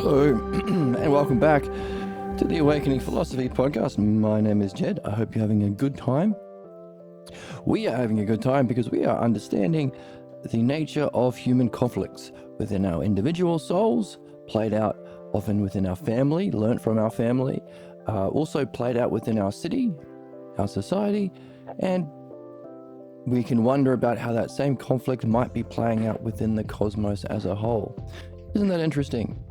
Hello, and welcome back to the Awakening Philosophy podcast. My name is Jed. I hope you're having a good time. We are having a good time because we are understanding the nature of human conflicts within our individual souls, played out often within our family, learnt from our family, also played out within our city, our society, and we can wonder about how that same conflict might be playing out within the cosmos as a whole. Isn't that interesting?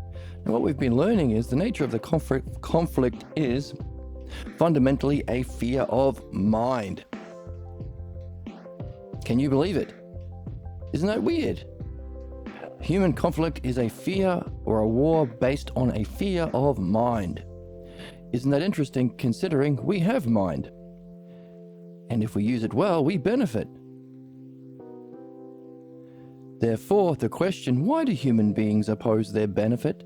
And what we've been learning is the nature of the conflict is fundamentally a fear of mind. Can you believe it? Isn't that weird? Human conflict is a fear or a war based on a fear of mind. Isn't that interesting considering we have mind? And if we use it well, we benefit. Therefore, the question, why do human beings oppose their benefit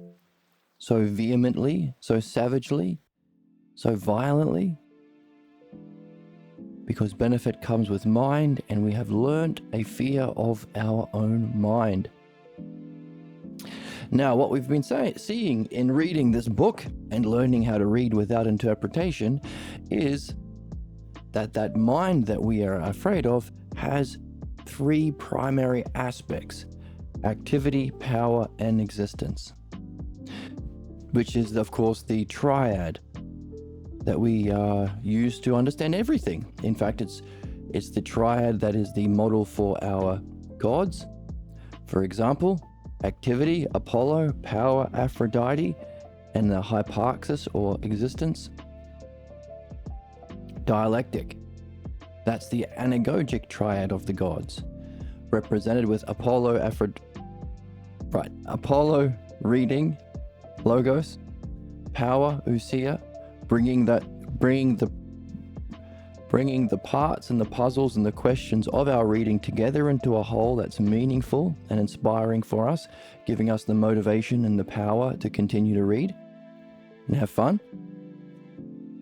so vehemently, so savagely, so violently? Because benefit comes with mind, and we have learnt a fear of our own mind. Now, what we've been seeing in reading this book and learning how to read without interpretation is that mind that we are afraid of has three primary aspects: activity, power, and existence, which is, of course, the triad that we use to understand everything. In fact, it's the triad that is the model for our gods. For example, activity, Apollo; power, Aphrodite; and the hyparxis or existence, dialectic. That's the anagogic triad of the gods, represented with Apollo, Apollo reading, logos; power, ousia, bringing the parts and the puzzles and the questions of our reading together into a whole that's meaningful and inspiring for us, giving us the motivation and the power to continue to read and have fun.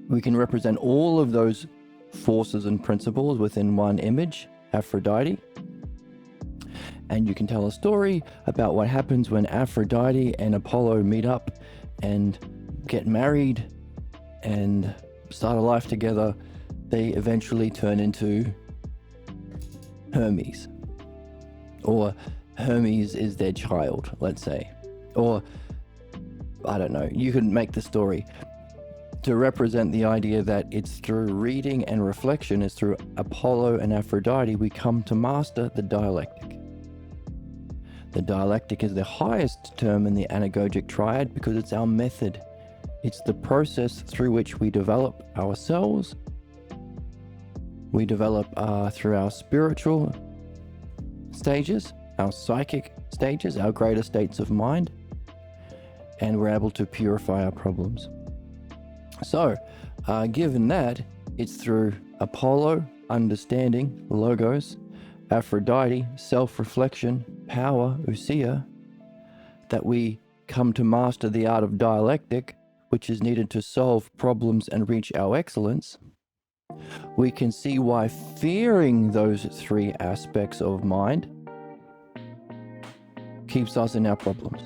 We can represent all of those forces and principles within one image, Aphrodite. And you can tell a story about what happens when Aphrodite and Apollo meet up and get married and start a life together. They eventually turn into Hermes. Or Hermes is their child, let's say. Or, I don't know, you can make the story to represent the idea that it's through reading and reflection, it's through Apollo and Aphrodite, we come to master the dialectic. The dialectic is the highest term in the anagogic triad because it's our method. It's the process through which we develop ourselves. We develop through our spiritual stages, our psychic stages, our greater states of mind, and we're able to purify our problems. So, given that, it's through Apollo, understanding, logos; Aphrodite, self-reflection; power, ousia, that we come to master the art of dialectic, which is needed to solve problems and reach our excellence. We can see why fearing those three aspects of mind keeps us in our problems.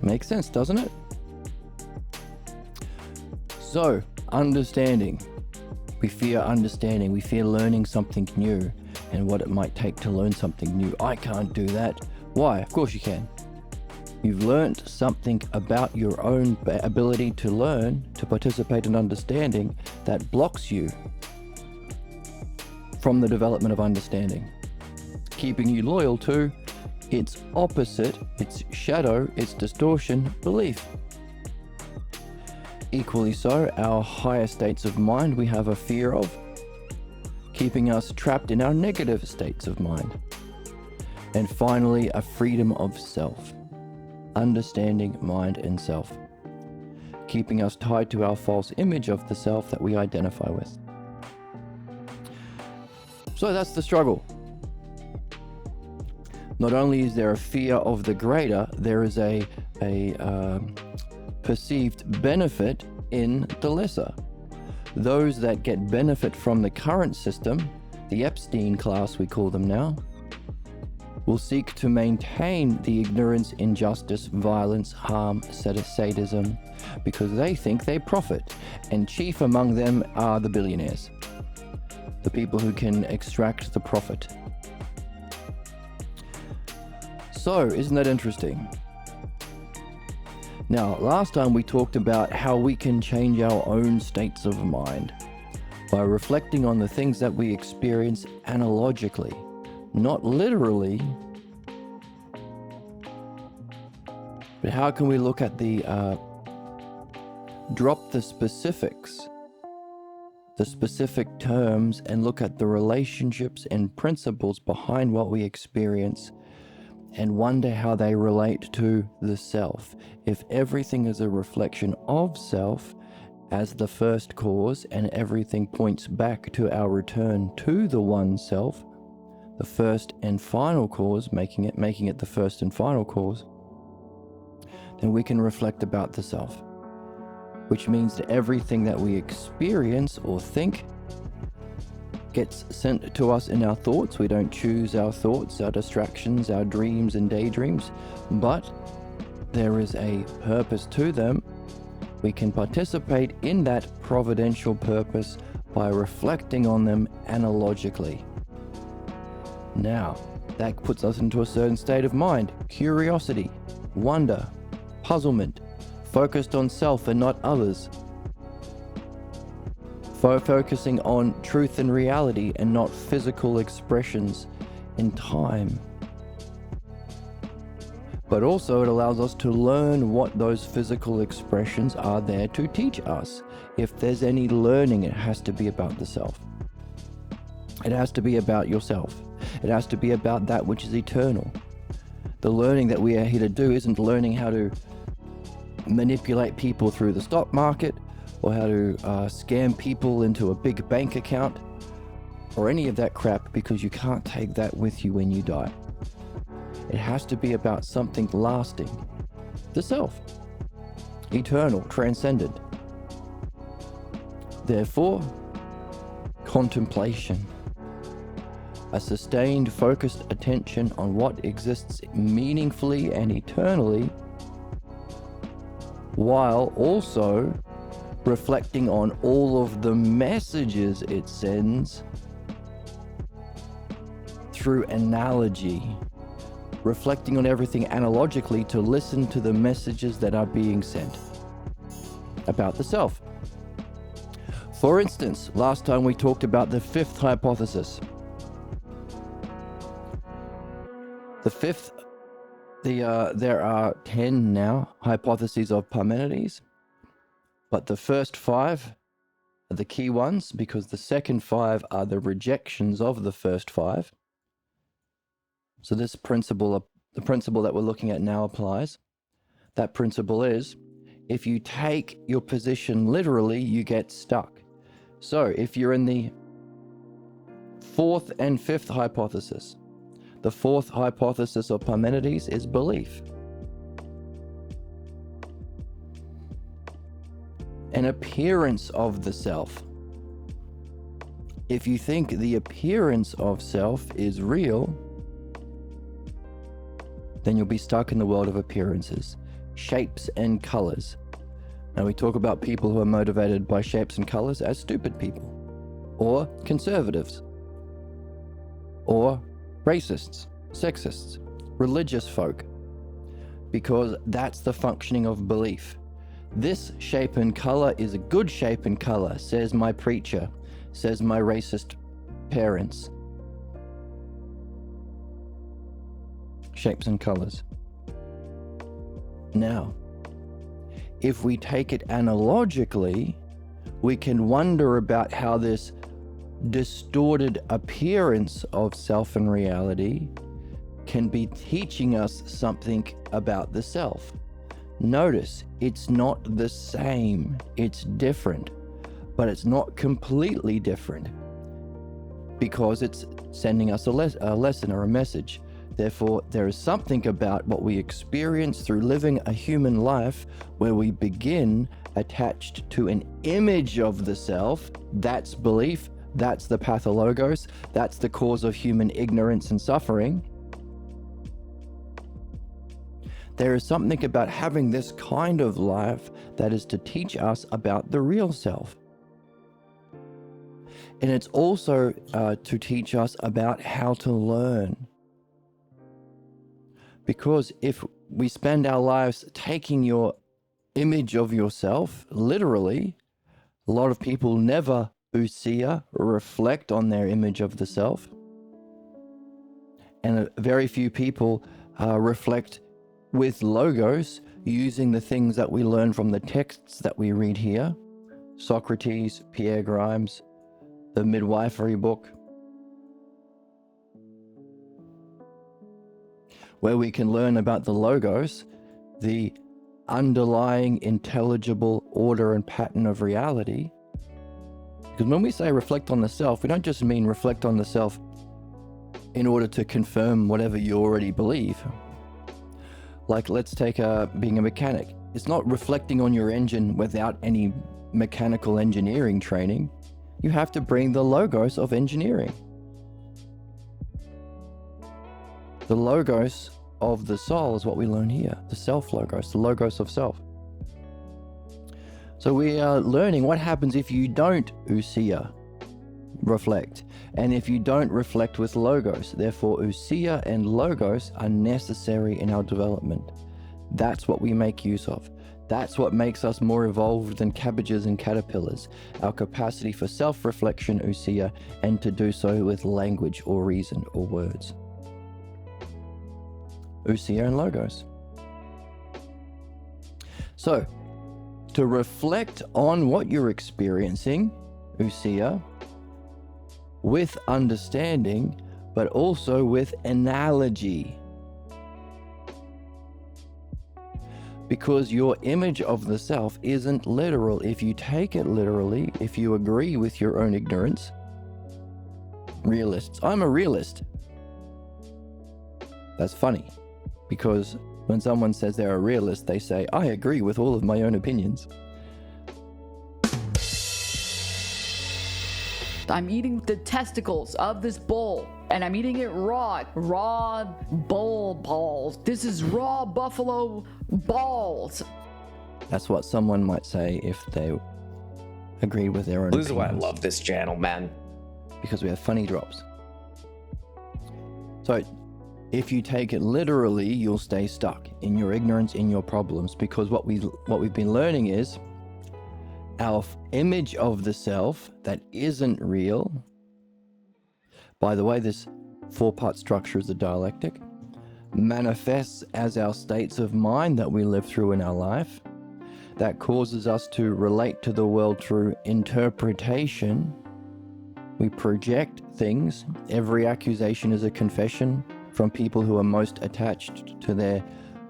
Makes sense, doesn't it? So, understanding. We fear understanding. We fear learning something new and what it might take to learn something new. I can't do that. Why? Of course you can. You've learned something about your own ability to learn, to participate in understanding, that blocks you from the development of understanding, keeping you loyal to its opposite, its shadow, its distortion, belief. Equally so, our higher states of mind we have a fear of, keeping us trapped in our negative states of mind. And finally, a freedom of self, understanding mind and self, keeping us tied to our false image of the self that we identify with. So that's the struggle. Not only is there a fear of the greater, there is a perceived benefit in the lesser. Those that get benefit from the current system, the Epstein class we call them now, will seek to maintain the ignorance, injustice, violence, harm, sadism, because they think they profit, and chief among them are the billionaires, the people who can extract the profit. So, isn't that interesting? Now, last time we talked about how we can change our own states of mind by reflecting on the things that we experience analogically, not literally, but how can we look at the, drop the specifics, the specific terms, and look at the relationships and principles behind what we experience and wonder how they relate to the self. If everything is a reflection of self as the first cause and everything points back to our return to the one self, the first and final cause, making it the first and final cause, then we can reflect about the self, which means that everything that we experience or think gets sent to us in our thoughts. We don't choose our thoughts, our distractions, our dreams and daydreams, but there is a purpose to them. We can participate in that providential purpose by reflecting on them analogically. Now, that puts us into a certain state of mind: curiosity, wonder, puzzlement, focused on self and not others, focusing on truth and reality and not physical expressions in time. But also it allows us to learn what those physical expressions are there to teach us. If there's any learning, it has to be about the self. It has to be about yourself. It has to be about that which is eternal. The learning that we are here to do isn't learning how to manipulate people through the stock market, or how to scam people into a big bank account, or any of that crap, because you can't take that with you when you die. It has to be about something lasting, the self, eternal, transcendent. Therefore, contemplation, a sustained, focused attention on what exists meaningfully and eternally, while also reflecting on all of the messages it sends through analogy, reflecting on everything analogically to listen to the messages that are being sent about the self. For instance, last time we talked about the fifth hypothesis. The fifth, there are 10 now hypotheses of Parmenides, but the first 5 are the key ones, because the second 5 are the rejections of the first 5. So this principle, the principle that we're looking at now, applies. That principle is, if you take your position literally, you get stuck. So if you're in the 4th and 5th hypothesis, the 4th hypothesis of Parmenides is belief. An appearance of the self. If you think the appearance of self is real, then you'll be stuck in the world of appearances, shapes and colors. Now we talk about people who are motivated by shapes and colors as stupid people, or conservatives, or racists, sexists, religious folk, because that's the functioning of belief. This shape and color is a good shape and color, says my preacher, says my racist parents. Shapes and colors. Now, if we take it analogically, we can wonder about how this distorted appearance of self and reality can be teaching us something about the self. Notice, it's not the same, it's different, but it's not completely different, because it's sending us a lesson or a message. Therefore, there is something about what we experience through living a human life where we begin attached to an image of the self. That's belief, that's the pathologos, that's the cause of human ignorance and suffering. There is something about having this kind of life that is to teach us about the real self. And it's also to teach us about how to learn. Because if we spend our lives taking your image of yourself literally, a lot of people never usia, reflect on their image of the self. And very few people reflect with logos, using the things that we learn from the texts that we read here. Socrates, Pierre Grimes, the midwifery book, where we can learn about the logos, the underlying intelligible order and pattern of reality. Because when we say reflect on the self, we don't just mean reflect on the self in order to confirm whatever you already believe. Like, let's take being a mechanic. It's not reflecting on your engine without any mechanical engineering training. You have to bring the logos of engineering. The logos of the soul is what we learn here. The self logos, the logos of self. So we are learning what happens if you don't usia, reflect, and if you don't reflect with logos. Therefore, usia and logos are necessary in our development. That's what we make use of. That's what makes us more evolved than cabbages and caterpillars. Our capacity for self-reflection, usia, and to do so with language or reason or words. Usia and logos. So, to reflect on what you're experiencing, usia, with understanding, but also with analogy. Because your image of the self isn't literal. If you take it literally, if you agree with your own ignorance, realists, I'm a realist. That's funny, because when someone says they're a realist, they say, I agree with all of my own opinions. I'm eating the testicles of this bull, and I'm eating it raw bull balls. This is raw buffalo balls. That's what someone might say if they agree with their own opinions. This is why I love this channel, man. Because we have funny drops. So, if you take it literally, you'll stay stuck in your ignorance, in your problems, because what we've been learning is our image of the self that isn't real. By the way, this 4-part structure is a dialectic, manifests as our states of mind that we live through in our life. That causes us to relate to the world through interpretation. We project things. Every accusation is a confession from people who are most attached to their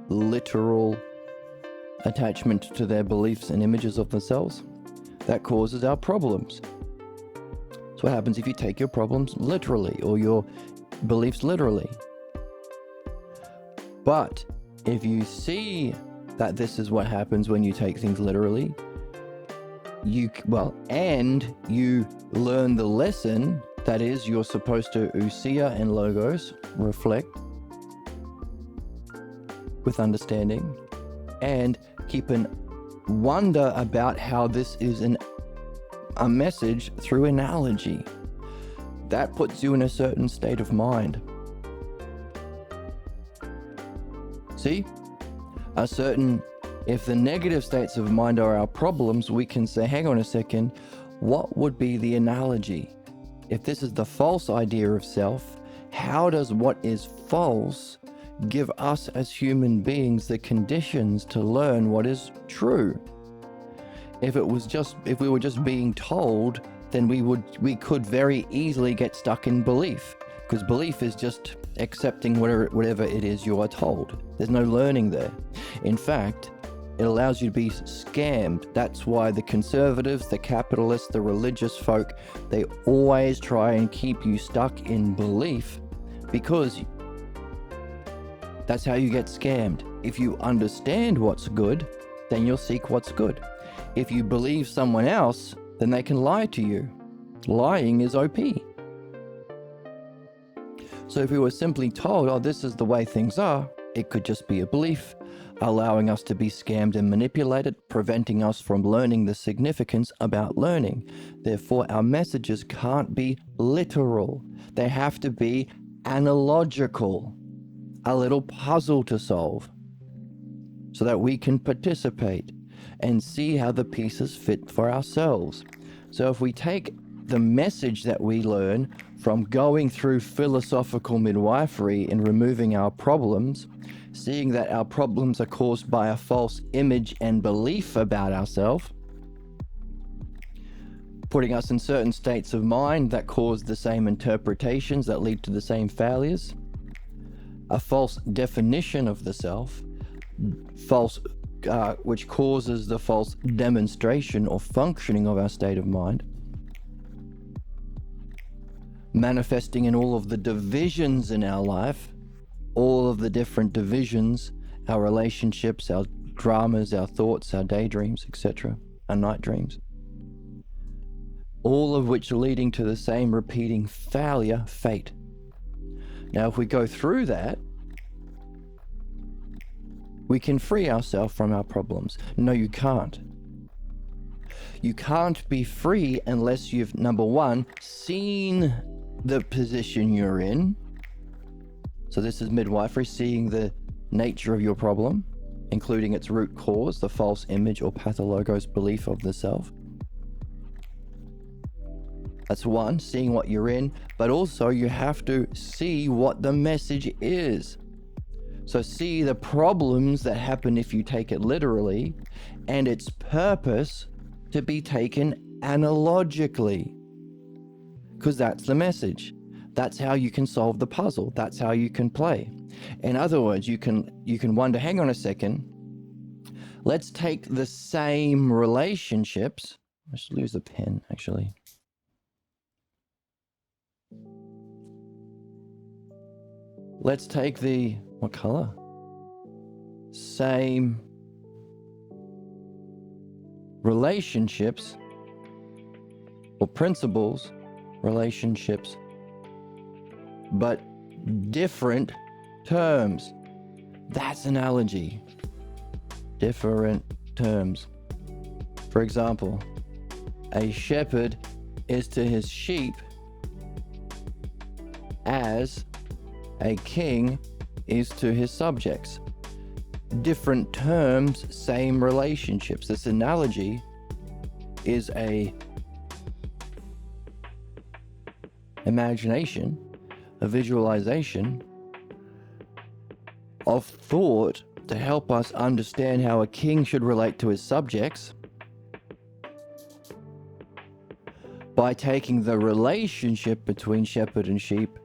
literal attachment to their beliefs and images of themselves. That causes our problems. So what happens if you take your problems literally, or your beliefs literally? But if you see that this is what happens when you take things literally, and you learn the lesson, that is, you're supposed to usia and logos, reflect with understanding, and keep an wonder about how this is a message through analogy. That puts you in a certain state of mind. See? If the negative states of mind are our problems, we can say, hang on a second, what would be the analogy? If this is the false idea of self, how does what is false give us as human beings the conditions to learn what is true? If we were just being told, then we could very easily get stuck in belief, because belief is just accepting whatever it is you are told. There's no learning there. In fact, it allows you to be scammed. That's why the conservatives, the capitalists, the religious folk, they always try and keep you stuck in belief, because that's how you get scammed. If you understand what's good, then you'll seek what's good. If you believe someone else, then they can lie to you. Lying is OP. So if we were simply told, oh, this is the way things are, it could just be a belief. allowing us to be scammed and manipulated, preventing us from learning the significance about learning. Therefore, our messages can't be literal. They have to be analogical, a little puzzle to solve, so that we can participate and see how the pieces fit for ourselves. So if we take the message that we learn from going through philosophical midwifery and removing our problems, seeing that our problems are caused by a false image and belief about ourselves, putting us in certain states of mind that cause the same interpretations that lead to the same failures, a false definition of the self, which causes the false demonstration or functioning of our state of mind, manifesting in all of the divisions in our life, all of the different divisions, our relationships, our dramas, our thoughts, our daydreams, etc., our night dreams, all of which are leading to the same repeating failure, fate. Now, if we go through that, we can free ourselves from our problems. No, you can't. You can't be free unless you've, number one, seen the position you're in. So this is midwifery, seeing the nature of your problem, including its root cause, the false image or pathologos belief of the self. That's one, seeing what you're in, but also you have to see what the message is. So see the problems that happen if you take it literally, and its purpose to be taken analogically, because that's the message. That's how you can solve the puzzle. That's how you can play. In other words, you can wonder, hang on a second, let's take the same relationships. I should lose the pen, actually. Let's take the, what color? Same relationships or principles, relationships, but different terms. That's analogy. Different terms. For example, a shepherd is to his sheep as a king is to his subjects. Different terms, same relationships. This analogy is a imagination, a visualization of thought to help us understand how a king should relate to his subjects by taking the relationship between shepherd and sheep,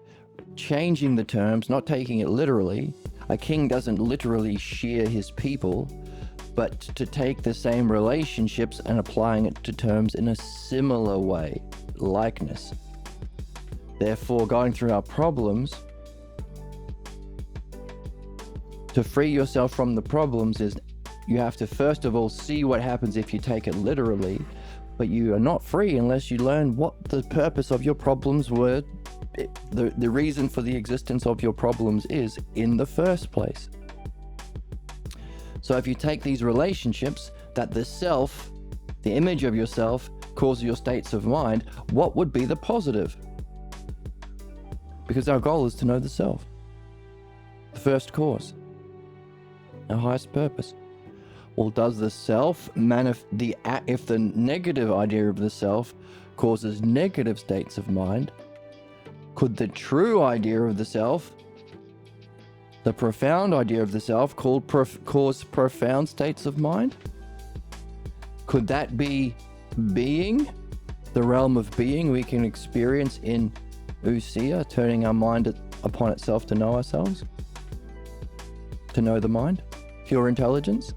changing the terms, not taking it literally. A king doesn't literally shear his people, but to take the same relationships and applying it to terms in a similar way, likeness. Therefore, going through our problems, to free yourself from the problems is you have to first of all see what happens if you take it literally, but you are not free unless you learn what the purpose of your problems were, the reason for the existence of your problems is in the first place. So if you take these relationships that the self, the image of yourself, causes your states of mind, what would be the positive? Because our goal is to know the self, the first cause, our highest purpose. Well, does the self if the negative idea of the self causes negative states of mind, could the true idea of the self, the profound idea of the self, cause profound states of mind? Could that be being, the realm of being we can experience in Usia, turning our mind upon itself to know ourselves, to know the mind, pure intelligence?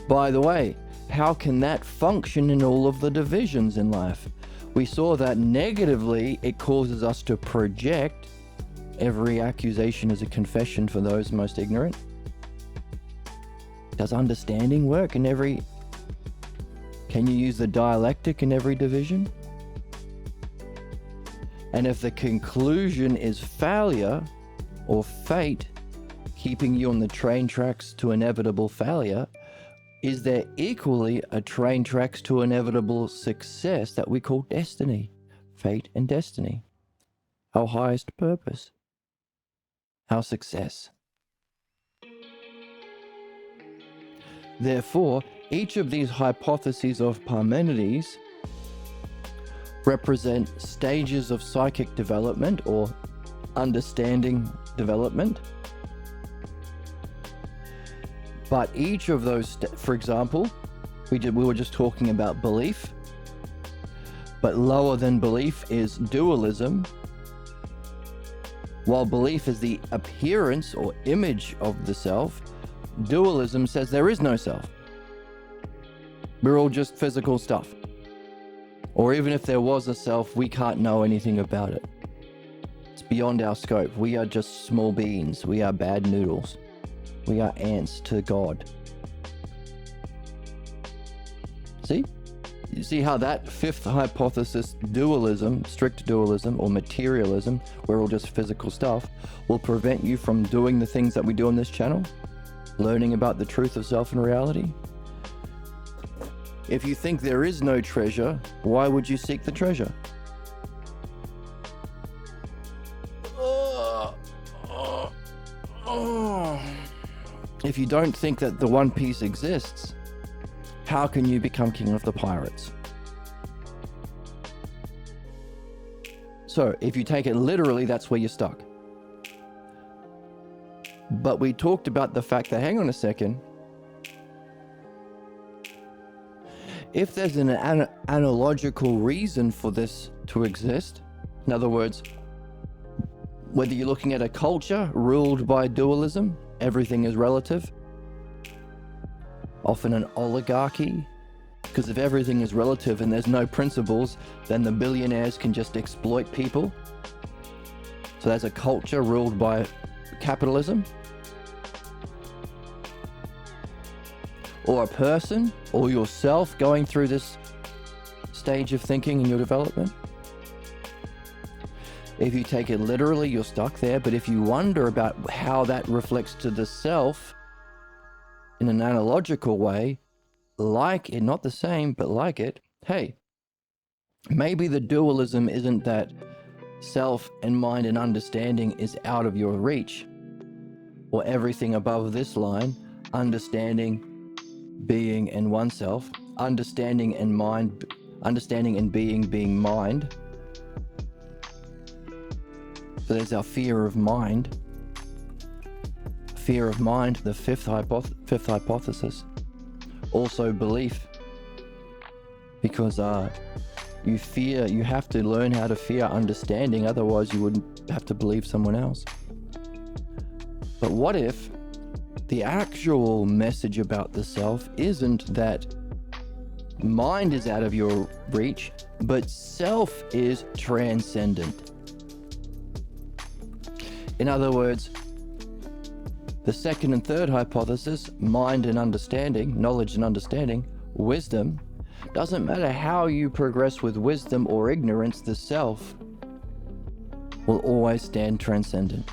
By the way, how can that function in all of the divisions in life? We saw that negatively, it causes us to project. Every accusation is a confession for those most ignorant. Does understanding work in every... Can you use the dialectic in every division? And if the conclusion is failure or fate, keeping you on the train tracks to inevitable failure, is there equally a train tracks to inevitable success that we call destiny, fate and destiny, our highest purpose, our success. Therefore, each of these hypotheses of Parmenides represent stages of psychic development or understanding development. But each of those, for example, we were just talking about belief, but lower than belief is dualism. While belief is the appearance or image of the self, dualism says there is no self. We're all just physical stuff. Or even if there was a self, we can't know anything about it. It's beyond our scope. We are just small beings. We are bad noodles. We are ants to God. See? You see how that fifth hypothesis, dualism, strict dualism or materialism, we're all just physical stuff, will prevent you from doing the things that we do on this channel? Learning about the truth of self and reality? If you think there is no treasure, why would you seek the treasure? If you don't think that the One Piece exists, how can you become king of the pirates? So, if you take it literally, that's where you're stuck. But we talked about the fact that, hang on a second, if there's an analogical reason for this to exist, in other words, whether you're looking at a culture ruled by dualism, everything is relative, often an oligarchy, because if everything is relative and there's no principles, then the billionaires can just exploit people. So there's a culture ruled by capitalism. Or a person, or yourself going through this stage of thinking in your development. If you take it literally, you're stuck there. But if you wonder about how that reflects to the self in an analogical way, like it, not the same, but like it, hey, maybe the dualism isn't that self and mind and understanding is out of your reach, or everything above this line, understanding, being and oneself, understanding and mind, understanding and being mind. So there's our fear of mind. Fear of mind, the fifth hypothesis. Also belief. Because you have to learn how to fear understanding, otherwise you wouldn't have to believe someone else. But what if the actual message about the self isn't that mind is out of your reach, but self is transcendent? In other words, the second and third hypothesis, mind and understanding, knowledge and understanding, wisdom, doesn't matter how you progress with wisdom or ignorance, the self will always stand transcendent,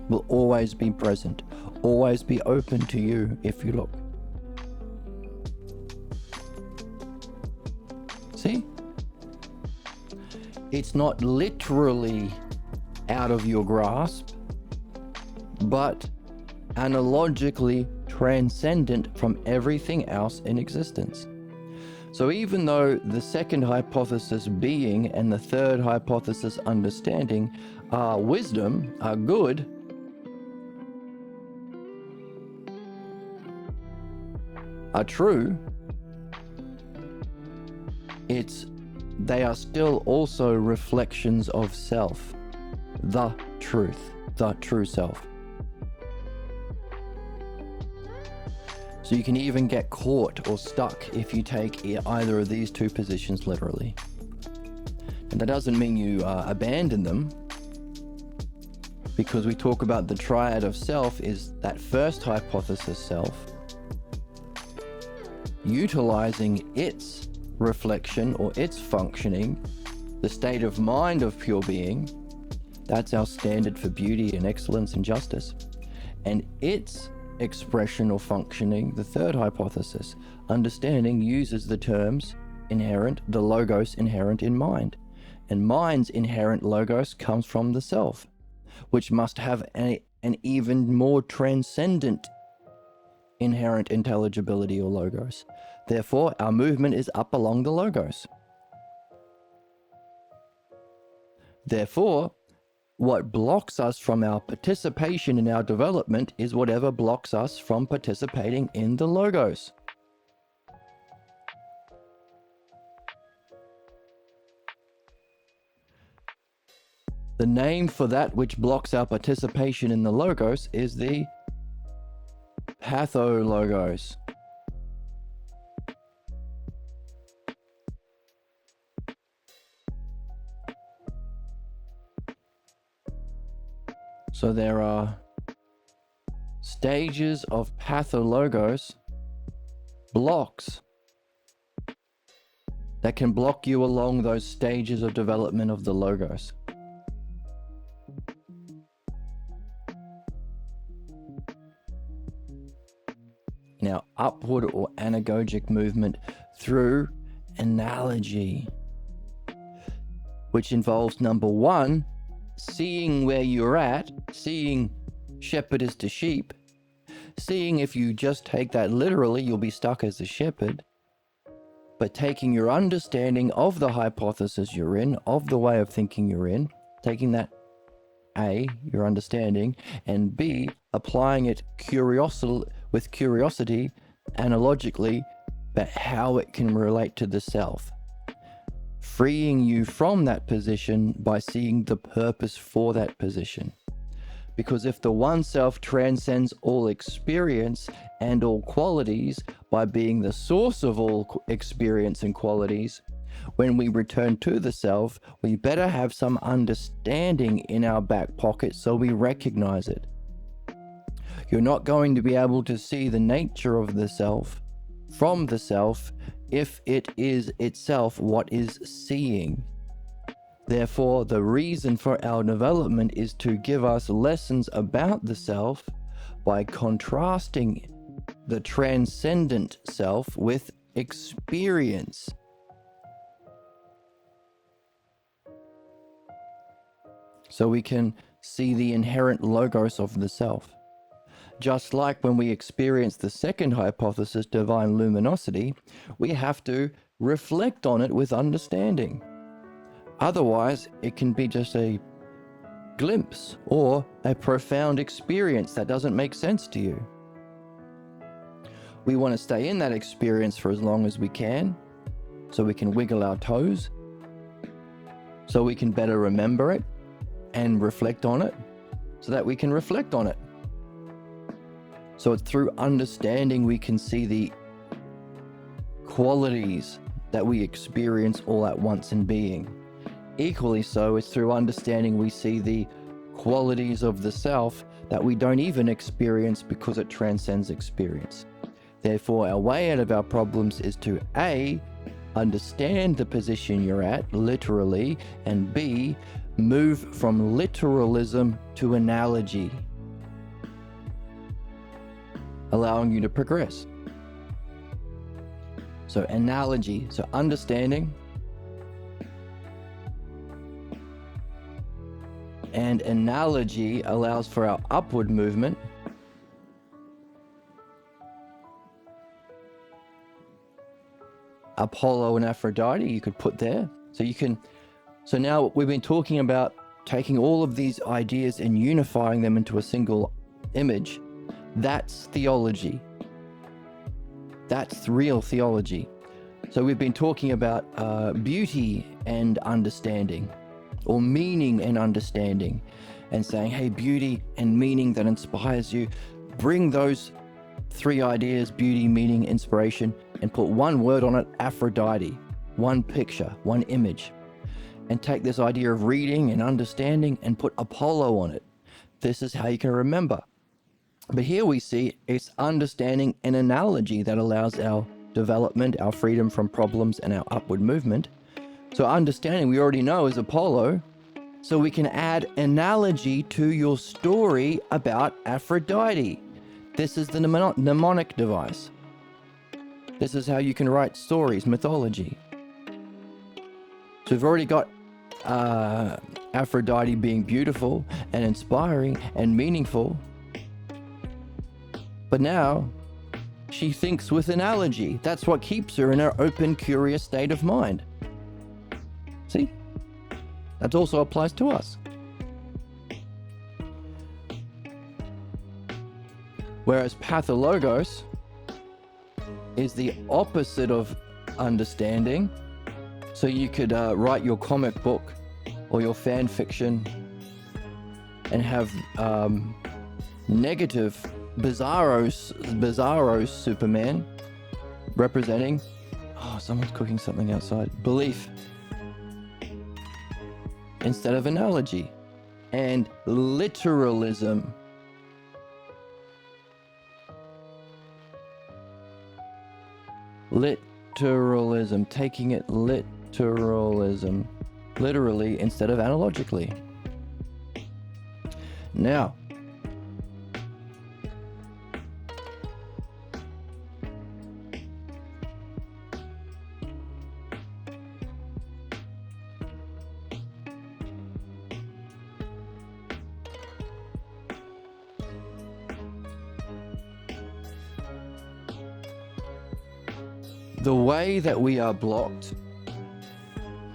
will always be present, always be open to you if you look. See? It's not literally out of your grasp, but analogically transcendent from everything else in existence. So even though the second hypothesis, being, and the third hypothesis, understanding, are wisdom, are good, are true, they are still also reflections of self, the truth, the true self. So you can even get caught or stuck if you take either of these two positions literally. And that doesn't mean you abandon them, because we talk about the triad of self is that first hypothesis, self, utilizing its reflection or its functioning, the state of mind of pure being. That's our standard for beauty and excellence and justice. and its expression or functioning, the third hypothesis. Understanding uses the terms inherent, the logos inherent in mind. And mind's inherent logos comes from the self, which must have an even more transcendent inherent intelligibility or logos. Therefore, our movement is up along the logos. Therefore, what blocks us from our participation in our development is whatever blocks us from participating in the logos. The name for that which blocks our participation in the logos is the pathologos. So there are stages of pathologos, blocks, that can block you along those stages of development of the logos. Now, upward or anagogic movement through analogy, which involves number one, seeing where you're at, seeing shepherdess to sheep, seeing if you just take that literally, you'll be stuck as a shepherd, but taking your understanding of the hypothesis you're in, of the way of thinking you're in, taking that A, your understanding, and B, applying it with curiosity, analogically, but how it can relate to the self. Freeing you from that position by seeing the purpose for that position. Because if the one self transcends all experience and all qualities by being the source of all experience and qualities, when we return to the self, we better have some understanding in our back pocket so we recognize it. You're not going to be able to see the nature of the self from the self if it is itself what is seeing. Therefore, the reason for our development is to give us lessons about the self by contrasting the transcendent self with experience. So we can see the inherent logos of the self. Just like when we experience the second hypothesis, divine luminosity, we have to reflect on it with understanding. Otherwise, it can be just a glimpse or a profound experience that doesn't make sense to you. We want to stay in that experience for as long as we can, so we can wiggle our toes, so we can better remember it and reflect on it, so that we can reflect on it. So it's through understanding we can see the qualities that we experience all at once in being. Equally so, it's through understanding we see the qualities of the self that we don't even experience because it transcends experience. Therefore, our way out of our problems is to A, understand the position you're at, literally, and B, move from literalism to analogy, allowing you to progress. So analogy, so understanding, and analogy allows for our upward movement. Apollo and Aphrodite you could put there. So now we've been talking about taking all of these ideas and unifying them into a single image. That's theology. That's real theology. So we've been talking about beauty and understanding, or meaning and understanding, and saying, hey, beauty and meaning that inspires you, bring those three ideas, beauty, meaning, inspiration, and put one word on it, Aphrodite, one picture, one image, and take this idea of reading and understanding and put Apollo on it. This is how you can remember. But here we see it's understanding and analogy that allows our development, our freedom from problems, and our upward movement. So understanding we already know is Apollo, so we can add analogy to your story about Aphrodite. This is the mnemonic device. This is how you can write stories, mythology. So we've already got Aphrodite being beautiful and inspiring and meaningful. But now she thinks with analogy. That's what keeps her in her open, curious state of mind. See? That also applies to us. Whereas pathologos is the opposite of understanding. So you could write your comic book or your fan fiction and have negative bizarro Superman representing, someone's cooking something outside, belief instead of analogy, and literalism. Literalism, taking it literally instead of analogically. Now, the way that we are blocked,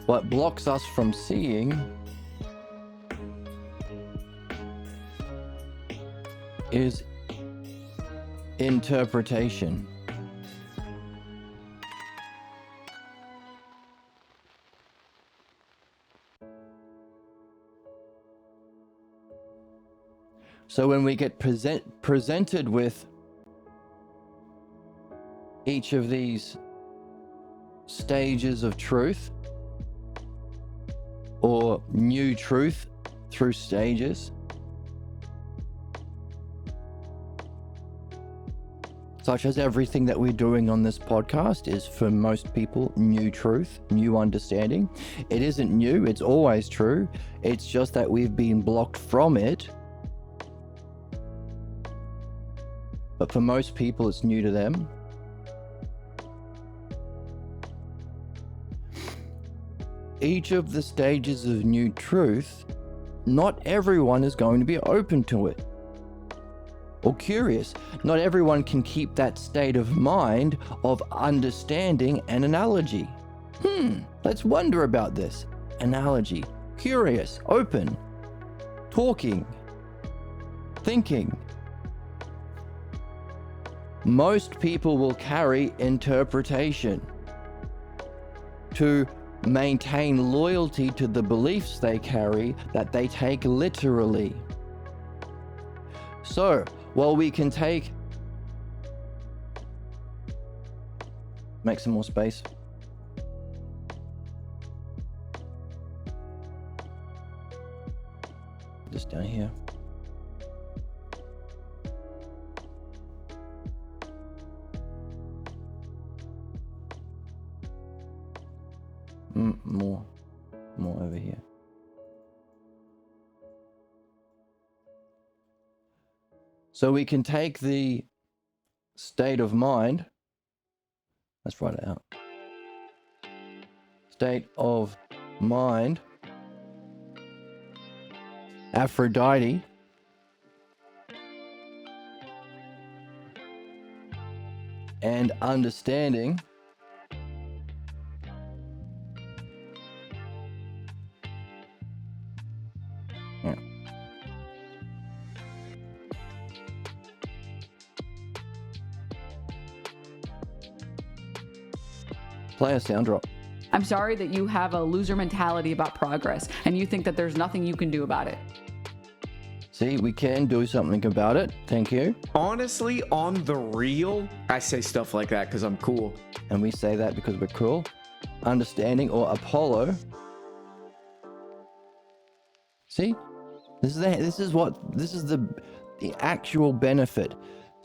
what blocks us from seeing, is interpretation. So when we get presented with each of these stages of truth, or new truth through stages, such as everything that we're doing on this podcast is for most people new truth, new understanding. It isn't new, it's always true. It's just that we've been blocked from it. But for most people, it's new to them. Each of the stages of new truth, not everyone is going to be open to it or curious. Not everyone can keep that state of mind of understanding and analogy. Let's wonder about this. Analogy, curious, open, talking, thinking. Most people will carry interpretation to maintain loyalty to the beliefs they carry that they take literally. So, while we can make some more space. Just down here. More over here. So we can take the state of mind, let's write it out. State of mind, Aphrodite, and understanding, play a sound drop. I'm sorry that you have a loser mentality about progress and you think that there's nothing you can do about it. See, we can do something about it. Thank you. Honestly, on the real, I say stuff like that because I'm cool. And we say that because we're cool. Understanding, or Apollo. See, this is the actual benefit.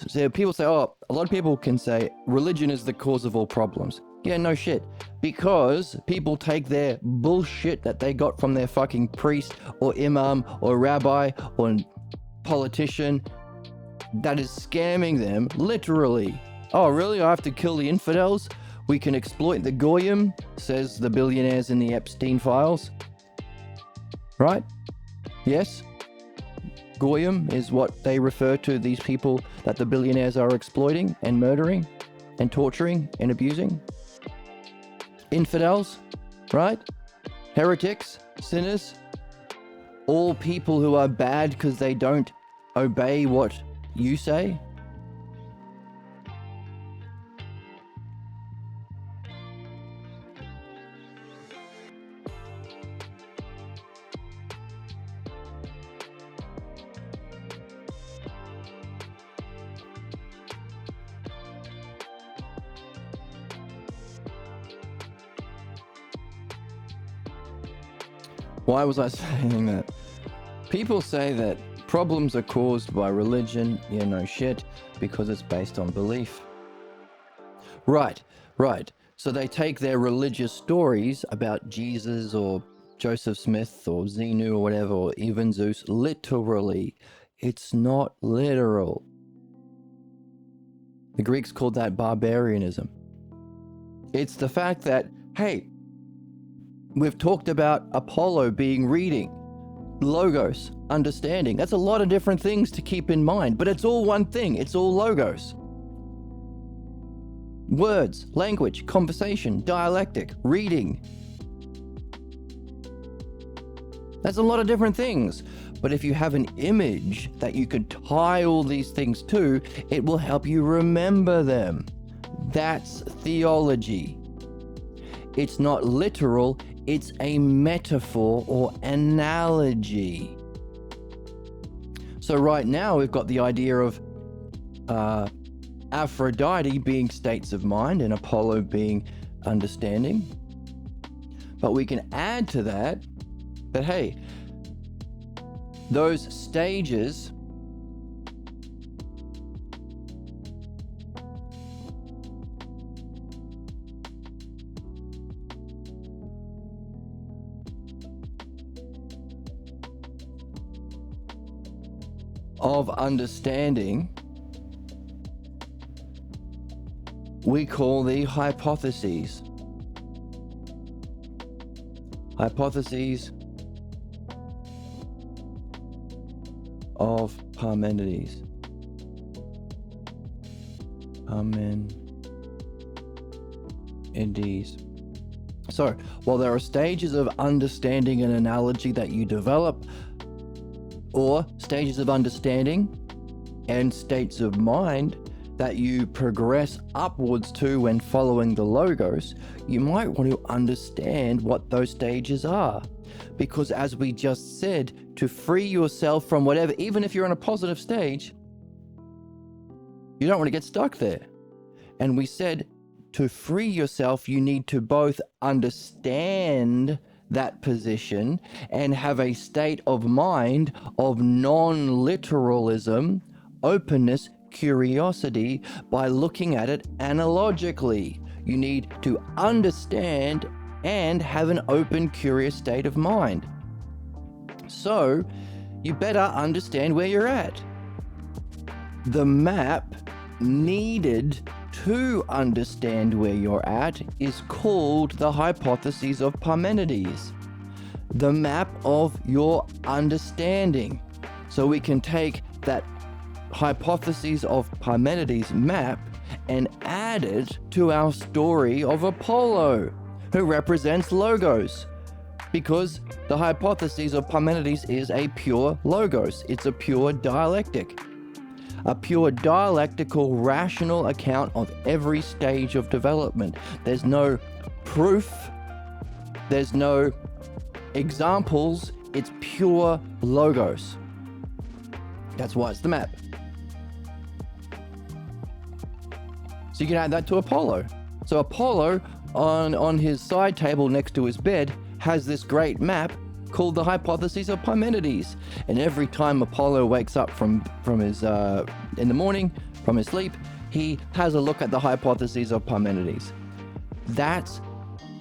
So people say, a lot of people can say religion is the cause of all problems. Yeah, no shit. Because people take their bullshit that they got from their fucking priest or imam or rabbi or politician that is scamming them, literally. Oh, really? I have to kill the infidels? We can exploit the goyim, says the billionaires in the Epstein files. Right? Yes? Goyim is what they refer to these people that the billionaires are exploiting and murdering and torturing and abusing. Infidels, right? Heretics, sinners, all people who are bad because they don't obey what you say. Why was I saying that? People say that problems are caused by religion. Yeah, no shit, because it's based on belief. Right. So they take their religious stories about Jesus or Joseph Smith or Xenu or whatever, or even Zeus, literally. It's not literal. The Greeks called that barbarianism. It's the fact that, hey, we've talked about Apollo being reading, logos, understanding. That's a lot of different things to keep in mind, but it's all one thing. It's all logos. Words, language, conversation, dialectic, reading. That's a lot of different things. But if you have an image that you could tie all these things to, it will help you remember them. That's theology. It's not literal, it's a metaphor or analogy. So right now we've got the idea of Aphrodite being states of mind and Apollo being understanding. But we can add to that, hey, those stages of understanding we call the hypotheses. Hypotheses of Parmenides. Parmenides. So, while there are stages of understanding and analogy that you develop, or stages of understanding and states of mind that you progress upwards to when following the logos, you might want to understand what those stages are. Because as we just said, to free yourself from whatever, even if you're in a positive stage, you don't want to get stuck there. And we said to free yourself, you need to both understand that position and have a state of mind of non-literalism, openness, curiosity by looking at it analogically. You need to understand and have an open, curious state of mind. So you better understand where you're at. The map needed to understand where you're at is called the hypotheses of Parmenides, the map of your understanding. So we can take that hypotheses of Parmenides map and add it to our story of Apollo, who represents logos, because the hypotheses of Parmenides is a pure logos. It's a pure dialectic. A pure dialectical, rational account of every stage of development. There's no proof, there's no examples, it's pure logos. That's why it's the map. So you can add that to Apollo. So Apollo, on his side table next to his bed, has this great map called the hypotheses of Parmenides. And every time Apollo wakes up from his in the morning from his sleep, he has a look at the hypotheses of Parmenides. That's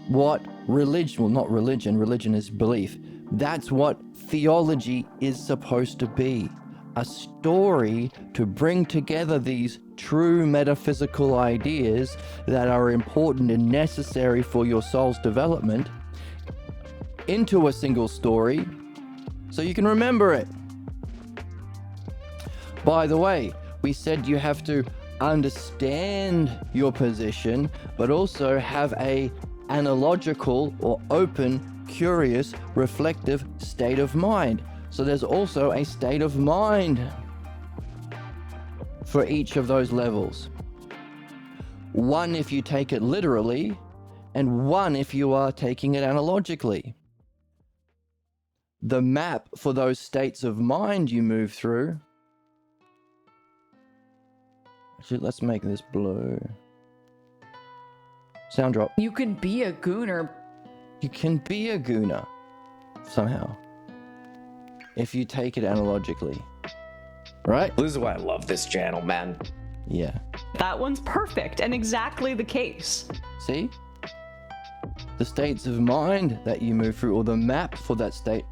what religion, well, not religion, religion is belief. That's what theology is supposed to be. A story to bring together these true metaphysical ideas that are important and necessary for your soul's development into a single story so you can remember it. By the way, we said you have to understand your position, but also have a analogical or open, curious, reflective state of mind. So there's also a state of mind for each of those levels. One if you take it literally, and one if you are taking it analogically. The map for those states of mind you move through. Actually, let's make this blue. Sound drop. You can be a gooner. You can be a gooner somehow if you take it analogically, right? This is why I love this channel, man. Yeah. That one's perfect and exactly the case. See? The states of mind that you move through, or the map for that state.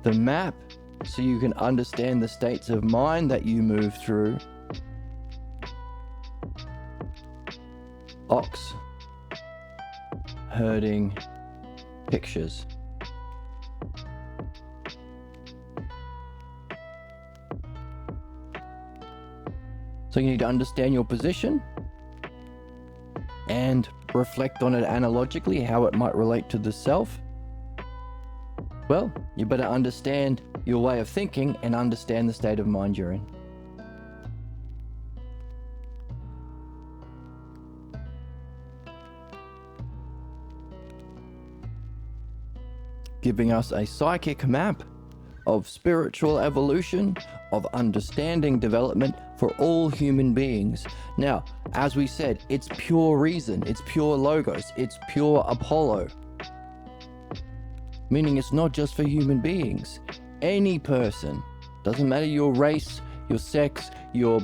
The map so you can understand the states of mind that you move through. Ox herding pictures. So you need to understand your position and reflect on it analogically, how it might relate to the self. Well, you better understand your way of thinking and understand the state of mind you're in. Giving us a psychic map of spiritual evolution, of understanding development for all human beings. Now, as we said, it's pure reason, it's pure logos, it's pure Apollo. Meaning it's not just for human beings. Any person, doesn't matter your race, your sex, your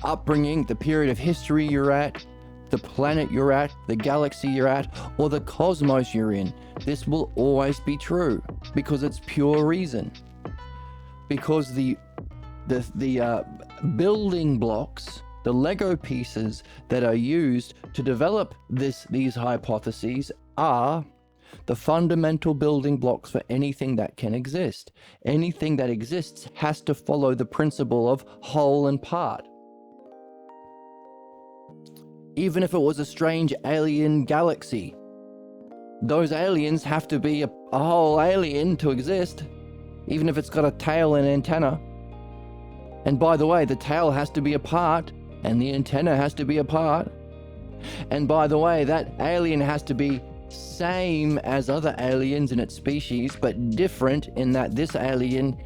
upbringing, the period of history you're at, the planet you're at, the galaxy you're at, or the cosmos you're in. This will always be true because it's pure reason. Because the building blocks, the Lego pieces that are used to develop these hypotheses are the fundamental building blocks for anything that can exist. Anything that exists has to follow the principle of whole and part. Even if it was a strange alien galaxy, those aliens have to be a whole alien to exist, even if it's got a tail and antenna. And by the way, the tail has to be a part, and the antenna has to be a part. And by the way, that alien has to be same as other aliens in its species, but different in that this alien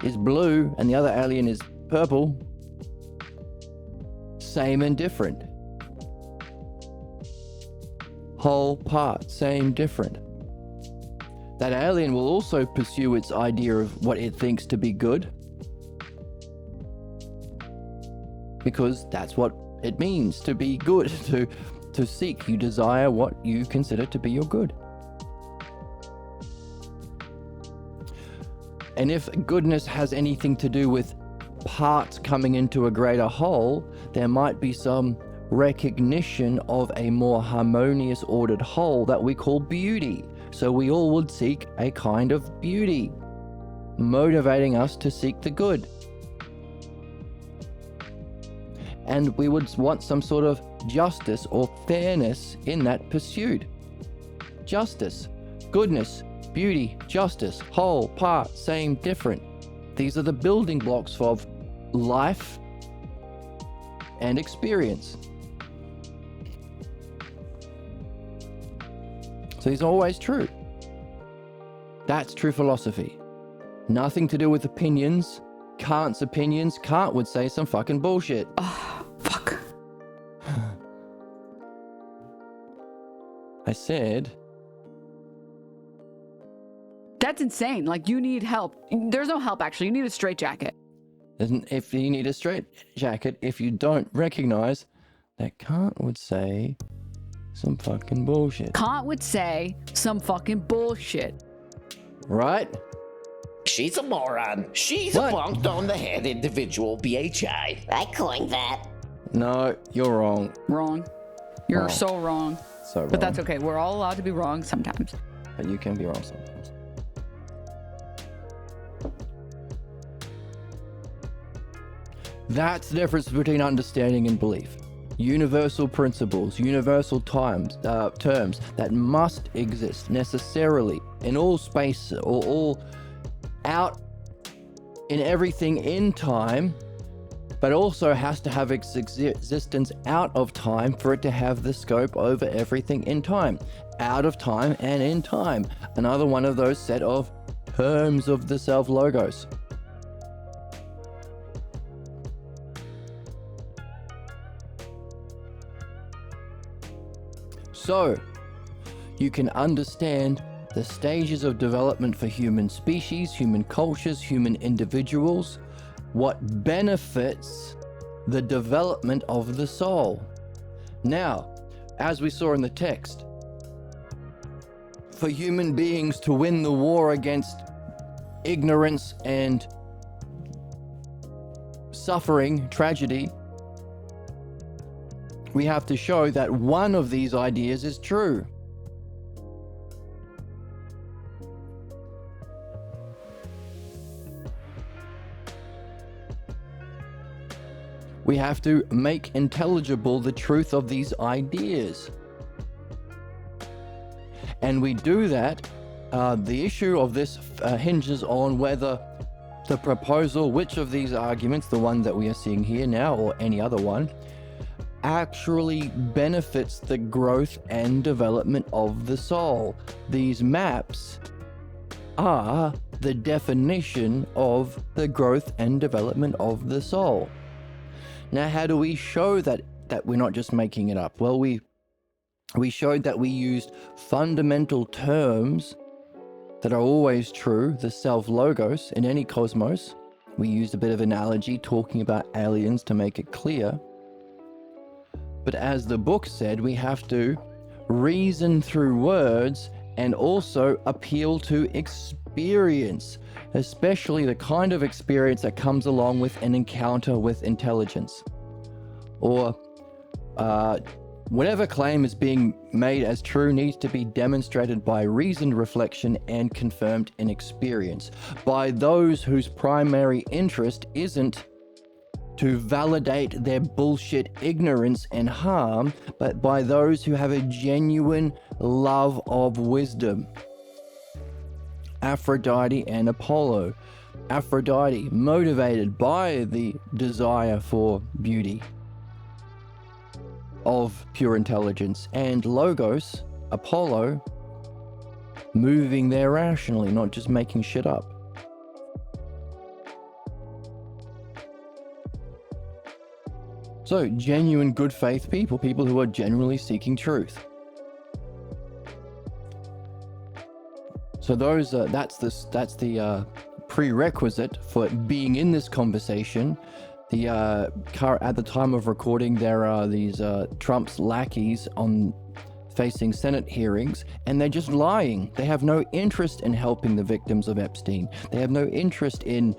is blue and the other alien is purple. Same and different. Whole, part, same, different. That alien will also pursue its idea of what it thinks to be good, because that's what it means to be good, to seek. You desire what you consider to be your good. And if goodness has anything to do with parts coming into a greater whole, there might be some recognition of a more harmonious ordered whole that we call beauty. So we all would seek a kind of beauty, motivating us to seek the good. And we would want some sort of justice or fairness in that pursuit. Justice, goodness, beauty, justice, whole, part, same, different. These are the building blocks of life and experience. So these are always true. That's true philosophy. Nothing to do with opinions. Kant's opinions. Kant would say some fucking bullshit. Oh, fuck. I said... That's insane. Like, you need help. There's no help, actually. You need a straitjacket. If you need a straight jacket, if you don't recognize that Kant would say Some fucking bullshit. Kant would say some fucking bullshit. Right? She's a moron. She's What? a bonked on the head individual, BHI. I coined that. No, you're wrong. Wrong. You're Wrong. so wrong. So wrong. But that's okay. We're all allowed to be wrong sometimes. But you can be wrong sometimes. That's the difference between understanding and belief. Universal principles, universal terms that must exist necessarily in all space or all out in everything in time, but also has to have its existence out of time for it to have the scope over everything in time. Out of time and in time. Another one of those set of terms of the self-logos. So, you can understand the stages of development for human species, human cultures, human individuals, what benefits the development of the soul. Now, as we saw in the text, for human beings to win the war against ignorance and suffering, tragedy, we have to show that one of these ideas is true. We have to make intelligible the truth of these ideas. And we do that, the issue of this hinges on whether the proposal, which of these arguments, the one that we are seeing here now or any other one, actually benefits the growth and development of the soul. These maps are the definition of the growth and development of the soul. Now, how do we show that we're not just making it up? Well, we showed that we used fundamental terms that are always true, the self-logos in any cosmos. We used a bit of analogy talking about aliens to make it clear. But as the book said, we have to reason through words and also appeal to experience, especially the kind of experience that comes along with an encounter with intelligence. Or whatever claim is being made as true needs to be demonstrated by reasoned reflection and confirmed in experience by those whose primary interest isn't to validate their bullshit ignorance and harm, but by those who have a genuine love of wisdom. Aphrodite and Apollo. Aphrodite, motivated by the desire for beauty of pure intelligence, and Logos, Apollo, moving there rationally, not just making shit up. So, genuine good faith people who are generally seeking truth. So those that's the prerequisite for being in this conversation. At the time of recording, there are these Trump's lackeys facing Senate hearings, and they're just lying. They have no interest in helping the victims of Epstein. They have no interest in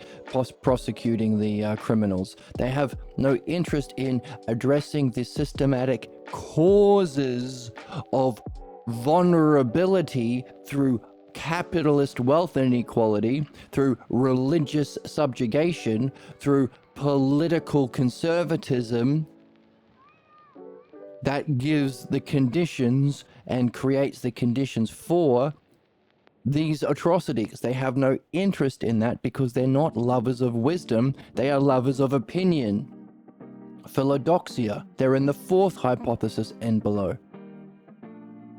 prosecuting the criminals. They have no interest in addressing the systematic causes of vulnerability through capitalist wealth inequality, through religious subjugation, through political conservatism that gives the conditions and creates the conditions for these atrocities. They have no interest in that because they're not lovers of wisdom, they are lovers of opinion. Philodoxia, they're in the fourth hypothesis and below,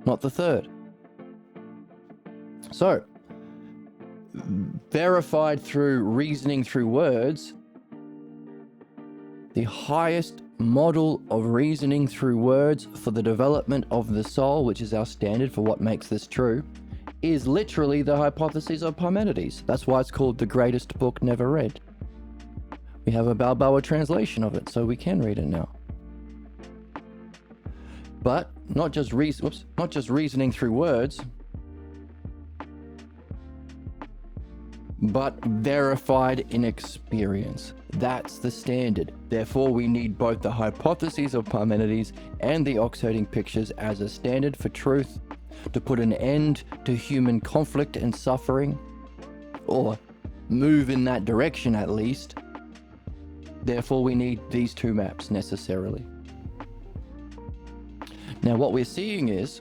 not the third. So, verified through reasoning through words, the highest model of reasoning through words for the development of the soul, which is our standard for what makes this true, is literally the hypothesis of Parmenides. That's why it's called the greatest book never read. We have a Balboa translation of it, so we can read it now. But not just reasoning through words, but verified in experience. That's the standard. Therefore, we need both the hypotheses of Parmenides and the Oxherding pictures as a standard for truth to put an end to human conflict and suffering, or move in that direction at least. Therefore, we need these two maps necessarily. Now, what we're seeing is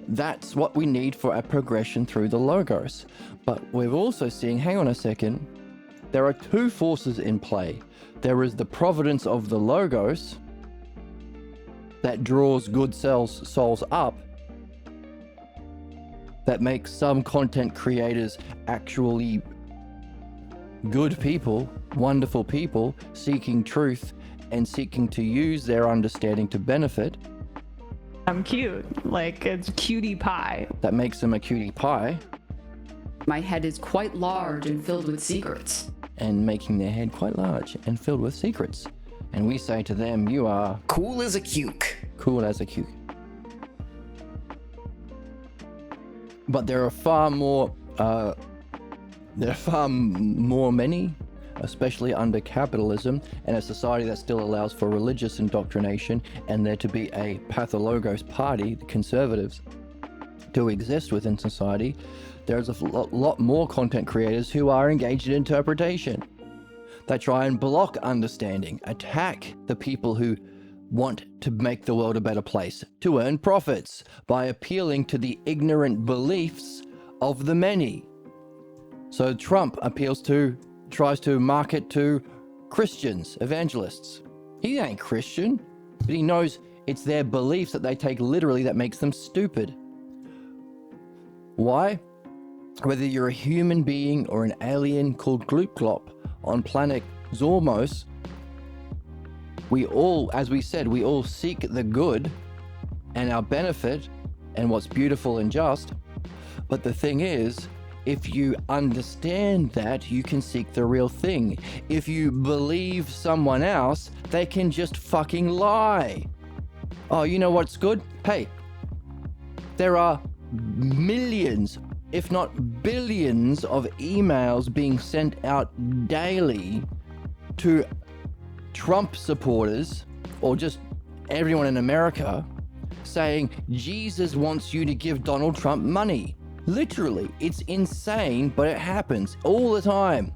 that's what we need for a progression through the Logos. But we're also seeing, hang on a second, there are two forces in play. There is the providence of the Logos that draws good souls up, that makes some content creators actually good people, wonderful people, seeking truth and seeking to use their understanding to benefit. I'm cute. Like, it's cutie pie. That makes them a cutie pie. My head is quite large and filled with secrets. And making their head quite large and filled with secrets. And we say to them, you are Cool as a cuke. cool as a cuke. But there are far more many, especially under capitalism and a society that still allows for religious indoctrination and there to be a pathologos party, the conservatives, to exist within society. There's a lot more content creators who are engaged in interpretation. They try and block understanding, attack the people who want to make the world a better place, to earn profits by appealing to the ignorant beliefs of the many. So Trump tries to market to Christians, evangelists. He ain't Christian, but he knows it's their beliefs that they take literally that makes them stupid. Why? Whether you're a human being or an alien called Gloop on planet Zormos, we all, as we said, we all seek the good and our benefit and what's beautiful and just. But the thing is, if you understand that, you can seek the real thing. If you believe someone else, they can just fucking lie. Oh, you know what's good? Hey, there are millions, if not billions, of emails being sent out daily to Trump supporters, or just everyone in America, saying Jesus wants you to give Donald Trump money. Literally, it's insane, but it happens all the time.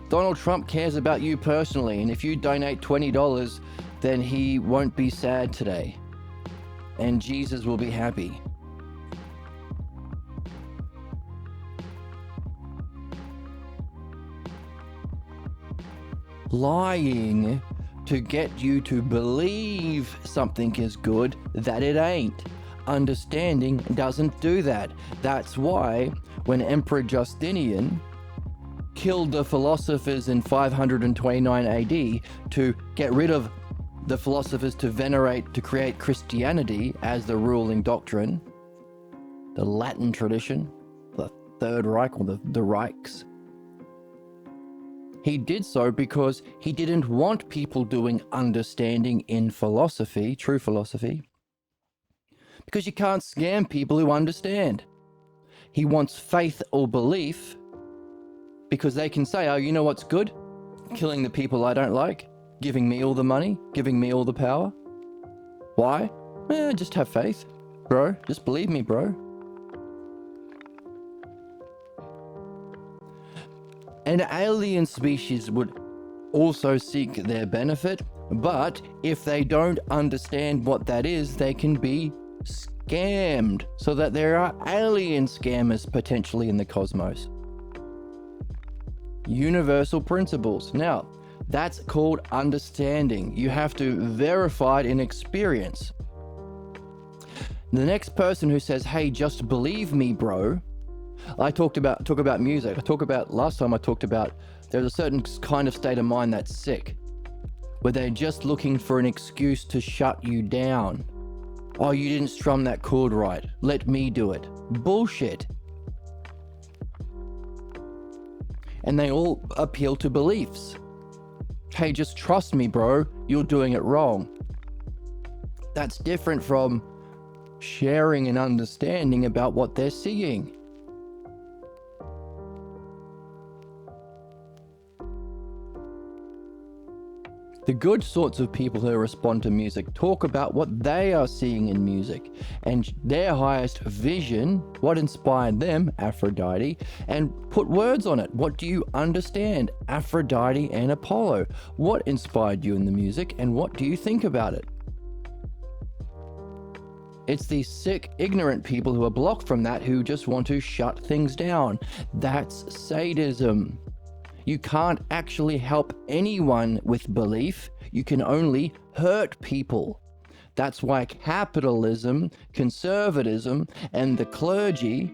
Donald Trump cares about you personally, and if you donate $20, then he won't be sad today, and Jesus will be happy. Lying to get you to believe something is good that it ain't. Understanding doesn't do that. That's why when Emperor Justinian killed the philosophers in 529 AD to get rid of the philosophers to create Christianity as the ruling doctrine, the Latin tradition, the Third Reich, or the Reichs. He did so because he didn't want people doing understanding in philosophy, true philosophy, because you can't scam people who understand. He wants faith or belief because they can say, oh, you know what's good? Killing the people I don't like, giving me all the money, giving me all the power. Why? Just have faith, bro. Just believe me, bro. An alien species would also seek their benefit, but if they don't understand what that is, they can be scammed, so that there are alien scammers potentially in the cosmos. Universal principles. Now, that's called understanding. You have to verify it in experience. The next person who says, hey, just believe me, bro. I talk about music. Last time I talked about there's a certain kind of state of mind that's sick, where they're just looking for an excuse to shut you down. Oh, you didn't strum that chord right. Let me do it. Bullshit. And they all appeal to beliefs. Hey, just trust me, bro. You're doing it wrong. That's different from sharing and understanding about what they're seeing. The good sorts of people who respond to music talk about what they are seeing in music and their highest vision, what inspired them, Aphrodite, and put words on it. What do you understand, Aphrodite and Apollo? What inspired you in the music and what do you think about it? It's these sick, ignorant people who are blocked from that who just want to shut things down. That's sadism. You can't actually help anyone with belief. You can only hurt people. That's why capitalism, conservatism, and the clergy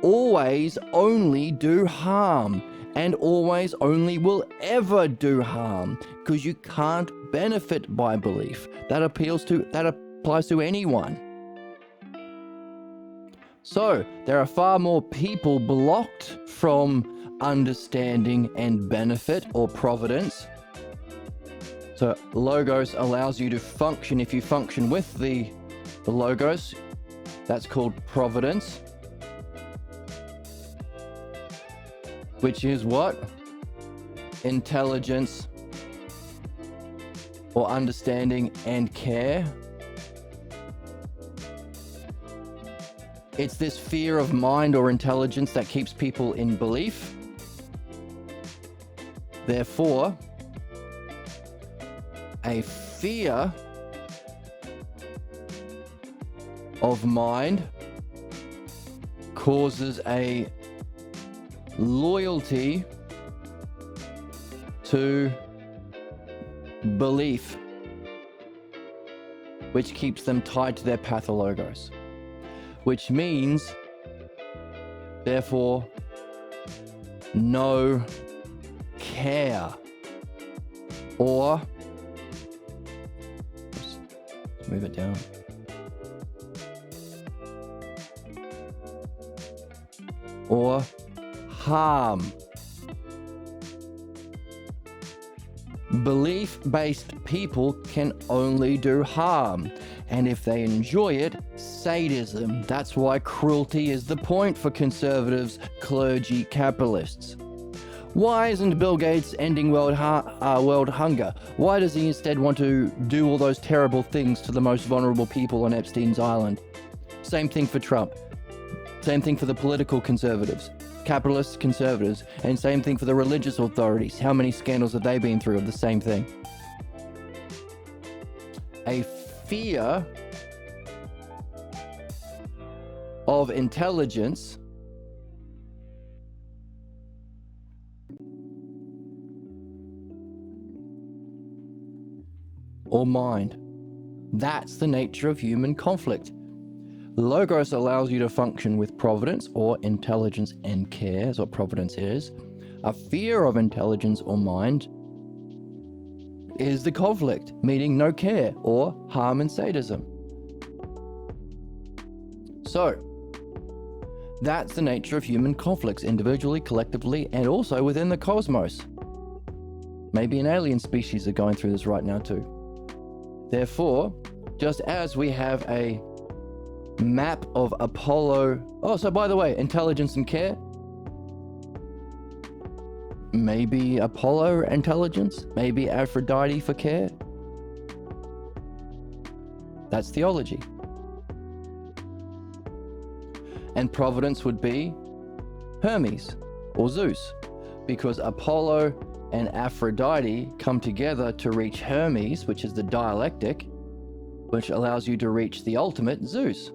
always only do harm and always only will ever do harm, because you can't benefit by belief. That applies to anyone. So there are far more people blocked from understanding and benefit or providence. So logos allows you to function. If you function with the logos, that's called providence, which is what? Intelligence or understanding and care. It's this fear of mind or intelligence that keeps people in belief. Therefore, a fear of mind causes a loyalty to belief, which keeps them tied to their pathologos. Which means, therefore, no care. Or, let's move it down. Or harm. Belief-based people can only do harm. And if they enjoy it, sadism. That's why cruelty is the point for conservatives, clergy, capitalists. Why isn't Bill Gates ending world hunger? Why does he instead want to do all those terrible things to the most vulnerable people on Epstein's Island? Same thing for Trump. Same thing for the political conservatives, capitalist conservatives, and same thing for the religious authorities. How many scandals have they been through of the same thing? A fear of intelligence or mind. That's the nature of human conflict. Logos allows you to function with providence or intelligence and care, is what providence is. A fear of intelligence or mind is the conflict, meaning no care or harm and sadism. So, that's the nature of human conflicts, individually, collectively, and also within the cosmos. Maybe an alien species are going through this right now too. Therefore, just as we have a map of Apollo... Oh, so by the way, intelligence and care? Maybe Apollo intelligence? Maybe Aphrodite for care? That's theology. And providence would be Hermes or Zeus, because Apollo and Aphrodite come together to reach Hermes, which is the dialectic, which allows you to reach the ultimate, Zeus.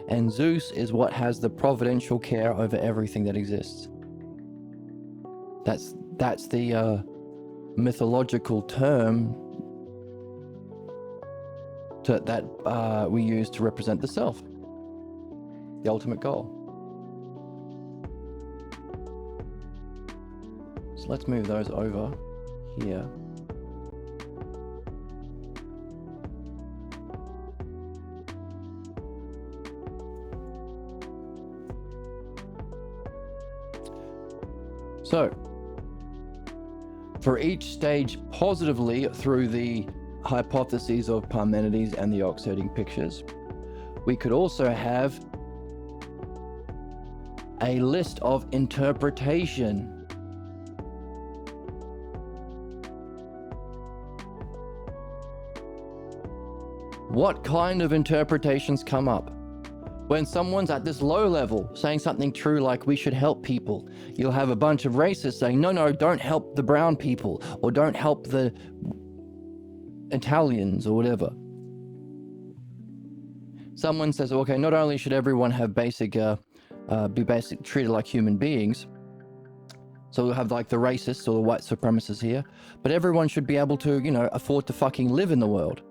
And Zeus is what has the providential care over everything that exists. That's the mythological term that we use to represent the self, the ultimate goal. So let's move those over here. So, for each stage positively through the hypotheses of Parmenides and the ox-herding pictures. We could also have a list of interpretation. What kind of interpretations come up? When someone's at this low level saying something true like we should help people, you'll have a bunch of racists saying, no, don't help the brown people, or don't help the Italians, or whatever. Someone says, okay, not only should everyone have be treated like human beings, so we'll have like the racists or the white supremacists here, but everyone should be able to, afford to fucking live in the world.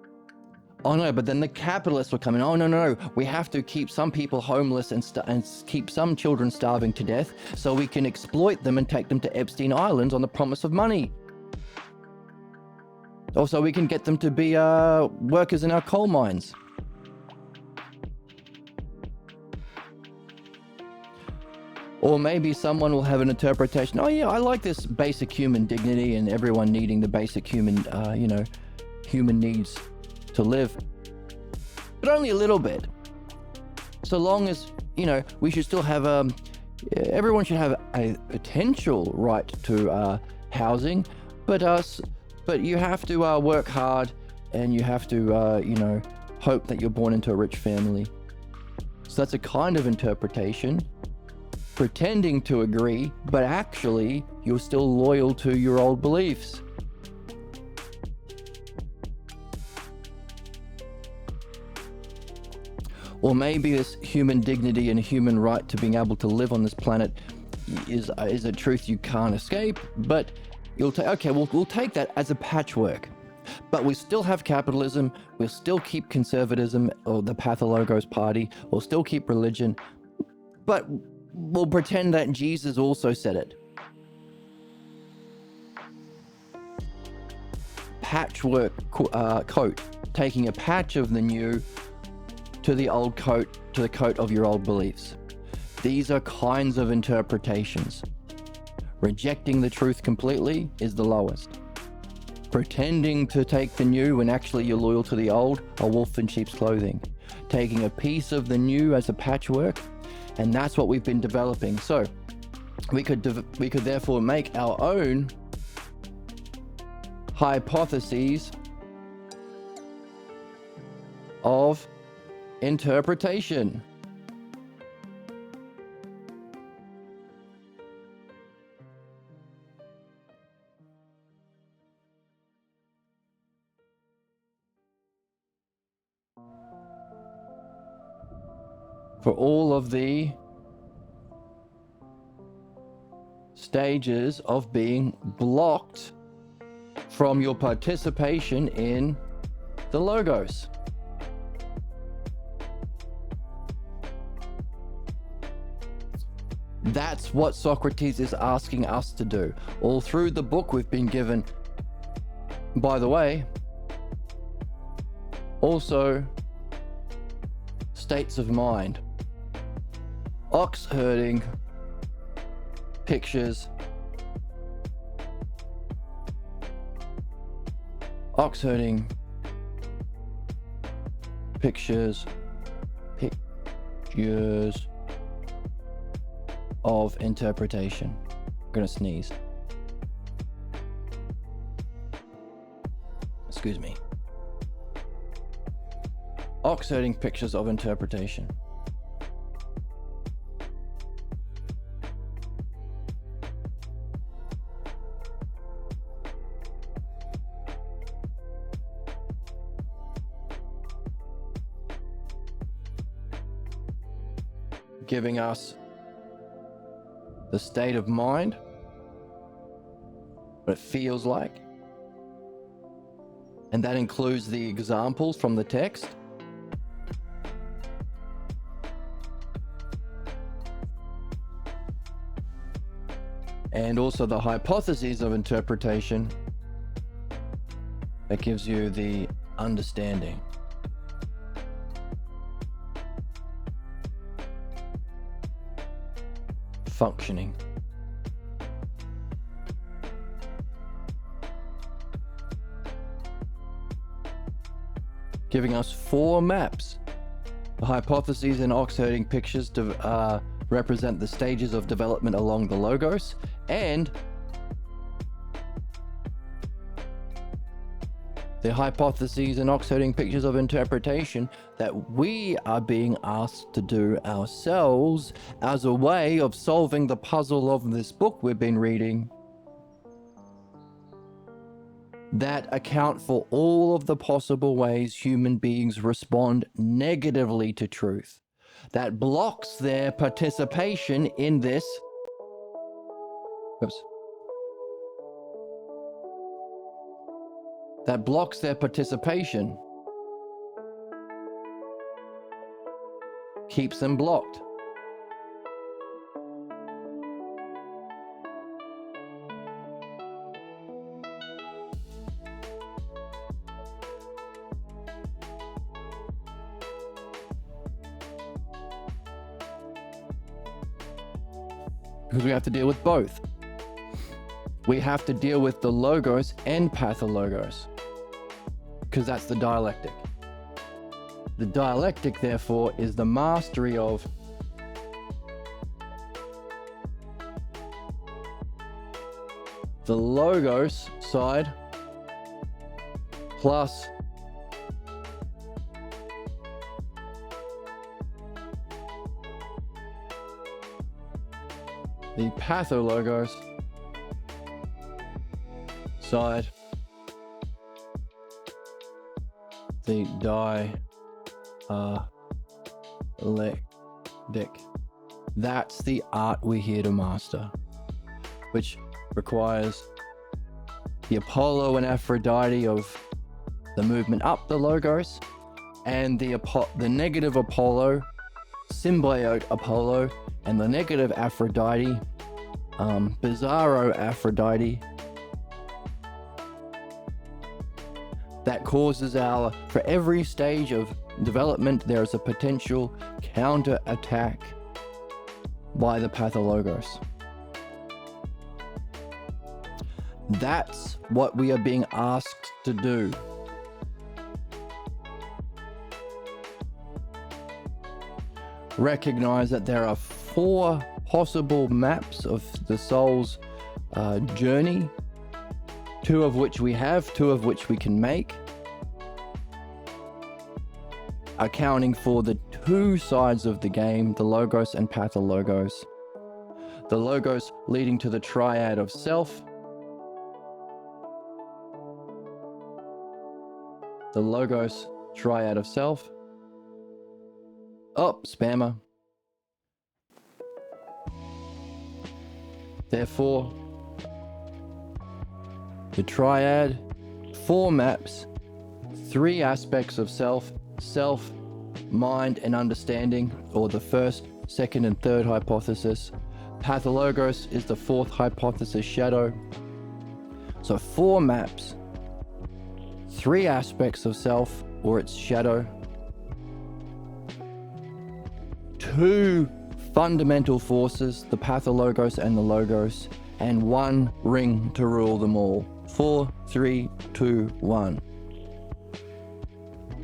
Oh no, but then the capitalists will come in. Oh no, we have to keep some people homeless and keep some children starving to death so we can exploit them and take them to Epstein Islands on the promise of money. Also, we can get them to be workers in our coal mines. Or maybe someone will have an interpretation. Oh yeah, I like this basic human dignity and everyone needing the basic human, human needs to live, but only a little bit. So long as, we should still have, everyone should have a potential right to housing, but you have to work hard, and you have to, hope that you're born into a rich family. So that's a kind of interpretation, pretending to agree, but actually you're still loyal to your old beliefs. Or maybe this human dignity and human right to being able to live on this planet is a truth you can't escape, but you'll take, okay, we'll take that as a patchwork. But we still have capitalism, we'll still keep conservatism or the Pathologos party, we'll still keep religion, but we'll pretend that Jesus also said it. Patchwork coat, taking a patch of the new to the old coat, to the coat of your old beliefs. These are kinds of interpretations. Rejecting the truth completely is the lowest. Pretending to take the new when actually you're loyal to the old, a wolf in sheep's clothing. Taking a piece of the new as a patchwork, and that's what we've been developing. So we could therefore make our own hypotheses of interpretation. For all of the stages of being blocked from your participation in the Logos. That's what Socrates is asking us to do. All through the book we've been given, by the way, also states of mind. Ox herding pictures. Ox herding pictures of interpretation. I'm gonna sneeze. Excuse me. Ox herding pictures of interpretation. Giving us the state of mind, what it feels like, and that includes the examples from the text. And also the hypotheses of interpretation that gives you the understanding. Functioning. giving us 4 maps. The hypotheses and ox-herding pictures represent the stages of development along the logos, and the hypotheses and ox-herding pictures of interpretation that we are being asked to do ourselves as a way of solving the puzzle of this book we've been reading, that account for all of the possible ways human beings respond negatively to truth, that blocks their participation in this. Oops. That blocks their participation, keeps them blocked. Because we have to deal with both. We have to deal with the logos and pathologos, because that's the dialectic. The dialectic, therefore, is the mastery of the logos side plus the pathologos side, the dialectic. That's the art we're here to master, which requires the Apollo and Aphrodite of the movement up the logos, and the negative Apollo, symbiote Apollo, and the negative Aphrodite, bizarro Aphrodite, that causes for every stage of development, there is a potential counter attack by the pathologos. That's what we are being asked to do. Recognize that there are 4 possible maps of the soul's journey, 2 of which we have, 2 of which we can make, accounting for the 2 sides of the game, the logos and pathologos. The logos leading to the triad of self, the logos triad of self. Oh, spammer. Therefore, the triad, 4 maps, 3 aspects of self, mind, and understanding, or the first, second, and third hypothesis. Pathologos is the 4th hypothesis, shadow. So 4 maps, 3 aspects of self, or its shadow. 2 fundamental forces, the pathologos and the logos, and 1 ring to rule them all. 4, 3, 2, 1.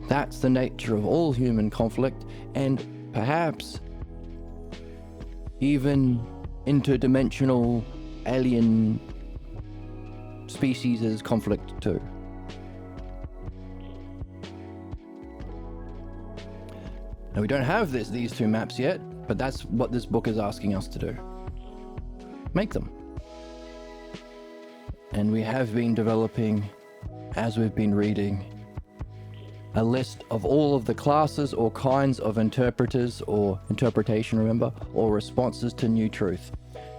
That's the nature of all human conflict, and perhaps even interdimensional alien species' conflict too. Now, we don't have these 2 maps yet, but that's what this book is asking us to do. Make them. And we have been developing, as we've been reading, a list of all of the classes or kinds of interpreters, or interpretation, remember, or responses to new truth.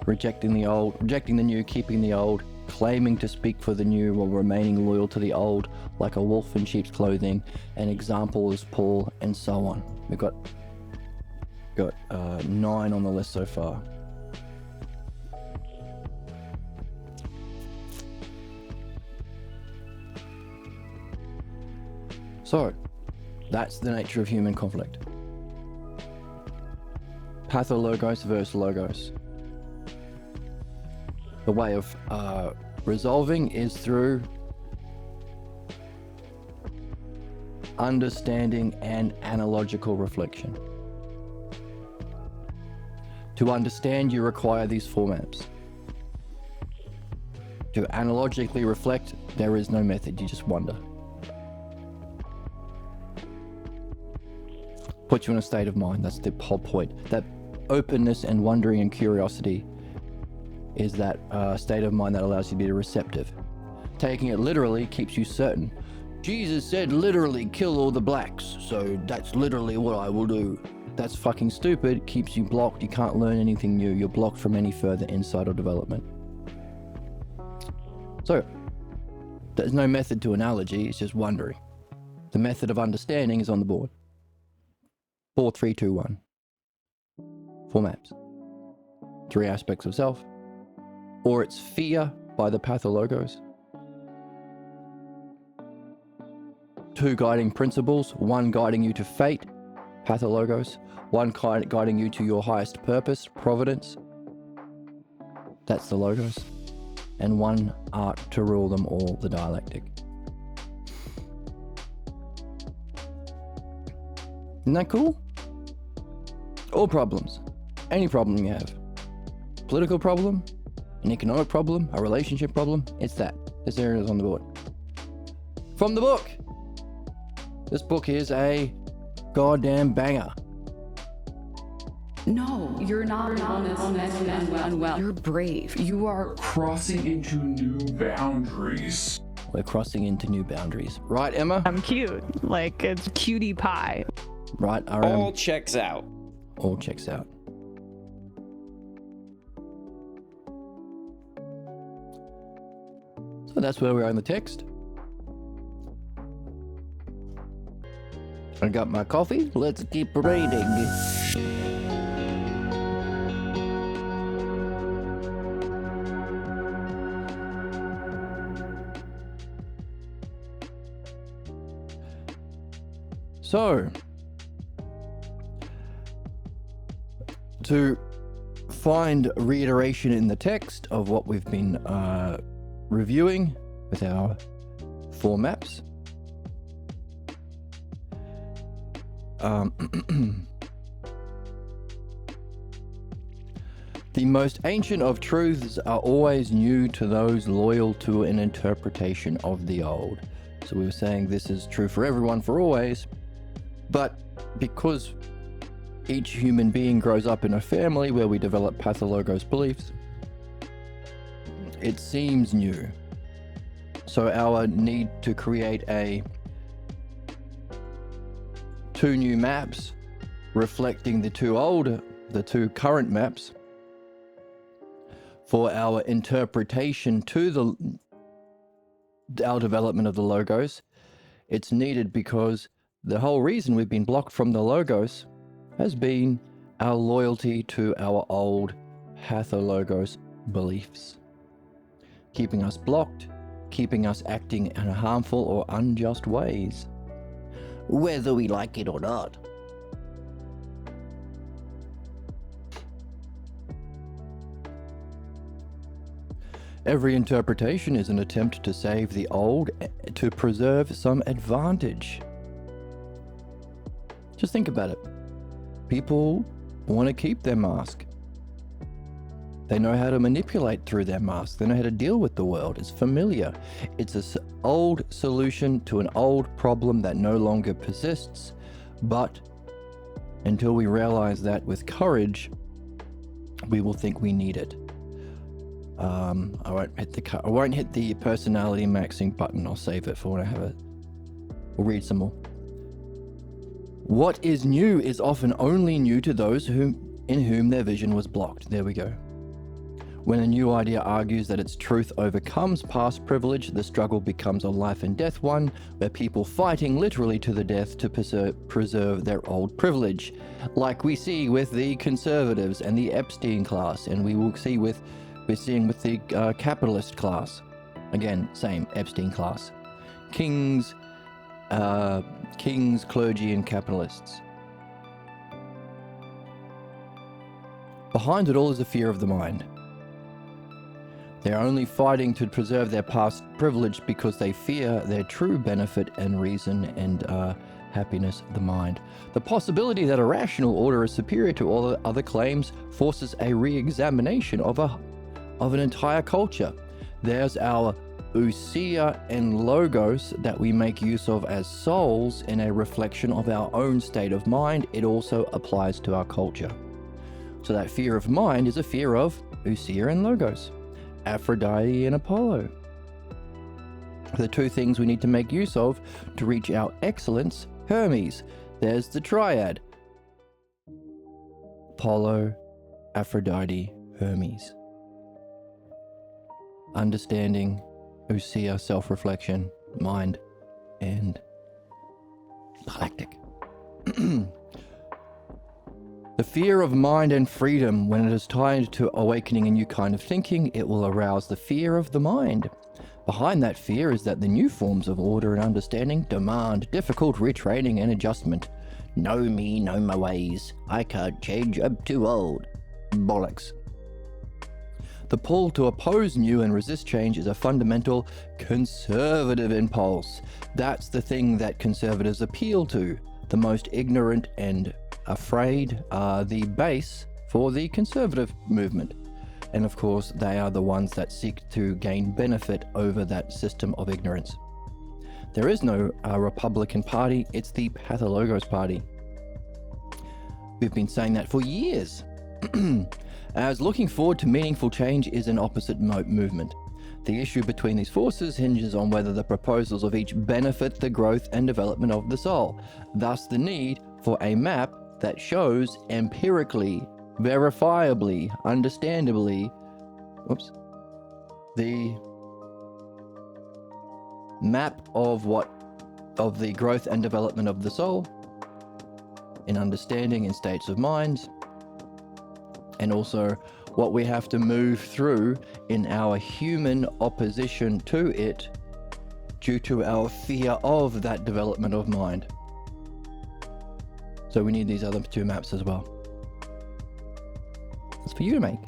Rejecting the old, rejecting the new, keeping the old, claiming to speak for the new while remaining loyal to the old, like a wolf in sheep's clothing. An example is Paul, and so on. We've got 9 on the list so far. So, that's the nature of human conflict. Pathologos versus logos. The way of understanding, and analogical reflection. To understand, you require these 4 maps. To analogically reflect, there is no method, you just wonder. Put you in a state of mind, that's the whole point. That openness and wondering and curiosity is that state of mind that allows you to be receptive. Taking it literally keeps you certain. Jesus said literally kill all the blacks, so that's literally what I will do. That's fucking stupid, keeps you blocked, you can't learn anything new, you're blocked from any further insight or development. So, there's no method to analogy, it's just wondering. The method of understanding is on the board. 4, 3, 2, 1. 4 maps. 3 aspects of self. Or it's fear by the pathologos. 2 guiding principles, 1 guiding you to fate, pathologos, 1 guiding you to your highest purpose, providence, that's the logos, and 1 art to rule them all, the dialectic. Isn't that cool? All problems, any problem you have, political problem, an economic problem, a relationship problem, it's that. This area is on the board. From the book. This book is a goddamn banger. No, you're not unwell. You're brave. You are Crossing into new boundaries. We're crossing into new boundaries. Right, Emma? I'm cute. Like, it's cutie pie. Right, All RM? checks out. All checks out. So that's where we are in the text. I got my coffee. Let's keep reading. So, to find reiteration in the text of what we've been reviewing with our 4 maps, the most ancient of truths are always new to those loyal to an interpretation of the old. So we were saying this is true for everyone for always, but because each human being grows up in a family where we develop pathologos beliefs, it seems new. So our need to create 2 new maps reflecting the 2 current maps for our interpretation to our development of the logos, it's needed because the whole reason we've been blocked from the logos has been our loyalty to our old pathologos beliefs, keeping us blocked, keeping us acting in harmful or unjust ways, whether we like it or not. Every interpretation is an attempt to save the old, to preserve some advantage. Just think about it. People want to keep their mask. They know how to manipulate through their mask. They know how to deal with the world. It's familiar. It's an old solution to an old problem that no longer persists. But until we realize that with courage, we will think we need it. I won't hit the personality maxing button. I'll save it for when I have it. We'll read some more. What is new is often only new to those in whom their vision was blocked. There we go. When a new idea argues that its truth overcomes past privilege, the struggle becomes a life and death one, where people fighting literally to the death to preserve their old privilege, like we see with the conservatives and the Epstein class, and we're seeing with the capitalist class. Again, same Epstein class. Kings, clergy, and capitalists. Behind it all is a fear of the mind. They're only fighting to preserve their past privilege because they fear their true benefit and reason and happiness, the mind. The possibility that a rational order is superior to all other claims forces a re-examination of an entire culture. There's our ousia and logos that we make use of as souls in a reflection of our own state of mind. It also applies to our culture. So that fear of mind is a fear of ousia and logos, Aphrodite and Apollo. The two things we need to make use of to reach our excellence, Hermes. There's the triad. Apollo, Aphrodite, Hermes. Understanding, ousia, self-reflection, mind, and dialectic. The fear of mind and freedom, when it is tied to awakening a new kind of thinking, it will arouse the fear of the mind. Behind that fear is that the new forms of order and understanding demand difficult retraining and adjustment. Know me, know my ways. I can't change, I'm too old. Bollocks. The pull to oppose new and resist change is a fundamental conservative impulse. That's the thing that conservatives appeal to. The most ignorant and afraid are the base for the conservative movement. And of course, they are the ones that seek to gain benefit over that system of ignorance. There is no Republican Party, it's the Pathologos Party. We've been saying that for years. As looking forward to meaningful change is an opposite movement. The issue between these forces hinges on whether the proposals of each benefit the growth and development of the soul. Thus the need for a map that shows empirically, verifiably, understandably, the map of the growth and development of the soul in understanding in states of minds, and also what we have to move through in our human opposition to it due to our fear of that development of mind. So we need these other two maps as well. It's for you to make.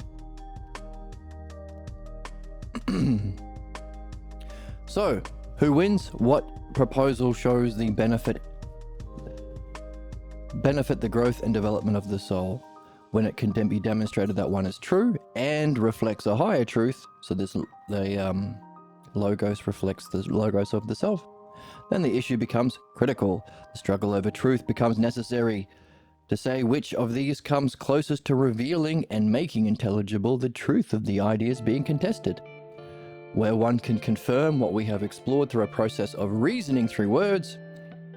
So, who wins? What proposal shows the benefit the growth and development of the soul when it can then be demonstrated that one is true and reflects a higher truth? So the logos reflects the logos of the self. Then the issue becomes critical. The struggle over truth becomes necessary to say which of these comes closest to revealing and making intelligible the truth of the ideas being contested. Where one can confirm what we have explored through a process of reasoning through words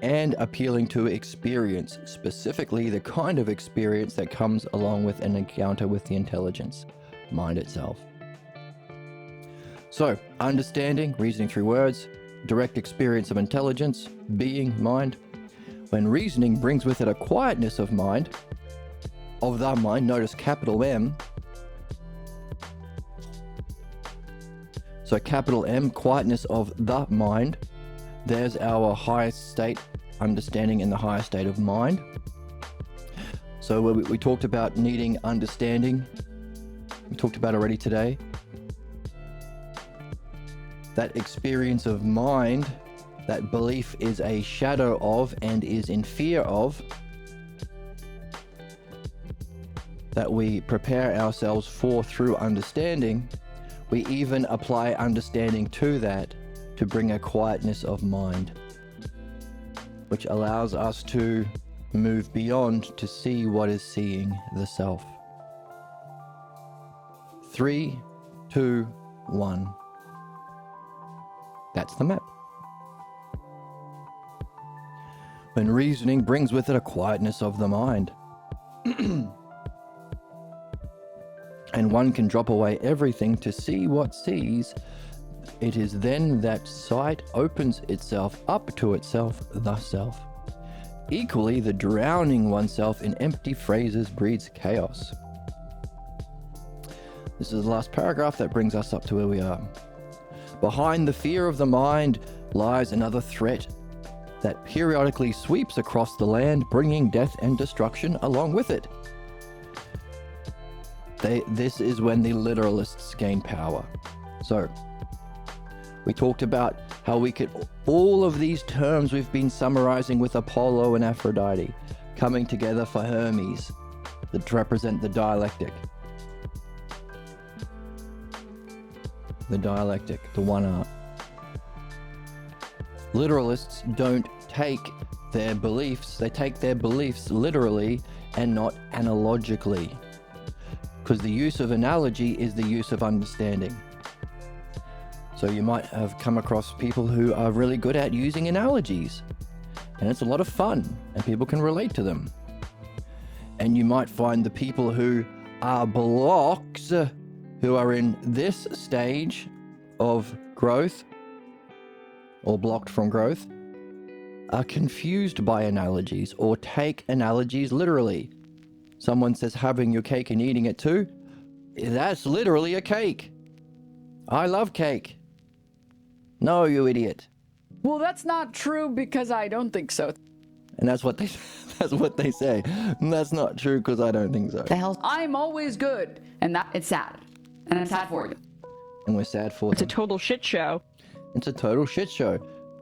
and appealing to experience, specifically the kind of experience that comes along with an encounter with the intelligence, mind itself. So, understanding, reasoning through words, direct experience of intelligence, being, mind. When reasoning brings with it a quietness of mind, notice capital M. So capital M, quietness of the mind. There's our highest state, understanding in the highest state of mind. So we talked about needing understanding. We talked about already today. That experience of mind, that belief is a shadow of and is in fear of, that we prepare ourselves for through understanding. We even apply understanding to that to bring a quietness of mind, which allows us to move beyond to see what is seeing the self. 3, 2, 1. That's the map. When reasoning brings with it a quietness of the mind, and one can drop away everything to see what sees, it is then that sight opens itself up to itself, the self. Equally, the drowning oneself in empty phrases breeds chaos. This is the last paragraph that brings us up to where we are. Behind the fear of the mind lies another threat that periodically sweeps across the land, bringing death and destruction along with it. This is when the literalists gain power. So, We talked about how we could, all of these terms we've been summarizing with Apollo and Aphrodite coming together for Hermes that represent the dialectic. The dialectic, the one art. Literalists don't take their beliefs, they take their beliefs literally and not analogically. Because the use of analogy is the use of understanding. So you might have come across people who are really good at using analogies. And it's a lot of fun, and people can relate to them. And you might find the people who are blocks, who are in this stage of growth, or blocked from growth, are confused by analogies or take analogies literally. Someone says having your cake and eating it too. That's literally a cake. I love cake. No, you idiot. Well, that's not true because I don't think so. And that's what they say. And that's not true because I don't think so. The hell? I'm always good, and that it's sad, and I'm sad for you. And we're sad for It's a them. total shit show. It's a total shit show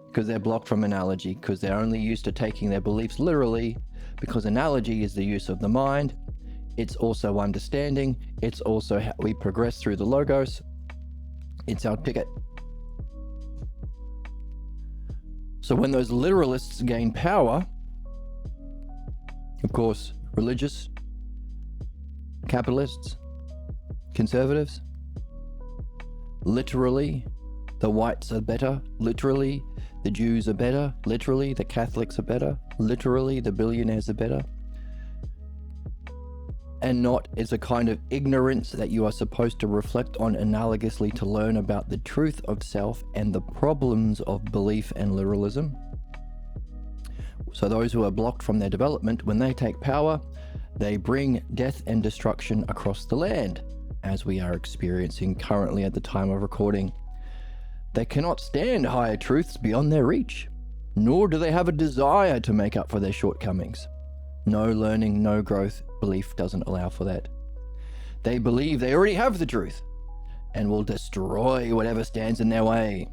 because they're blocked from analogy, because they're only used to taking their beliefs literally, because analogy is the use of the mind. It's also understanding. It's also how we progress through the logos. It's our ticket. So when those literalists gain power, of course, religious, capitalists, conservatives, literally, the whites are better, literally, the Jews are better, literally, the Catholics are better, literally, the billionaires are better. And not as a kind of ignorance that you are supposed to reflect on analogously to learn about the truth of self and the problems of belief and literalism. So those who are blocked from their development, when they take power, they bring death and destruction across the land, as we are experiencing currently at the time of recording. They cannot stand higher truths beyond their reach, nor do they have a desire to make up for their shortcomings. No learning, no growth. Belief doesn't allow for that. They believe they already have the truth and will destroy whatever stands in their way.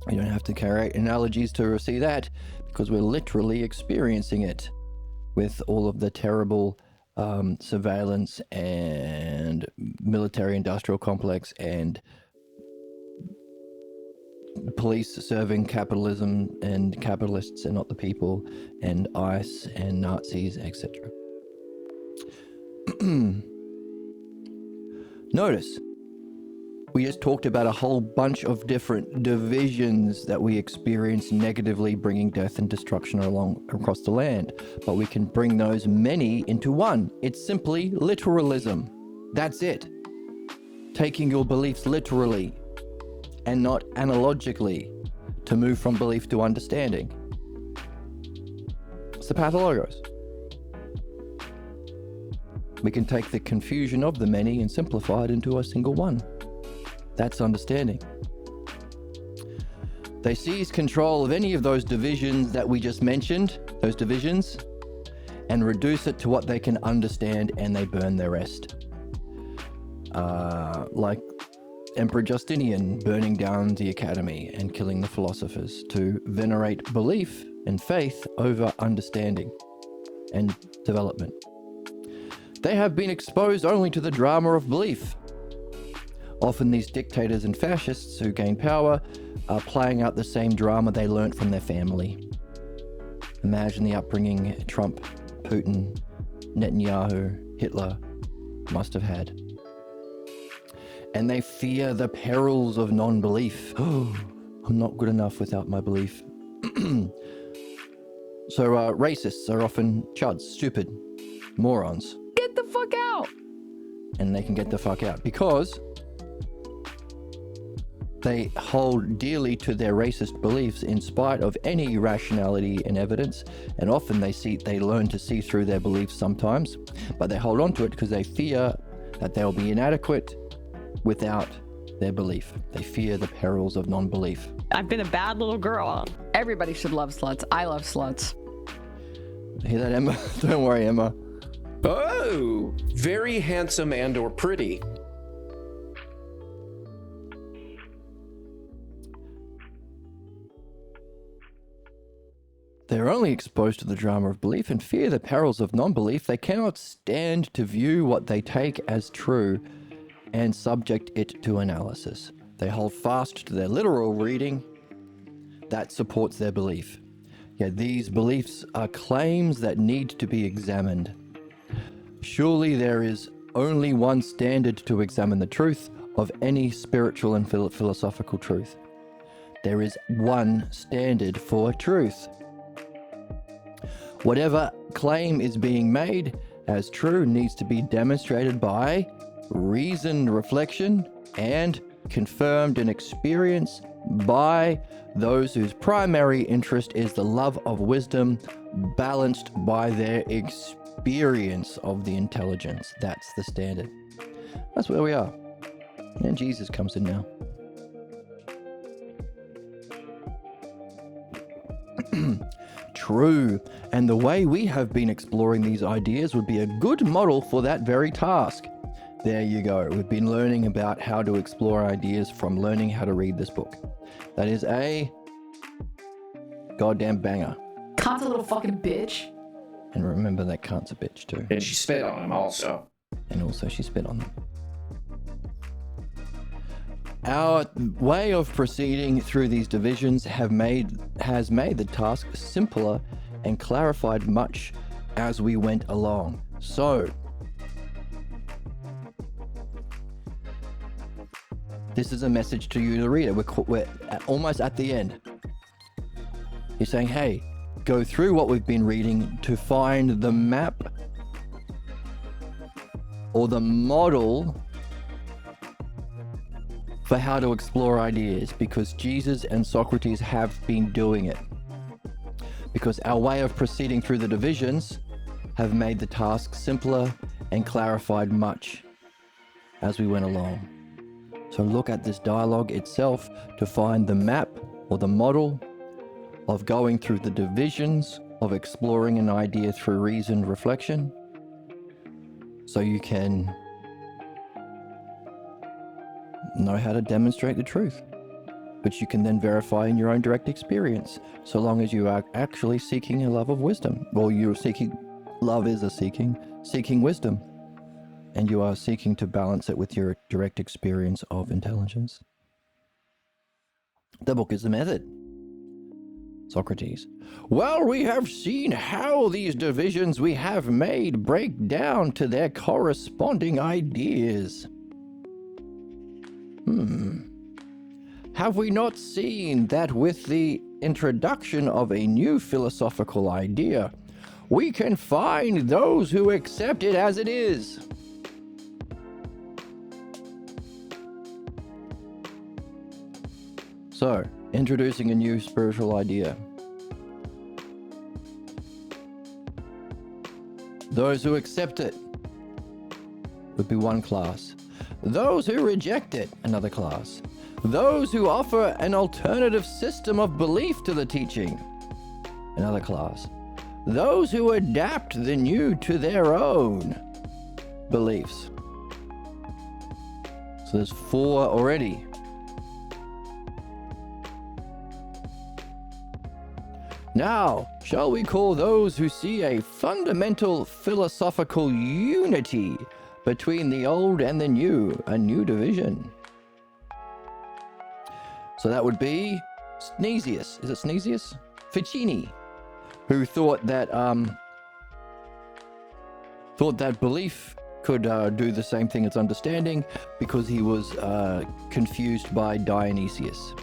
You don't have to create analogies to see that, because we're literally experiencing it with all of the terrible surveillance and military industrial complex and police serving capitalism and capitalists and not the people, and ICE and Nazis, etc. Notice, we just talked about a whole bunch of different divisions that we experience negatively, bringing death and destruction along across the land. But we can bring those many into one. It's simply literalism. That's it. Taking your beliefs literally and not analogically to move from belief to understanding. It's the pathologos. We can take the confusion of the many and simplify it into a single one. That's understanding. They seize control of any of those divisions that we just mentioned, those divisions, and reduce it to what they can understand, and they burn the rest. Like Emperor Justinian burning down the academy and killing the philosophers to venerate belief and faith over understanding and development. They have been exposed only to the drama of belief. Often these dictators and fascists who gain power are playing out the same drama they learnt from their family. Imagine the upbringing Trump, Putin, Netanyahu, Hitler must have had. And they fear the perils of non-belief. Oh, I'm not good enough without my belief. So racists are often chuds, stupid, morons. Get the fuck out! And they can get the fuck out because they hold dearly to their racist beliefs in spite of any rationality and evidence, and often they learn to see through their beliefs sometimes, but they hold on to it because they fear that they'll be inadequate without their belief. They fear the perils of non-belief. I've been a bad little girl. Everybody should love sluts. I love sluts. Hear that, Emma? Don't worry, Emma. Oh, very handsome and or pretty. They're only exposed to the drama of belief and fear the perils of non-belief. They cannot stand to view what they take as true and subject it to analysis. They hold fast to their literal reading that supports their belief. Yet these beliefs are claims that need to be examined. Surely there is only one standard to examine the truth of any spiritual and philosophical truth. There is one standard for truth. Whatever claim is being made as true needs to be demonstrated by reasoned reflection and confirmed in experience by those whose primary interest is the love of wisdom, balanced by their experience of the intelligence. That's the standard. That's where we are. And Jesus comes in now. True. And the way we have been exploring these ideas would be a good model for that very task. There you go. We've been learning about how to explore ideas from learning how to read this book. That is a goddamn banger. Kant's a little fucking bitch. And remember that Kant's a bitch too. And she spit on him also. And also she spit on them. Our way of proceeding through these divisions has made the task simpler and clarified much as we went along. So, this is a message to you, the reader. We're almost at the end. You're saying, hey, go through what we've been reading to find the map or the model for how to explore ideas, because Jesus and Socrates have been doing it. Because our way of proceeding through the divisions have made the task simpler and clarified much as we went along. So look at this dialogue itself to find the map or the model of going through the divisions of exploring an idea through reasoned reflection, so you can know how to demonstrate the truth, which you can then verify in your own direct experience, so long as you are actually seeking a love of wisdom. Well, you're seeking, love is a seeking wisdom, and you are seeking to balance it with your direct experience of intelligence. The book is the method. Socrates. Well, we have seen how these divisions we have made break down to their corresponding ideas. Have we not seen that with the introduction of a new philosophical idea, we can find those who accept it as it is? So, introducing a new spiritual idea. Those who accept it would be one class. Those who reject it, another class. Those who offer an alternative system of belief to the teaching, another class. Those who adapt the new to their own beliefs. So there's 4 already. Now, shall we call those who see a fundamental philosophical unity between the old and the new a new division? So that would be Sneesius. Is it Sneesius? Ficini, who thought that belief could do the same thing as understanding, because he was confused by Dionysius.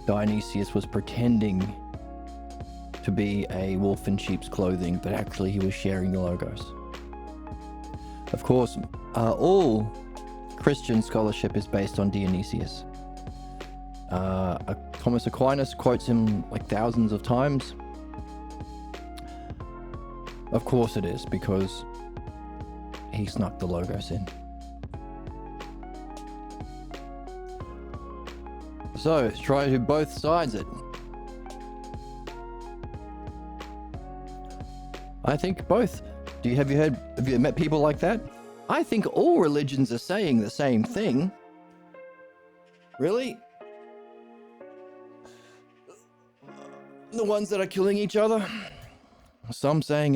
Dionysius was pretending to be a wolf in sheep's clothing, but actually he was sharing the logos. Of course, all Christian scholarship is based on Dionysius. Thomas Aquinas quotes him like thousands of times. Of course it is, because he snuck the logos in. So, let's try to both sides it. I think both. Have you met people like that? I think all religions are saying the same thing. Really? The ones that are killing each other. Some saying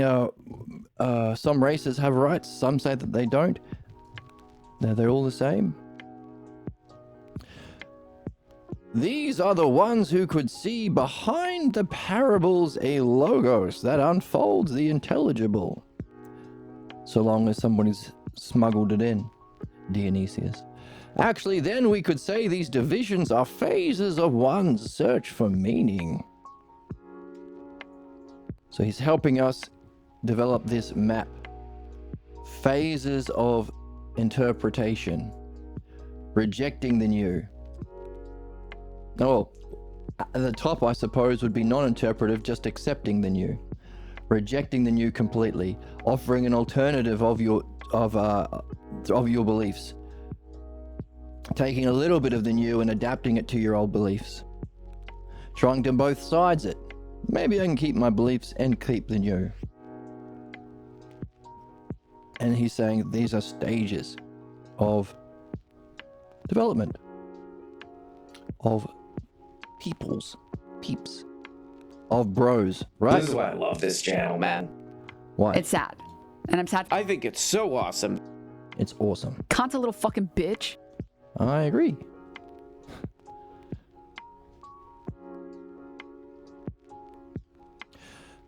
some races have rights, some say that they don't. They're all the same. These are the ones who could see behind the parables a logos that unfolds the intelligible. So long as somebody's smuggled it in, Dionysius. Actually, then we could say these divisions are phases of one's search for meaning. So he's helping us develop this map. Phases of interpretation. Rejecting the new. Oh, at the top, I suppose, would be non-interpretive, just accepting the new. Rejecting the new completely. Offering an alternative of your beliefs. Taking a little bit of the new and adapting it to your old beliefs. Trying to both sides it. Maybe I can keep my beliefs and keep the new. And he's saying these are stages of development. Of peeps. Of bros, right? This is why I love this channel, man. Why? It's sad. And I'm sad. I think it's so awesome. It's awesome. Kant's a little fucking bitch. I agree.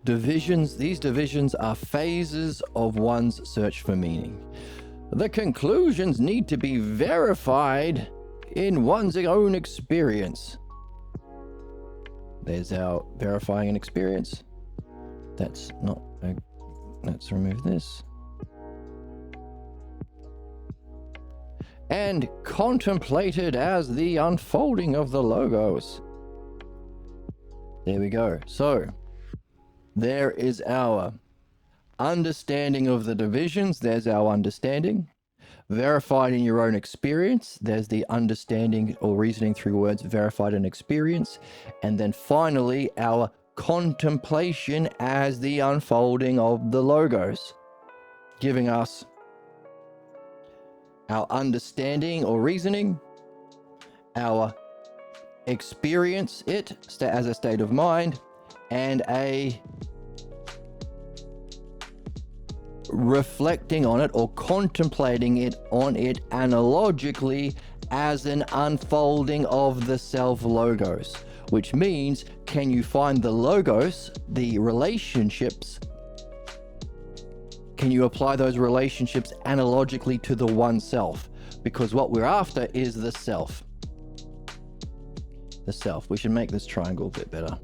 These divisions are phases of one's search for meaning. The conclusions need to be verified in one's own experience. There's our verifying an experience. That's not let's remove this. And contemplated as the unfolding of the logos. There we go. So, there is our understanding of the divisions. There's our understanding. Verified in your own experience. There's the understanding or reasoning through words verified in experience. And then finally, our contemplation as the unfolding of the logos. Giving us our understanding or reasoning, our experience it as a state of mind, and a reflecting on it or contemplating it on it analogically as an unfolding of the self logos, which means can you find the logos, the relationships, can you apply those relationships analogically to the one self? Because what we're after is the self. The self. We should make this triangle a bit better.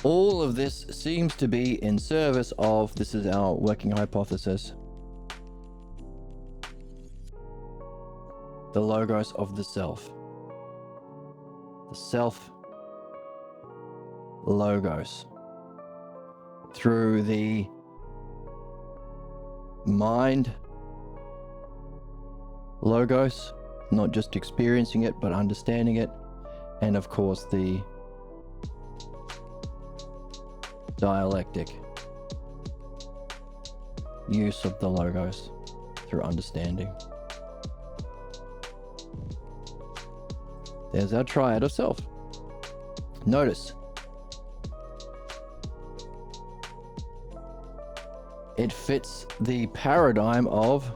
All of this seems to be in service of, this is our working hypothesis, the logos of the self. The self logos. Through the mind logos, not just experiencing it, but understanding it. And of course, the dialectic use of the logos through understanding. There's our triad of self. Notice. It fits the paradigm of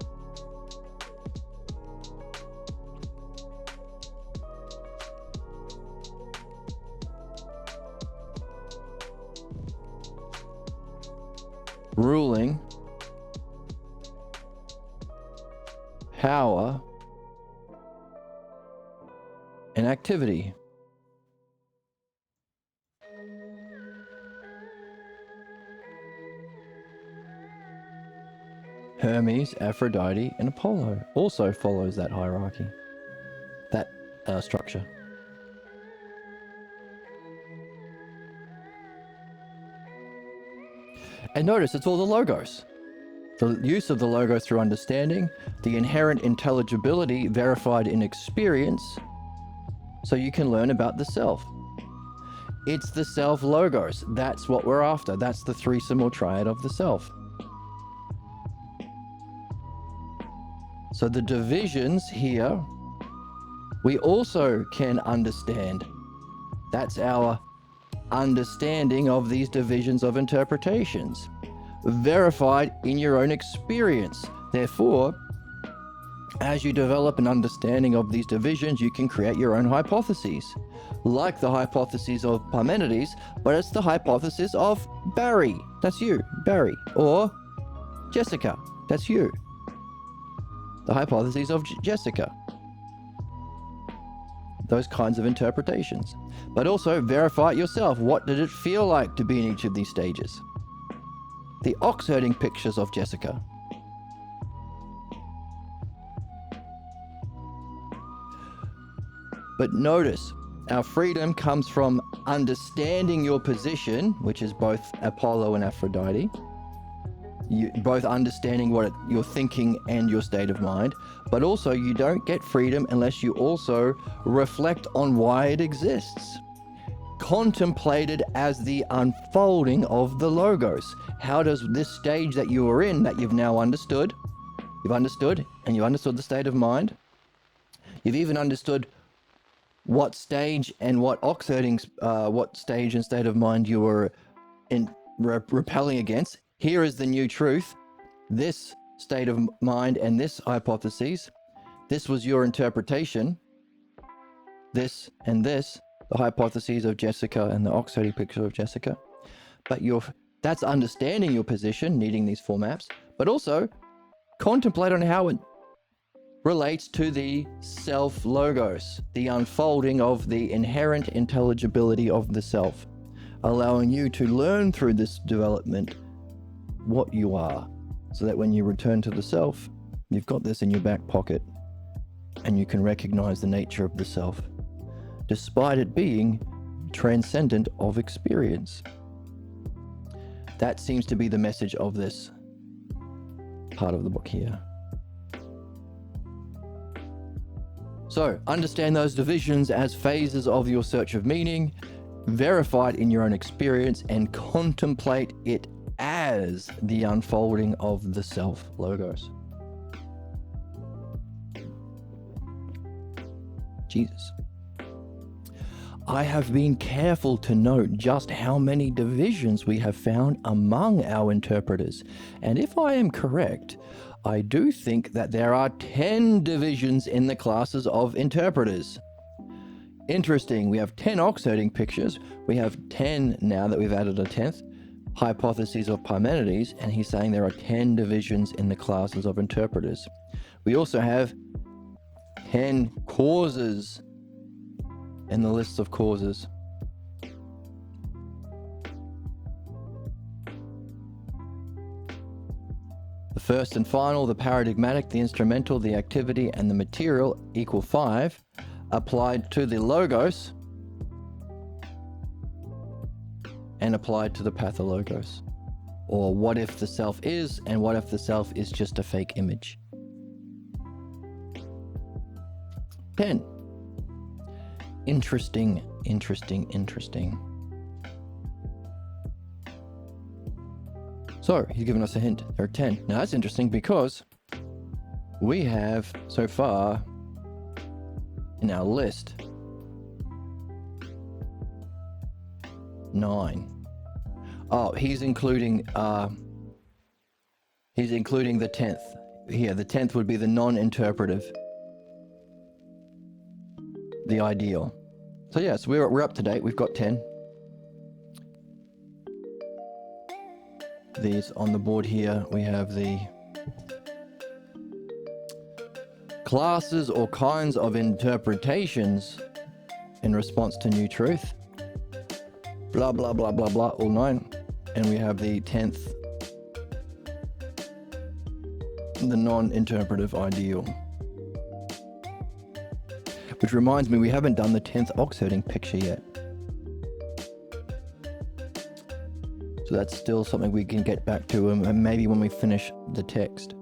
ruling, power, and activity. Hermes, Aphrodite, and Apollo also follows that hierarchy, that structure. And notice it's all the logos. The use of the logos through understanding, the inherent intelligibility verified in experience, so you can learn about the self. It's the self logos. That's what we're after. That's the threesome or triad of the self. So the divisions here, we also can understand. That's our understanding of these divisions of interpretations, verified in your own experience. Therefore, as you develop an understanding of these divisions, you can create your own hypotheses, like the hypothesis of Parmenides, but it's the hypothesis of Barry. That's you, Barry. Or Jessica. That's you. The hypothesis of Jessica. Those kinds of interpretations. But also verify it yourself. What did it feel like to be in each of these stages? The ox-herding pictures of Jessica. But notice, our freedom comes from understanding your position, which is both Apollo and Aphrodite. Both understanding what you're thinking and your state of mind. But also, you don't get freedom unless you also reflect on why it exists. Contemplated as the unfolding of the Logos. How does this stage that you are in, that you've now understood, you've understood the state of mind. You've even understood what stage and what what stage and state of mind you were repelling against. Here is the new truth. This state of mind and this hypothesis, this was your interpretation. This and this, the hypotheses of Jessica and the ox-herding picture of Jessica. But that's understanding your position, needing these four maps, but also contemplate on how it relates to the self-logos, the unfolding of the inherent intelligibility of the self, allowing you to learn through this development what you are, so that when you return to the self, you've got this in your back pocket and you can recognize the nature of the self, despite it being transcendent of experience. That seems to be the message of this part of the book here. So, understand those divisions as phases of your search of meaning, verified in your own experience, and contemplate it as the unfolding of the self-logos. Jesus. I have been careful to note just how many divisions we have found among our interpreters, and if I am correct, I do think that there are 10 divisions in the classes of interpreters. Interesting, we have 10 ox-herding pictures, we have 10 now that we've added a 10th, hypotheses of Parmenides, and he's saying there are 10 divisions in the classes of interpreters. We also have 10 causes in the lists of causes. The first and final, the paradigmatic, the instrumental, the activity, and the material equal 5, applied to the logos and applied to the pathologos. Or what if the self is, and what if the self is just a fake image? 10. Interesting. So, he's given us a hint. There are 10. Now that's interesting because we have, so far, in our list, 9. Oh, he's including the 10th. Here, the 10th would be the non-interpretive. The ideal. So yes, we're up to date. We've got 10. These on the board here, we have the classes or kinds of interpretations in response to new truth. Blah, blah, blah, blah, blah, all 9. And we have the 10th, the non-interpretive ideal. Which reminds me, we haven't done the 10th ox-herding picture yet. So that's still something we can get back to, and maybe when we finish the text.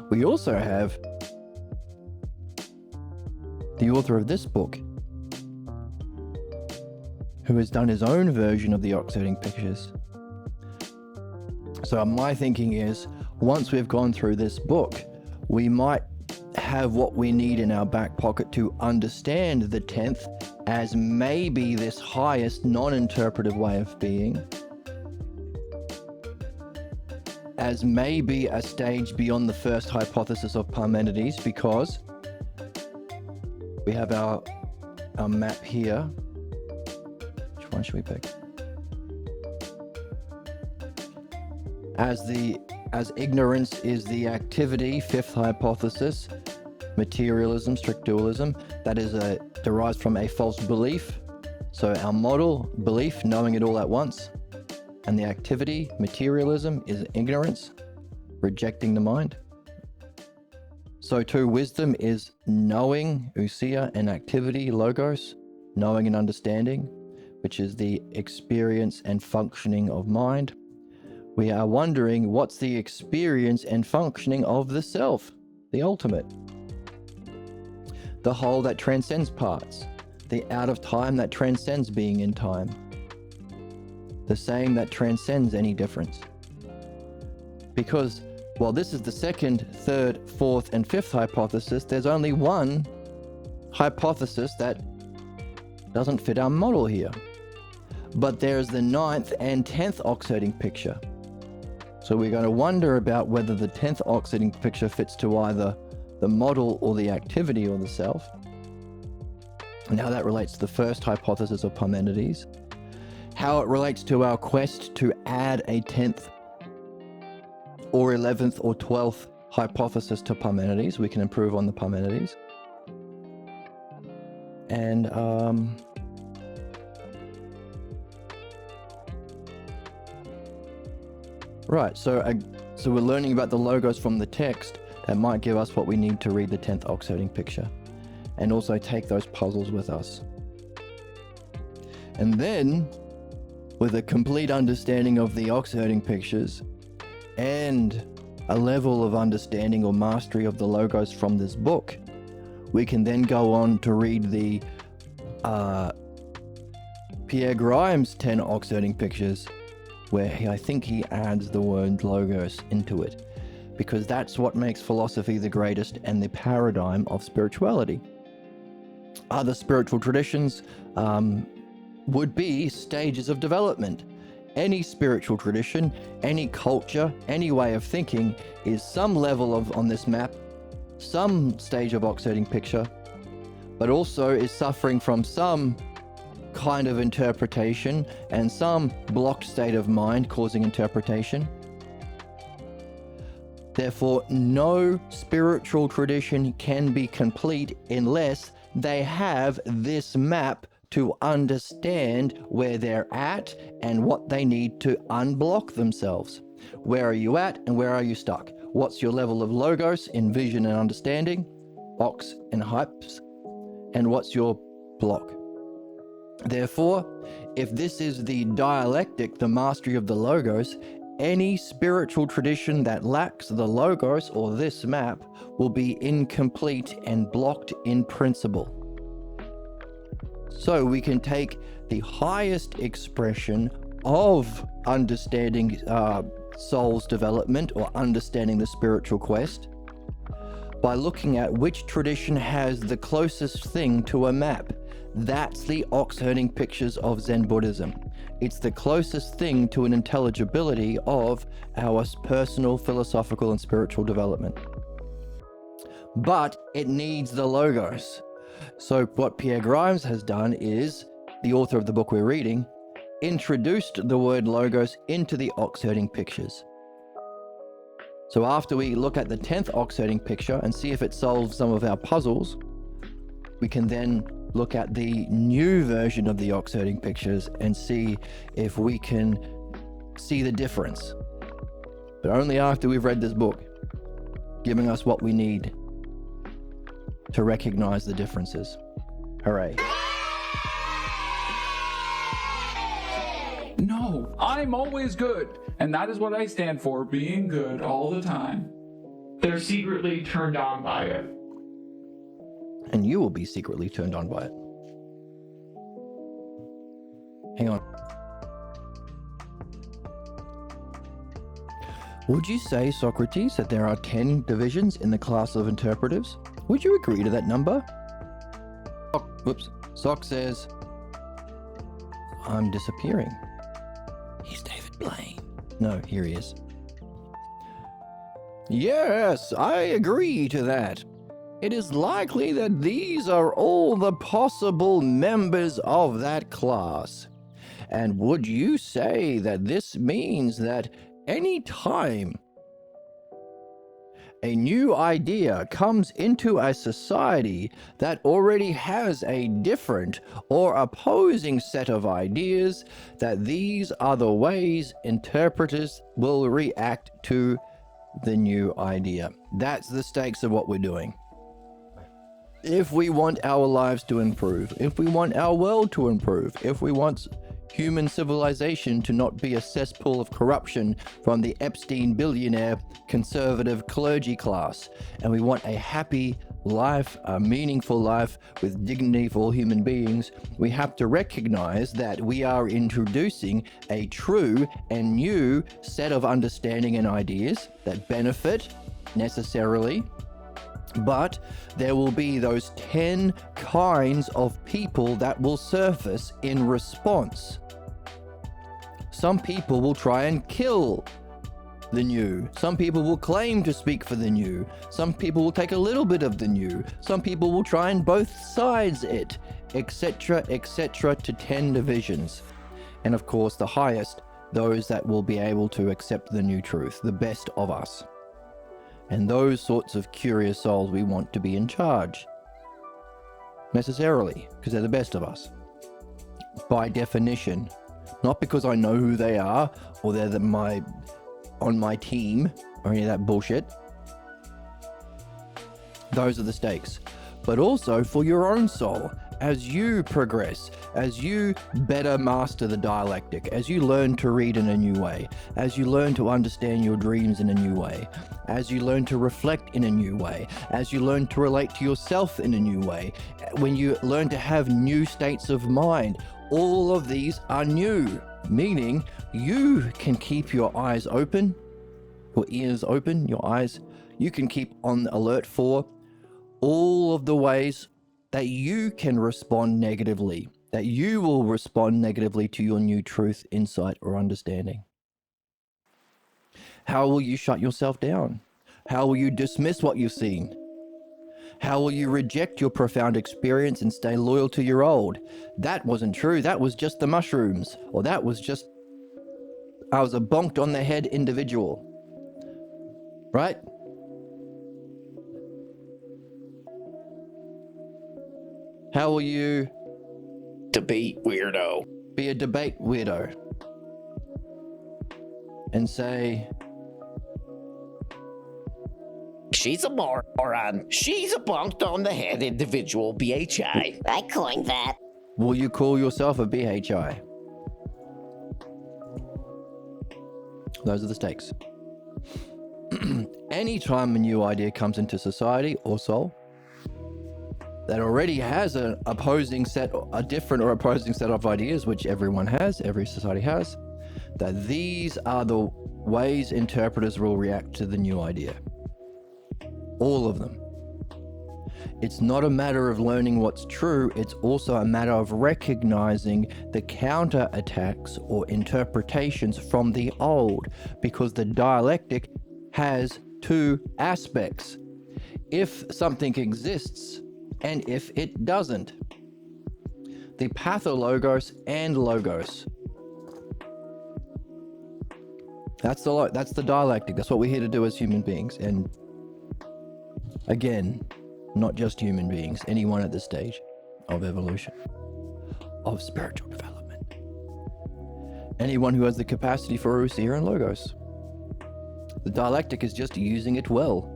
We also have the author of this book, who has done his own version of the ox-herding pictures. So my thinking is, once we've gone through this book, we might have what we need in our back pocket to understand the 10th as maybe this highest non-interpretive way of being, as maybe a stage beyond the first hypothesis of Parmenides, because we have our map here. Which one should we pick? As ignorance is the activity, fifth hypothesis, materialism, strict dualism, that is derives from a false belief. So our model, belief, knowing it all at once, and the activity, materialism, is ignorance, rejecting the mind. So too, wisdom is knowing, ousia, and activity, logos, knowing and understanding, which is the experience and functioning of mind. We are wondering, what's the experience and functioning of the self, the ultimate? The whole that transcends parts, the out of time that transcends being in time, the same that transcends any difference. Because while this is the second, third, fourth, and fifth hypothesis, there's only one hypothesis that doesn't fit our model here. But there's the 9th and 10th oxiding picture. So we're going to wonder about whether the 10th oxiding picture fits to either the model or the activity or the self. And how that relates to the first hypothesis of Parmenides. How it relates to our quest to add a 10th or 11th or 12th hypothesis to Parmenides. We can improve on the Parmenides. And right, so we're learning about the logos from the text that might give us what we need to read the 10th oxiding picture, and also take those puzzles with us. And then, with a complete understanding of the oxiding pictures, and a level of understanding or mastery of the logos from this book, we can then go on to read the Pierre Grimes' 10 oxiding pictures, where I think he adds the word logos into it, because that's what makes philosophy the greatest and the paradigm of spirituality. Other spiritual traditions would be stages of development. Any spiritual tradition, any culture, any way of thinking is some level of, on this map, some stage of oxiding picture, but also is suffering from some kind of interpretation and some blocked state of mind causing interpretation. Therefore, no spiritual tradition can be complete unless they have this map to understand where they're at and what they need to unblock themselves. Where are you at and where are you stuck? What's your level of logos in vision and understanding, ox and hypes, and what's your block? Therefore, if this is the dialectic, the mastery of the logos, any spiritual tradition that lacks the logos or this map will be incomplete and blocked in principle. So we can take the highest expression of understanding soul's development or understanding the spiritual quest by looking at which tradition has the closest thing to a map. That's the ox-herding pictures of Zen Buddhism. It's the closest thing to an intelligibility of our personal, philosophical, and spiritual development. But it needs the logos. So what Pierre Grimes has done is, the author of the book we're reading, introduced the word logos into the ox-herding pictures. So after we look at the 10th ox-herding picture and see if it solves some of our puzzles, we can then look at the new version of the ox-herding pictures and see if we can see the difference. But only after we've read this book, giving us what we need to recognize the differences. Hooray. No, I'm always good. And that is what I stand for, being good all the time. They're secretly turned on by it. And you will be secretly turned on by it. Hang on. Would you say, Socrates, that there are 10 divisions in the class of interpreters? Would you agree to that number? Sock says, I'm disappearing. He's David Blaine. No, here he is. Yes, I agree to that. It is likely that these are all the possible members of that class. And would you say that this means that any time a new idea comes into a society that already has a different or opposing set of ideas, that these are the ways interpreters will react to the new idea? That's the stakes of what we're doing. If we want our lives to improve, if we want our world to improve, if we want human civilization to not be a cesspool of corruption from the Epstein billionaire conservative clergy class, and we want a happy life, a meaningful life with dignity for all human beings, we have to recognize that we are introducing a true and new set of understanding and ideas that benefit necessarily. But there will be those 10 kinds of people that will surface in response. Some people will try and kill the new. Some people will claim to speak for the new. Some people will take a little bit of the new. Some people will try and both sides it, etc., to 10 divisions. And of course, the highest, those that will be able to accept the new truth, the best of us. And those sorts of curious souls we want to be in charge. Necessarily, because they're the best of us. By definition. Not because I know who they are, or they're on my team, or any of that bullshit. Those are the stakes. But also for your own soul. As you progress, as you better master the dialectic, as you learn to read in a new way, as you learn to understand your dreams in a new way, as you learn to reflect in a new way, as you learn to relate to yourself in a new way, when you learn to have new states of mind, all of these are new, meaning you can keep your eyes open, your ears open, your eyes, you can keep on alert for all of the ways that you can respond negatively, that you will respond negatively to your new truth, insight, or understanding. How will you shut yourself down? How will you dismiss what you've seen? How will you reject your profound experience and stay loyal to your old? That wasn't true. That was just the mushrooms. Or that was just, I was a bonked on the head individual. Right? How will you Debate weirdo. be a debate weirdo and say, She's a moron. She's a bunked on the head individual, BHI. I coined that. will you call yourself a BHI? Those are the stakes. Anytime a new idea comes into society or soul that already has a different or opposing set of ideas, which everyone has, every society has, that these are the ways interpreters will react to the new idea. All of them. It's not a matter of learning what's true, it's also a matter of recognizing the counter-attacks or interpretations from the old, because the dialectic has two aspects. If something exists, and if it doesn't. The pathologos and logos. That's the dialectic. That's what we're here to do as human beings. And again, not just human beings, anyone at this stage of evolution, of spiritual development. Anyone who has the capacity for Usia and logos. The dialectic is just using it well.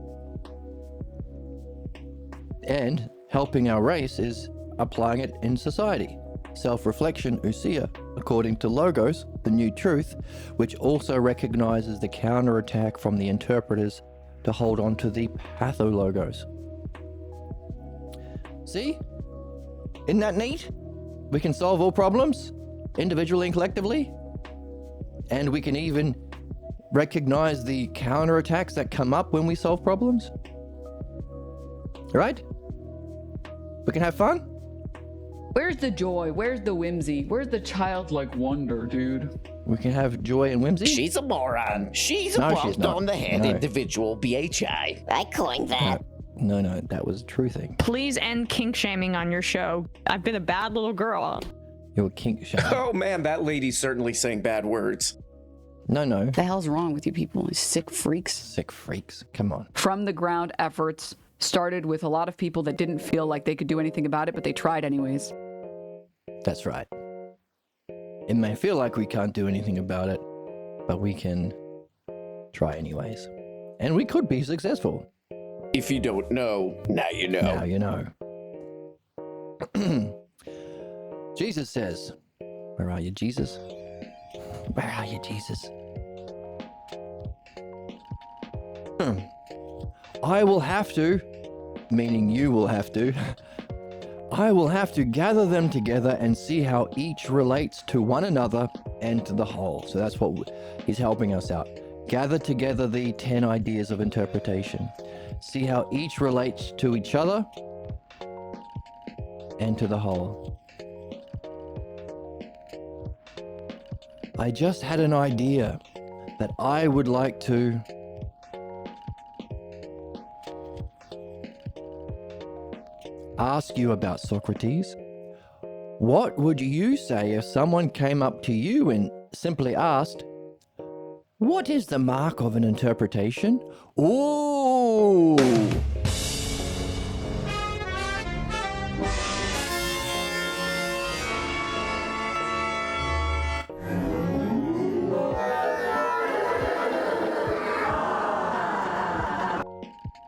And helping our race is applying it in society. Self-reflection, Usia, according to Logos, the new truth, which also recognizes the counterattack from the interpreters to hold on to the pathologos. See? Isn't that neat? We can solve all problems, individually and collectively. And we can even recognize the counterattacks that come up when we solve problems. Right? We can have fun. Where's the joy? Where's the whimsy? Where's the childlike Wonder, dude. We can have joy and whimsy. She's a moron. She's a No, she's bumped not. on the head No. individual BHI. I coined that. No, that was a true thing. Please end kink shaming on your show. I've been a bad little girl. You're a kink shame. Oh man, that lady's certainly saying bad words. No. What the hell's wrong with you people? You sick freaks. Sick freaks. Come on. From the ground efforts started with a lot of people that didn't feel like they could do anything about it, but they tried anyways. That's right. It may feel like we can't do anything about it, but we can try anyways. And we could be successful. If you don't know, now you know. Now you know. Jesus says, where are you, Jesus? Where are you, Jesus? I will have to, meaning you will have to, I will have to gather them together and see how each relates to one another and to the whole. So that's what he's helping us out. Gather together the 10 ideas of interpretation. See how each relates to each other and to the whole. I just had an idea that I would like to ask you about, Socrates. What would you say if someone came up to you and simply asked, what is the mark of an interpretation? Ooh!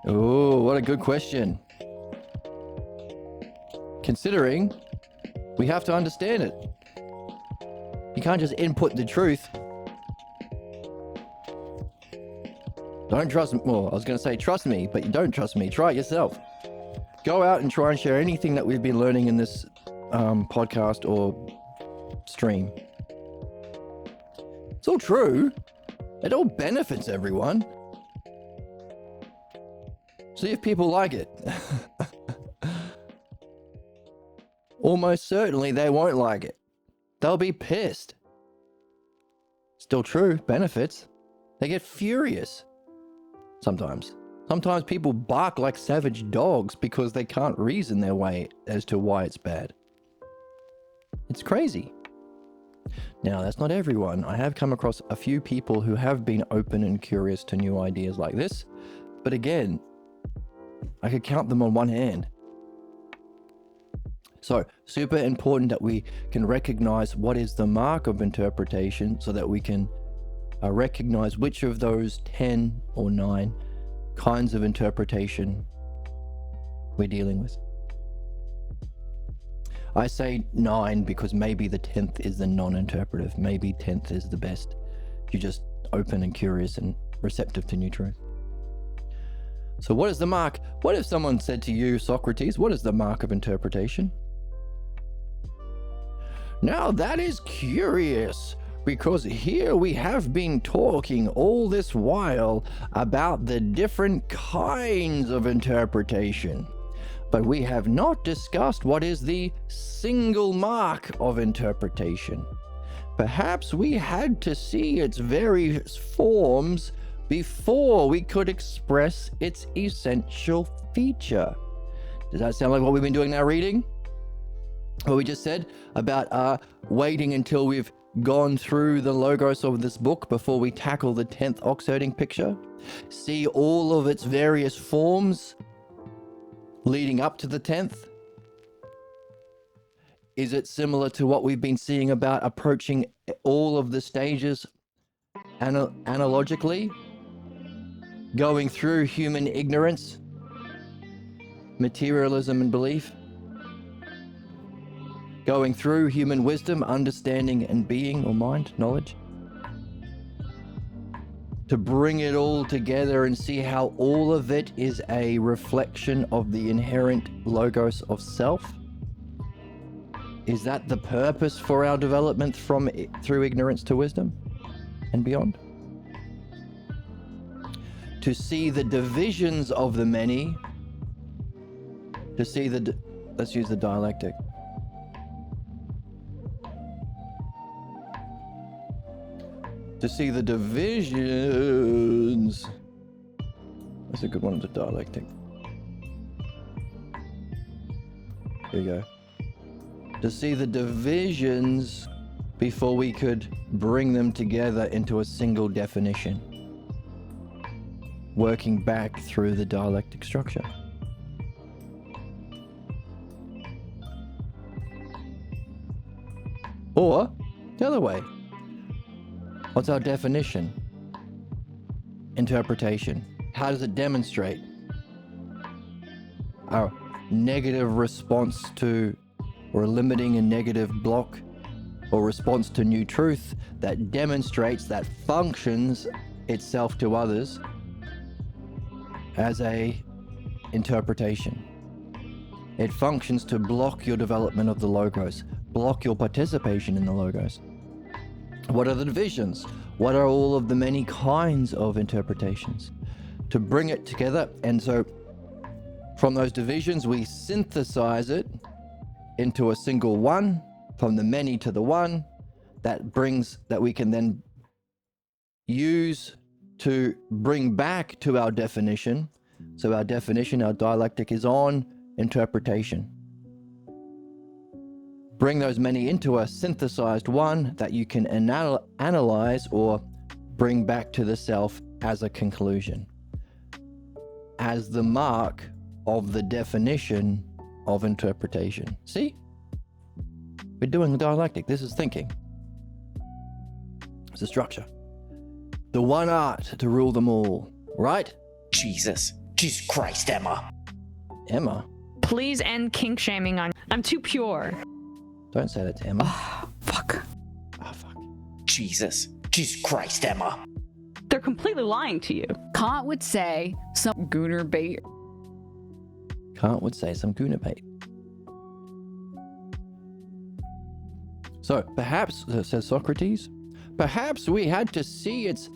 Ooh, what a good question. Considering we have to understand it. You can't just input the truth. Don't trust me. Well, I was going to say trust me, but you don't trust me. Try it yourself. Go out and try and share anything that we've been learning in this podcast or stream. It's all true. It all benefits everyone. See if people like it. Almost certainly they won't like it. They'll be pissed. Still true, benefits. They get furious. Sometimes. Sometimes people bark like savage dogs because they can't reason their way as to why it's bad. It's crazy. Now, that's not everyone. I have come across a few people who have been open and curious to new ideas like this. But again, I could count them on one hand. So, super important that we can recognize what is the mark of interpretation so that we can recognize which of those 10 or 9 kinds of interpretation we're dealing with. I say 9 because maybe the 10th is the non-interpretive. Maybe 10th is the best. You're just open and curious and receptive to new truth. So what is the mark? What if someone said to you, Socrates, what is the mark of interpretation? Now that is curious, because here we have been talking all this while about the different kinds of interpretation, but we have not discussed what is the single mark of interpretation. Perhaps we had to see its various forms before we could express its essential feature. Does that sound like what we've been doing now, reading? What we just said about waiting until we've gone through the logos of this book before we tackle the 10th oxherding picture? See all of its various forms leading up to the 10th? Is it similar to what we've been seeing about approaching all of the stages analogically? Going through human ignorance, materialism and belief? Going through human wisdom, understanding and being or mind, knowledge? To bring it all together and see how all of it is a reflection of the inherent logos of self? Is that the purpose for our development through ignorance to wisdom and beyond? to see the divisions of the many, to see the, let's use the dialectic. To see the divisions. That's a good one, the dialectic. Here you go. To see the divisions before we could bring them together into a single definition, working back through the dialectic structure. Or the other way. What's our definition? Interpretation. How does it demonstrate our negative response to, or limiting a negative block, or response to new truth that demonstrates, that functions itself to others as a interpretation? It functions to block your development of the logos, block your participation in the logos. What are the divisions? What are all of the many kinds of interpretations? To bring it together, and so from those divisions we synthesize it into a single one, from the many to the one, that we can then use to bring back to our definition. So our definition, our dialectic is on interpretation. Bring those many into a synthesized one that you can analyze or bring back to the self as a conclusion, as the mark of the definition of interpretation. See? We're doing the dialectic. This is thinking. It's a structure. The one art to rule them all, right? Jesus Christ, Emma. Emma? Please end kink shaming on. I'm too pure. Don't say that to Emma. Fuck. Oh, fuck. Jesus Christ, Emma. They're completely lying to you. Kant would say some gooner bait. Kant would say some guna bait. So perhaps, says Socrates, perhaps we had to see its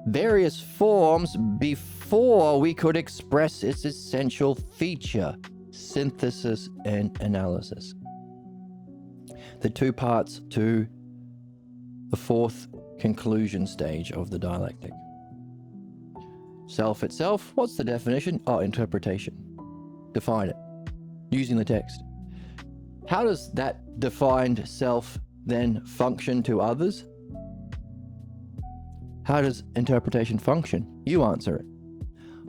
various forms before we could express its essential feature, synthesis and analysis. The two parts to the fourth conclusion stage of the dialectic. Self itself, what's the definition? Oh, interpretation. Define it using the text. How does that defined self then function to others? How does interpretation function? You answer it.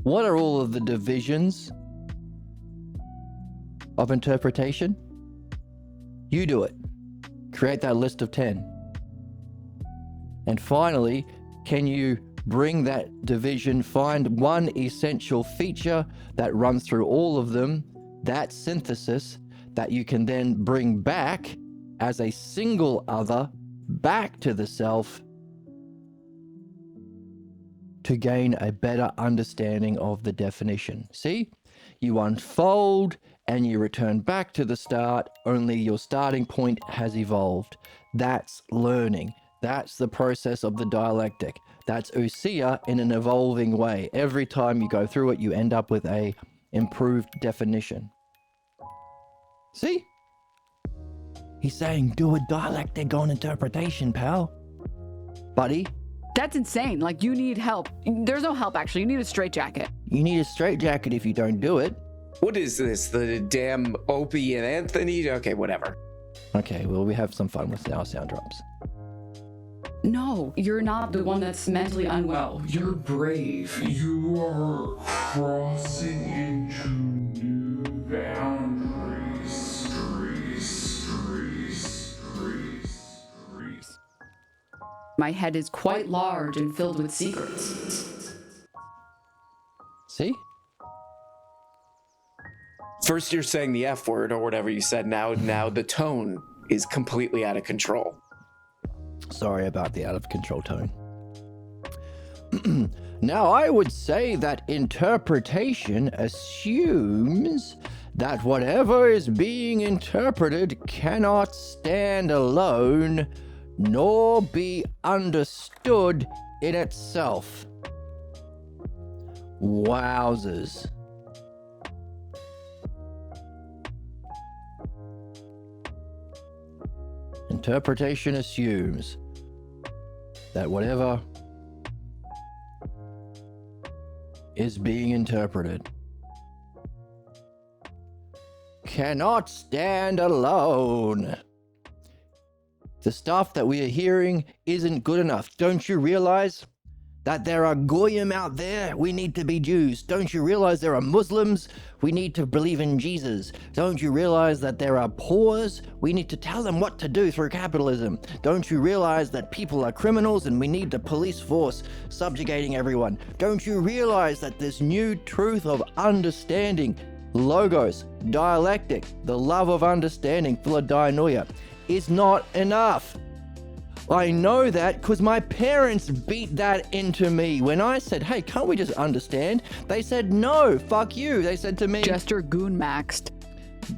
What are all of the divisions of interpretation? You do it. Create that list of 10. And finally, can you bring that division, find one essential feature that runs through all of them, that synthesis that you can then bring back as a single other back to the self to gain a better understanding of the definition. See? You unfold and you return back to the start, only your starting point has evolved. That's learning. That's the process of the dialectic. That's ousia in an evolving way. Every time you go through it, you end up with a improved definition. See? He's saying, do a dialectic on interpretation, pal. Buddy. That's insane. Like, you need help. There's no help, actually. You need a straitjacket. You need a straitjacket if you don't do it. What is this? The damn Opie and Anthony? Okay, whatever. Okay, well, we have some fun with our sound drops. No, you're not the one that's mentally unwell. Well, you're brave. You are crossing into new boundaries. My head is quite large and filled with secrets. See? First you're saying the F word or whatever you said. Now the tone is completely out of control. Sorry about the out of control tone. Now, I would say that interpretation assumes that whatever is being interpreted cannot stand alone nor be understood in itself. Wowzers. Interpretation assumes that whatever is being interpreted cannot stand alone. The stuff that we are hearing isn't good enough. Don't you realize that there are Goyim out there? We need to be Jews. Don't you realize there are Muslims? We need to believe in Jesus. Don't you realize that there are poors? We need to tell them what to do through capitalism. Don't you realize that people are criminals and we need the police force subjugating everyone? Don't you realize that this new truth of understanding, logos, dialectic, the love of understanding, philodainoia, is not enough? I know that because my parents beat that into me. When I said, hey, can't we just understand? They said, no, fuck you. They said to me, Jester goon maxed.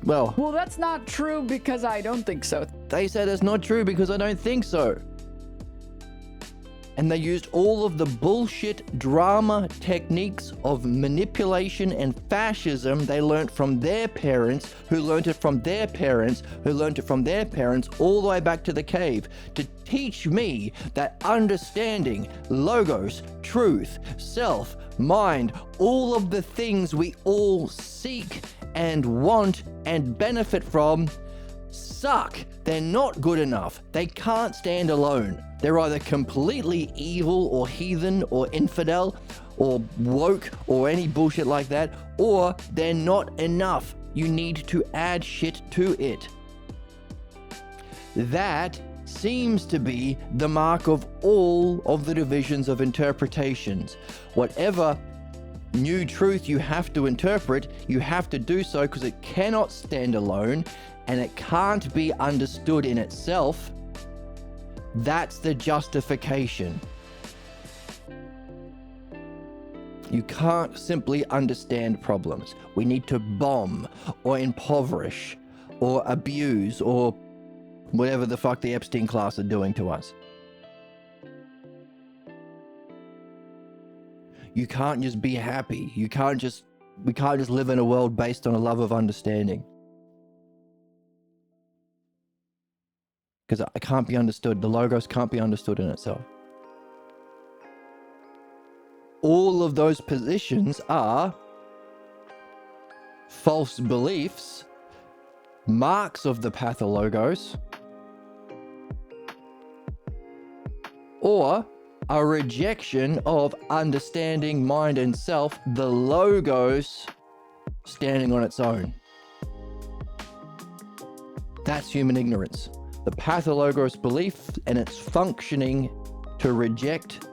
well, Well, that's not true because I don't think so. they said it's not true because I don't think so. And they used all of the bullshit drama techniques of manipulation and fascism they learnt from their parents, who learnt it from their parents, who learnt it from their parents, all the way back to the cave, to teach me that understanding, logos, truth, self, mind, all of the things we all seek and want and benefit from suck. They're not good enough. They can't stand alone. They're either completely evil or heathen or infidel or woke or any bullshit like that, or they're not enough. You need to add shit to it. That seems to be the mark of all of the divisions of interpretations. Whatever new truth you have to interpret, you have to do so because it cannot stand alone and it can't be understood in itself. That's the justification. You can't simply understand problems. We need to bomb or impoverish or abuse or whatever the fuck the Epstein class are doing to us. You can't just be happy. We can't just live in a world based on a love of understanding. Because it can't be understood. The logos can't be understood in itself. All of those positions are false beliefs, marks of the pathologos, or a rejection of understanding mind and self, the logos standing on its own. That's human ignorance. The pathologos belief and its functioning to reject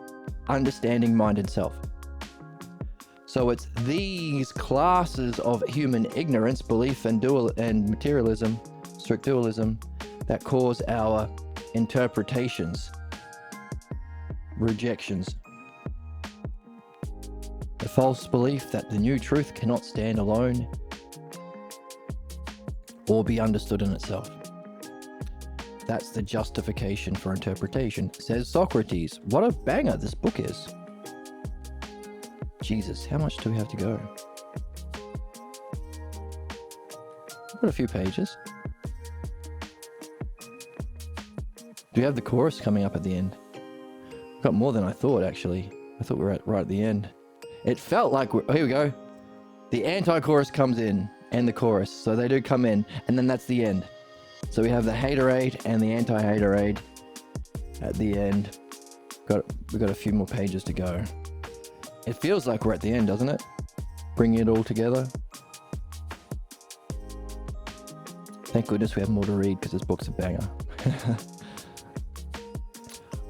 understanding mind and self. So it's these classes of human ignorance, belief and materialism, strict dualism, that cause our interpretations, rejections. The false belief that the new truth cannot stand alone or be understood in itself. That's the justification for interpretation, says Socrates. What a banger this book is. Jesus, how much do we have to go? Got a few pages. Do we have the chorus coming up at the end? We've got more than I thought, actually. I thought we were right at the end. It felt like here we go. The anti-chorus comes in and the chorus. So they do come in and then that's the end. So we have the haterade and the anti-haterade at the end. We've got a few more pages to go. It feels like we're at the end, doesn't it? Bringing it all together. Thank goodness we have more to read because this book's a banger.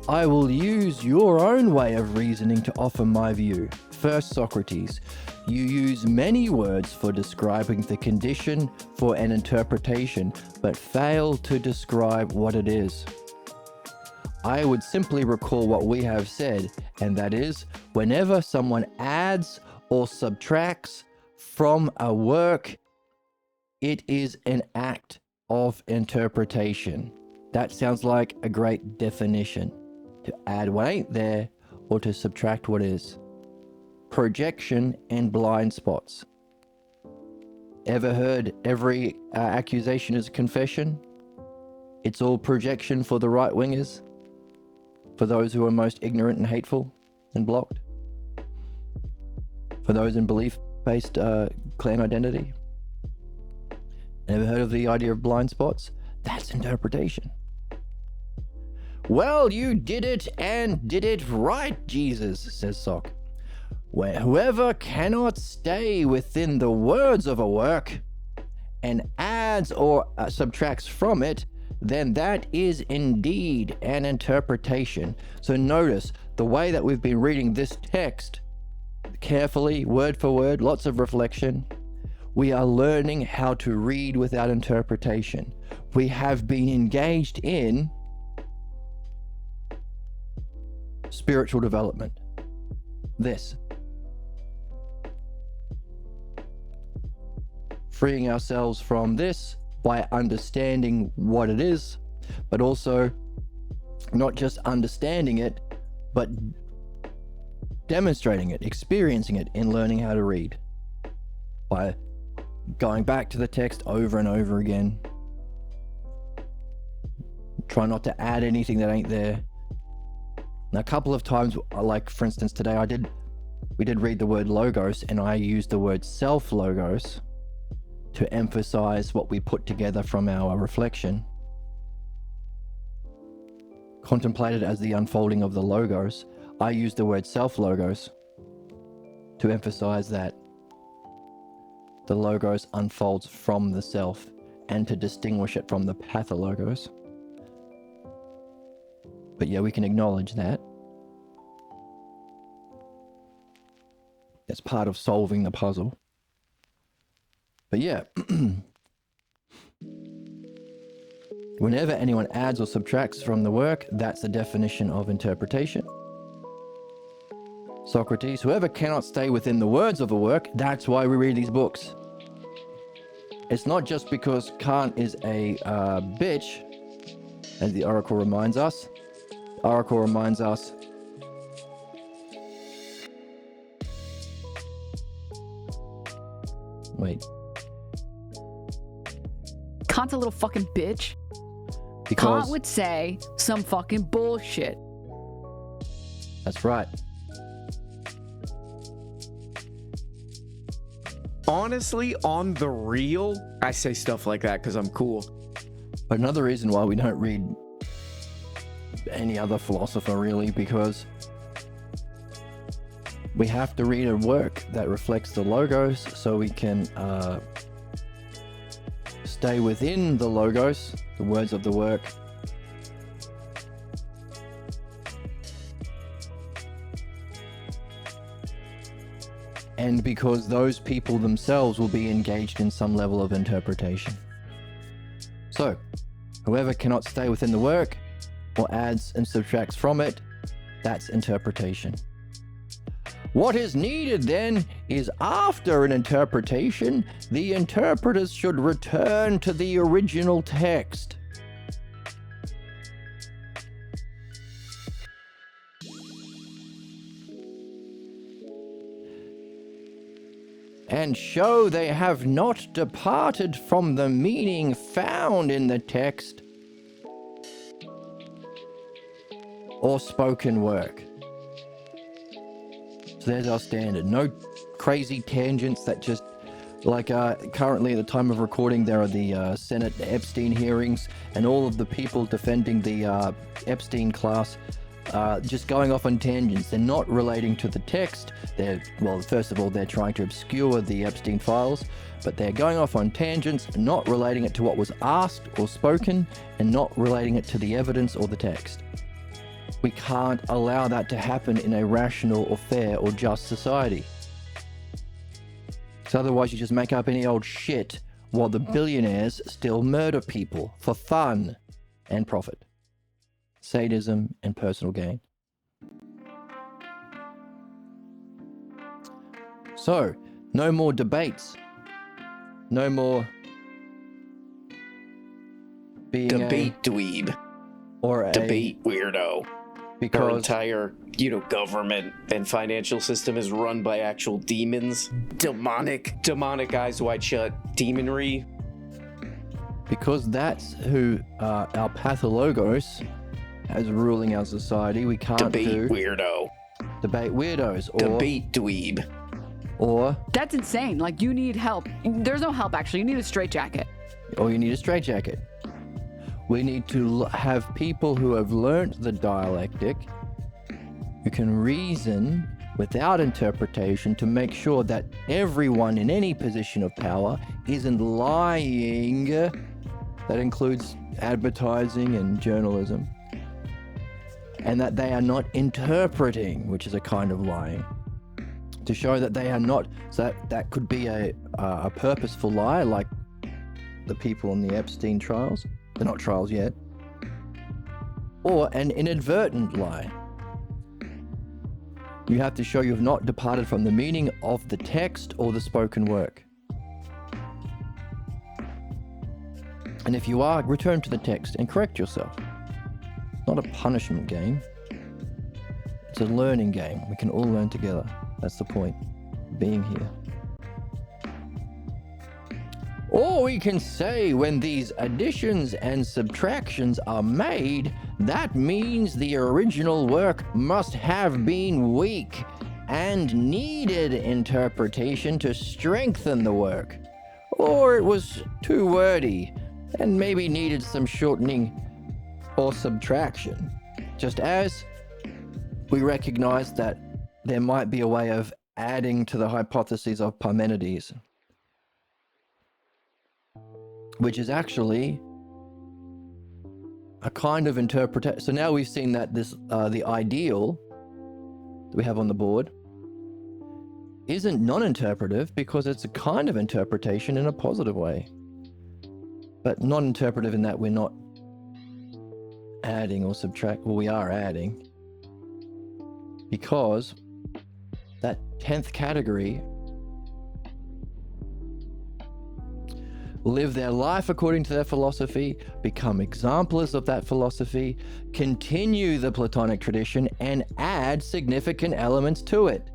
I will use your own way of reasoning to offer my view. First, Socrates. You use many words for describing the condition for an interpretation, but fail to describe what it is. I would simply recall what we have said, and that is, whenever someone adds or subtracts from a work, it is an act of interpretation. That sounds like a great definition. To add what ain't there, or to subtract what is. projection and blind spots. Ever heard every accusation is confession? It's all projection for the right wingers, for those who are most ignorant and hateful and blocked, for those in belief-based clan identity. Ever heard of the idea of blind spots? That's interpretation. Well, you did it and did it right, Jesus, says Sock. Where whoever cannot stay within the words of a work and adds or subtracts from it, then that is indeed an interpretation. So notice the way that we've been reading this text carefully, word for word, lots of reflection. We are learning how to read without interpretation. We have been engaged in spiritual development. This. Freeing ourselves from this by understanding what it is, but also not just understanding it, but demonstrating it, experiencing it in learning how to read. By going back to the text over and over again. Try not to add anything that ain't there. Now, a couple of times, like for instance today, we did read the word logos, and I used the word self-logos to emphasize what we put together from our reflection. Contemplated as the unfolding of the logos, I used the word self-logos to emphasize that the logos unfolds from the self and to distinguish it from the pathologos. But yeah, we can acknowledge that. That's part of solving the puzzle. But yeah, whenever anyone adds or subtracts from the work, that's the definition of interpretation. Socrates, whoever cannot stay within the words of a work, that's why we read these books. It's not just because Kant is a bitch, as the oracle reminds us. The oracle reminds us wait. Kant's a little fucking bitch. Because Kant would say some fucking bullshit. that's right. Honestly, on the real, I say stuff like that because I'm cool. But another reason why we don't read any other philosopher really, because we have to read a work that reflects the logos so we can stay within the logos, the words of the work. And because those people themselves will be engaged in some level of interpretation. So, whoever cannot stay within the work or adds and subtracts from it, that's interpretation. What is needed then is after an interpretation, the interpreters should return to the original text. And show they have not departed from the meaning found in the text or spoken work. So there's our standard. No crazy tangents that just, like currently at the time of recording, there are the Senate Epstein hearings, and all of the people defending the Epstein class just going off on tangents. They're not relating to the text. Well, first of all, they're trying to obscure the Epstein files, but they're going off on tangents, not relating it to what was asked or spoken, and not relating it to the evidence or the text. We can't allow that to happen in a rational or fair or just society. So otherwise you just make up any old shit while the billionaires still murder people for fun and profit. Sadism and personal gain. So, no more debates. No more being Debate dweeb. or a Debate weirdo. Because entire, government and financial system is run by actual demons. Demonic eyes wide shut demonry. because that's who our pathologos as ruling our society. We can't Debate do weirdo. debate weirdos or Debate dweeb. That's insane. Like, you need help. There's no help, actually. You need a straitjacket. or you need a straitjacket. We need to have people who have learnt the dialectic, who can reason without interpretation to make sure that everyone in any position of power isn't lying. That includes advertising and journalism. And that they are not interpreting, which is a kind of lying. To show that they are not, so that could be a purposeful lie, like the people on the Epstein trials. They're not trials yet. Or an inadvertent lie. You have to show you have not departed from the meaning of the text or the spoken work. And if you are, return to the text and correct yourself. It's not a punishment game. It's a learning game. We can all learn together. That's the point of being here. Or we can say when these additions and subtractions are made, that means the original work must have been weak and needed interpretation to strengthen the work. Or it was too wordy and maybe needed some shortening or subtraction. Just as we recognize that there might be a way of adding to the hypotheses of Parmenides, which is actually a kind of interpretation. So now we've seen that this the ideal that we have on the board isn't non-interpretive because it's a kind of interpretation in a positive way, but non-interpretive in that we're not adding or subtract. Well, we are adding because that 10th category, live their life according to their philosophy, become examples of that philosophy, continue the Platonic tradition, and add significant elements to it.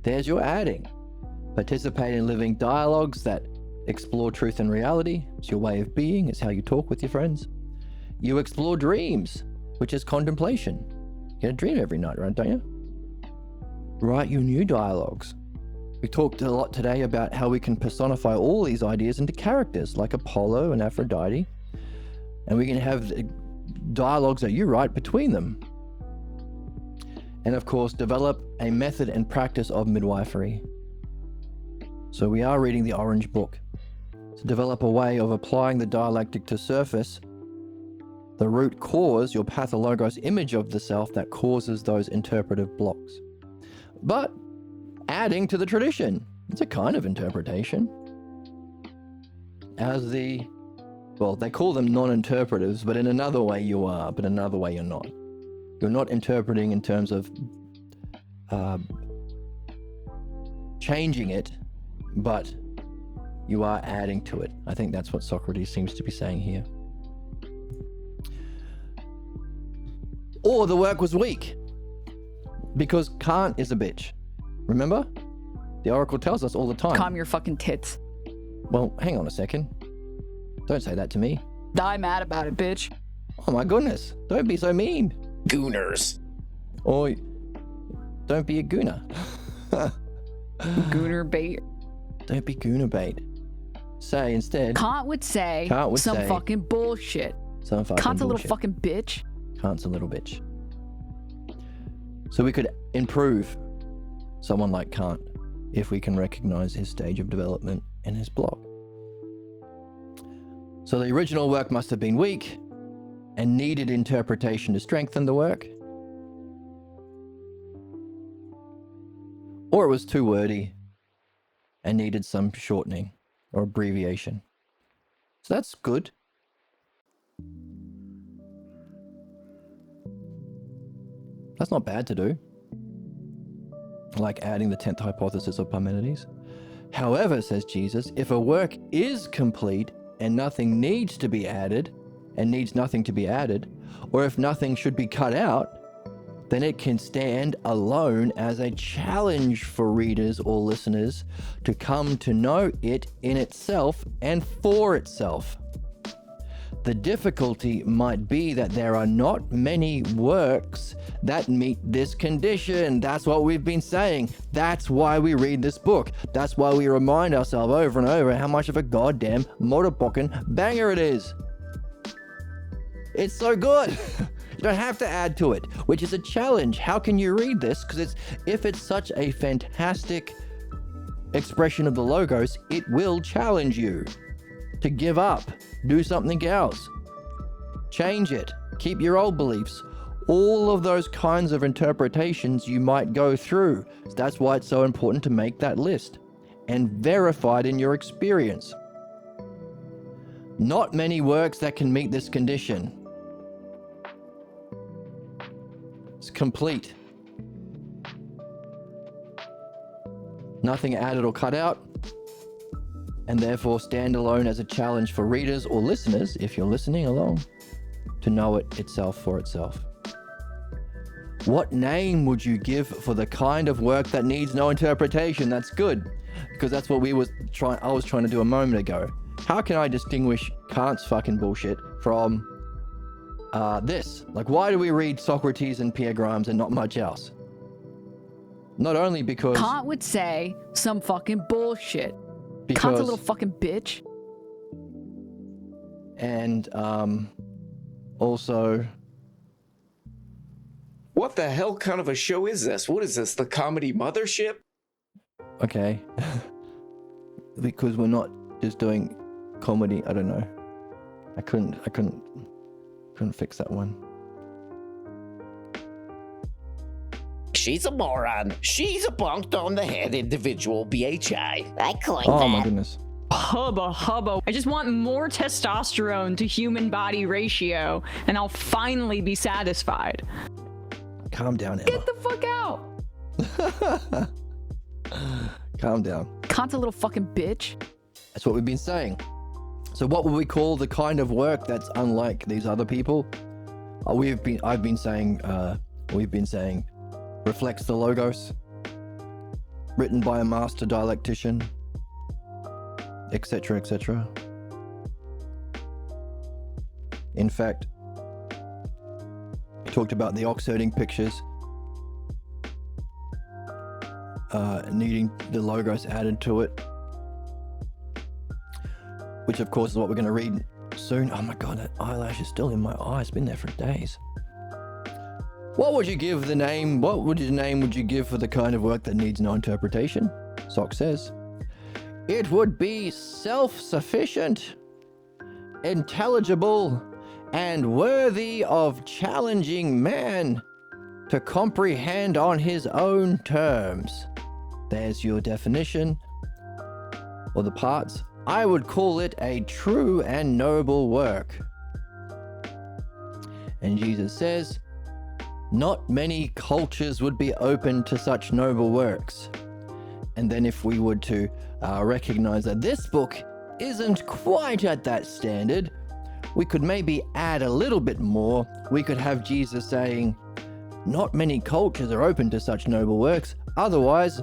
There's your adding. Participate in living dialogues that explore truth and reality. It's your way of being. It's how you talk with your friends. You explore dreams, which is contemplation. You get a dream every night, right? Don't you? Write your new dialogues. We talked a lot today about how we can personify all these ideas into characters like Apollo and Aphrodite. And we can have dialogues that you write between them. And of course, develop a method and practice of midwifery. So we are reading the Orange Book. To develop a way of applying the dialectic to surface the root cause, your pathologos image of the self that causes those interpretive blocks. But adding to the tradition. It's a kind of interpretation. As they call them non-interpretives, but in another way you are, but in another way you're not. You're not interpreting in terms of changing it, but you are adding to it. I think that's what Socrates seems to be saying here. Or the work was weak, because Kant is a bitch. Remember? The Oracle tells us all the time. Calm your fucking tits. Well, hang on a second. Don't say that to me. Die mad about it, bitch. Oh my goodness. Don't be so mean. Gooners. Or don't be a gooner. Gooner bait. Don't be gooner bait. Say instead. Kant would say some fucking bullshit. Some fucking Kant's a little bullshit. fucking bitch. Kant's a little bitch. So we could improve someone like Kant if we can recognize his stage of development and his block. So the original work must have been weak and needed interpretation to strengthen the work. Or it was too wordy and needed some shortening or abbreviation. So that's good. That's not bad to do. Like adding the 10th hypothesis of Parmenides. However, says Jesus, if a work is complete and nothing needs to be added, and needs nothing to be added, or if nothing should be cut out, then it can stand alone as a challenge for readers or listeners to come to know it in itself and for itself. The difficulty might be that there are not many works that meet this condition. That's what we've been saying. That's why we read this book. That's why we remind ourselves over and over how much of a goddamn motherfucking banger it is. It's so good. You don't have to add to it, which is a challenge. How can you read this? Because if it's such a fantastic expression of the Logos, it will challenge you to give up, do something else, change it, keep your old beliefs. All of those kinds of interpretations you might go through. That's why it's so important to make that list and verify it in your experience. Not many works that can meet this condition. It's complete. Nothing added or cut out, and therefore stand alone as a challenge for readers or listeners, if you're listening along, to know it itself for itself. What name would you give for the kind of work that needs no interpretation? That's good, because that's what I was trying to do a moment ago. How can I distinguish Kant's fucking bullshit from this? Like, why do we read Socrates and Pierre Grimes and not much else? Not only because Kant would say some fucking bullshit. Kant's a little fucking bitch. And also, What the hell kind of a show is this? What is this, the comedy mothership? okay, because we're not just doing comedy. I don't know. I couldn't fix that one. She's a moron. She's a bonked on the head individual, BHI. I coined Oh that. my goodness. Hubba hubba. I just want more testosterone to human body ratio, and I'll finally be satisfied. Calm down, Emma. Get the fuck out. Calm down. Kant's a little fucking bitch. That's what we've been saying. So what would we call the kind of work that's unlike these other people? We've been saying reflects the Logos, written by a master dialectician, etc., etc. In fact, he talked about the ox-herding pictures needing the Logos added to it, which of course is what we're going to read soon. Oh my god, that eyelash is still in my eye. It's been there for days. What would you give the name? What name would you give for the kind of work that needs no interpretation? Sock says, it would be self-sufficient, intelligible, and worthy of challenging man to comprehend on his own terms. There's your definition, or the parts. I would call it a true and noble work. And Jesus says, not many cultures would be open to such noble works. And then if we were to recognize that this book isn't quite at that standard, we could maybe add a little bit more. We could have Jesus saying, not many cultures are open to such noble works. Otherwise,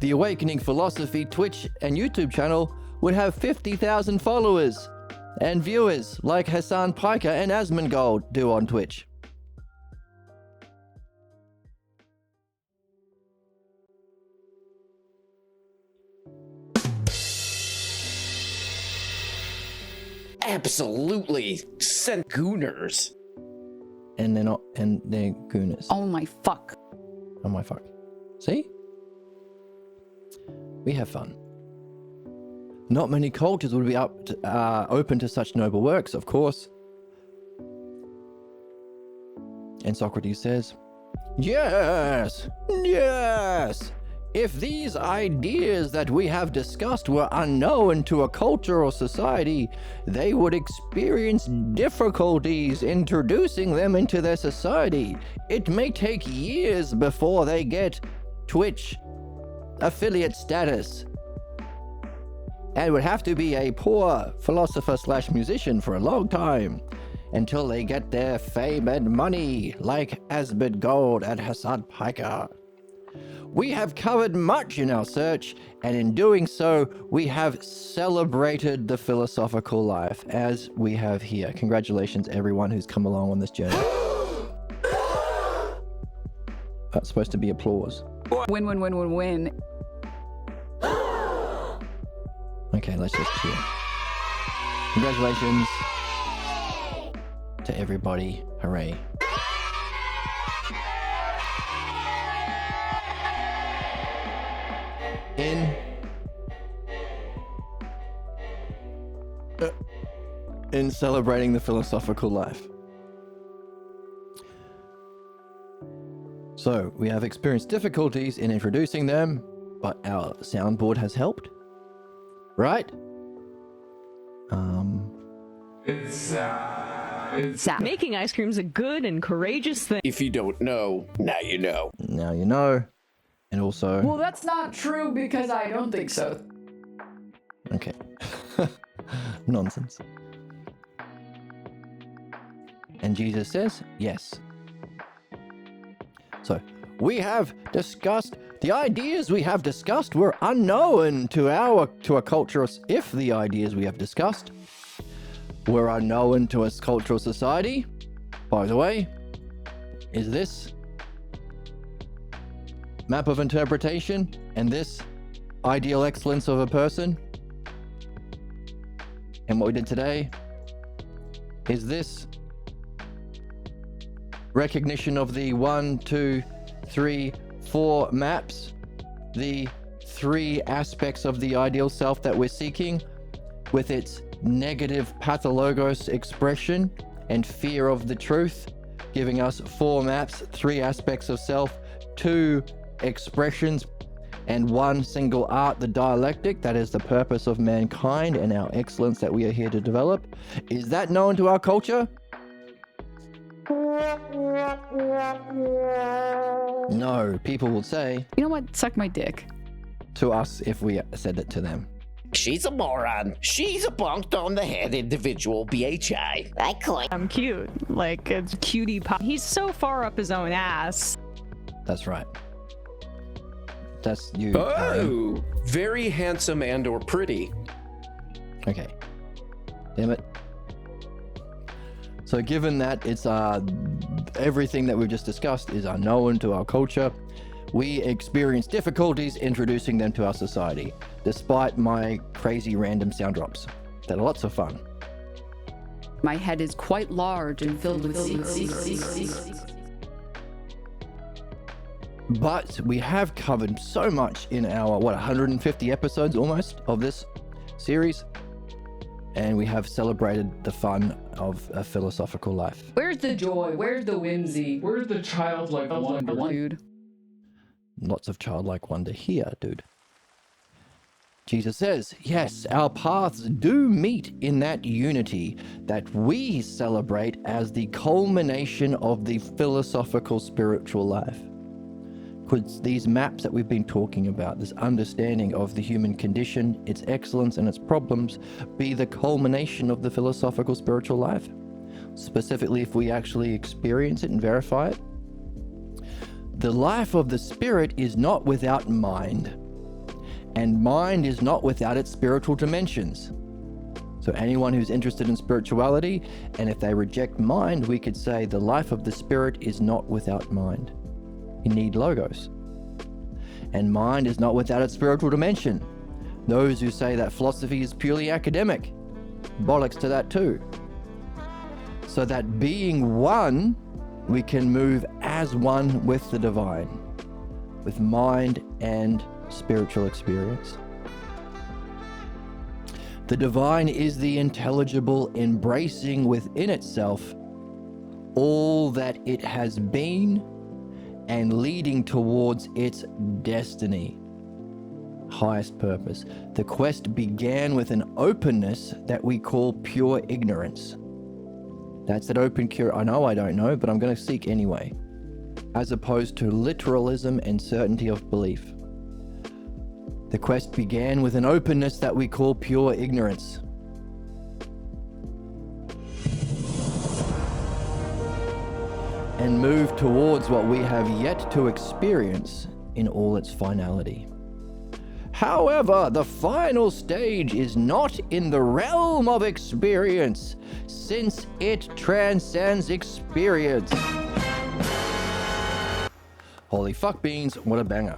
the Awakening Philosophy Twitch and YouTube channel would have 50,000 followers and viewers like Hassan Piker and Asmongold do on Twitch. Absolutely. Sent gooners. And they're not, and they're gooners. Oh my fuck. Oh my fuck. See? We have fun. Not many cultures would be open to such noble works, of course. And Socrates says, yes, yes. If these ideas that we have discussed were unknown to a culture or society, they would experience difficulties introducing them into their society. It may take years before they get Twitch affiliate status. And would have to be a poor philosopher / musician for a long time. until they get their fame and money, like Asmongold and Hassan Piker. We have covered much in our search, and in doing so, we have celebrated the philosophical life, as we have here. Congratulations, everyone who's come along on this journey. That's supposed to be applause. Win, win, win, win, win. Okay, let's just cheer. Congratulations to everybody. Hooray. In celebrating the philosophical life. So, we have experienced difficulties in introducing them, but our soundboard has helped. Right? It's Making ice cream is a good and courageous thing. If you don't know, now you know. Now you know. And also... Well, that's not true because I don't think so. Okay. Nonsense. And Jesus says, yes. So, we have discussed, the ideas we have discussed were unknown to a culture, if the ideas we have discussed were unknown to a cultural society. By the way, is this map of interpretation and this ideal excellence of a person and what we did today, is this recognition of the 1, 2, 3, 4 maps, the 3 aspects of the ideal self that we're seeking, with its negative pathologos expression and fear of the truth, giving us 4 maps, 3 aspects of self, 2 expressions, and 1 single art, the dialectic, that is the purpose of mankind and our excellence that we are here to develop. Is that known to our culture? No, people will say You know what? Suck my dick. to us if we said it to them. She's a moron. She's a bonked on the head individual, BHI. I coin. I'm cute. Like, it's cutie pie. He's so far up his own ass. That's right. That's you. Aaron. Oh, very handsome and or pretty. Okay. Damn it. So given that it's everything that we've just discussed is unknown to our culture, we experience difficulties introducing them to our society, despite my crazy random sound drops that are lots of fun. My head is quite large and filled with secrets. But we have covered so much in our, 150 episodes almost of this series, and we have celebrated the fun of a philosophical life. Where's the joy? Where's the whimsy? Where's the childlike wonder? Dude. Lots of childlike wonder here, dude. Jesus says, yes, our paths do meet in that unity that we celebrate as the culmination of the philosophical spiritual life. Could these maps that we've been talking about, this understanding of the human condition, its excellence and its problems, be the culmination of the philosophical spiritual life? Specifically, if we actually experience it and verify it? The life of the spirit is not without mind, and mind is not without its spiritual dimensions. So anyone who's interested in spirituality, and if they reject mind, we could say the life of the spirit is not without mind. You need logos. And mind is not without its spiritual dimension. Those who say that philosophy is purely academic, bollocks to that too. So that being one, we can move as one with the divine, with mind and spiritual experience. The divine is the intelligible embracing within itself all that it has been and leading towards its destiny, highest purpose. The quest began with an openness that we call pure ignorance. That's that open cure. I know I don't know, but I'm going to seek anyway, as opposed to literalism and certainty of belief. The quest began with an openness that we call pure ignorance. and move towards what we have yet to experience in all its finality. However, the final stage is not in the realm of experience, since it transcends experience. Holy fuck beans, what a banger.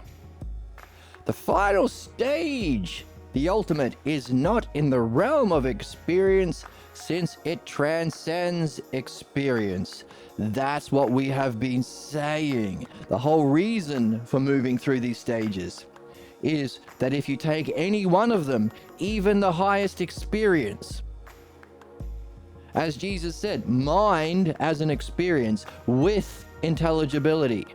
The final stage, the ultimate, is not in the realm of experience, since it transcends experience. That's what we have been saying. The whole reason for moving through these stages is that if you take any one of them, even the highest experience, as Jesus said, mind as an experience with intelligibility.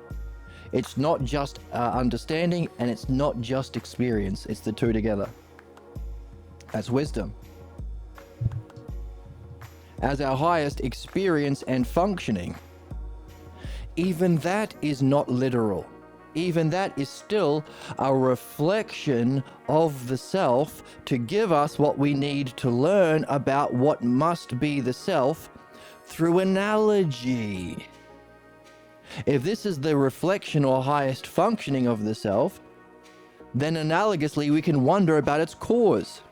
It's not just understanding, and it's not just experience. It's the two together. That's wisdom. As our highest experience and functioning, even that is not literal. Even that is still a reflection of the self to give us what we need to learn about what must be the self through analogy. If this is the reflection or highest functioning of the self, then analogously we can wonder about its cause.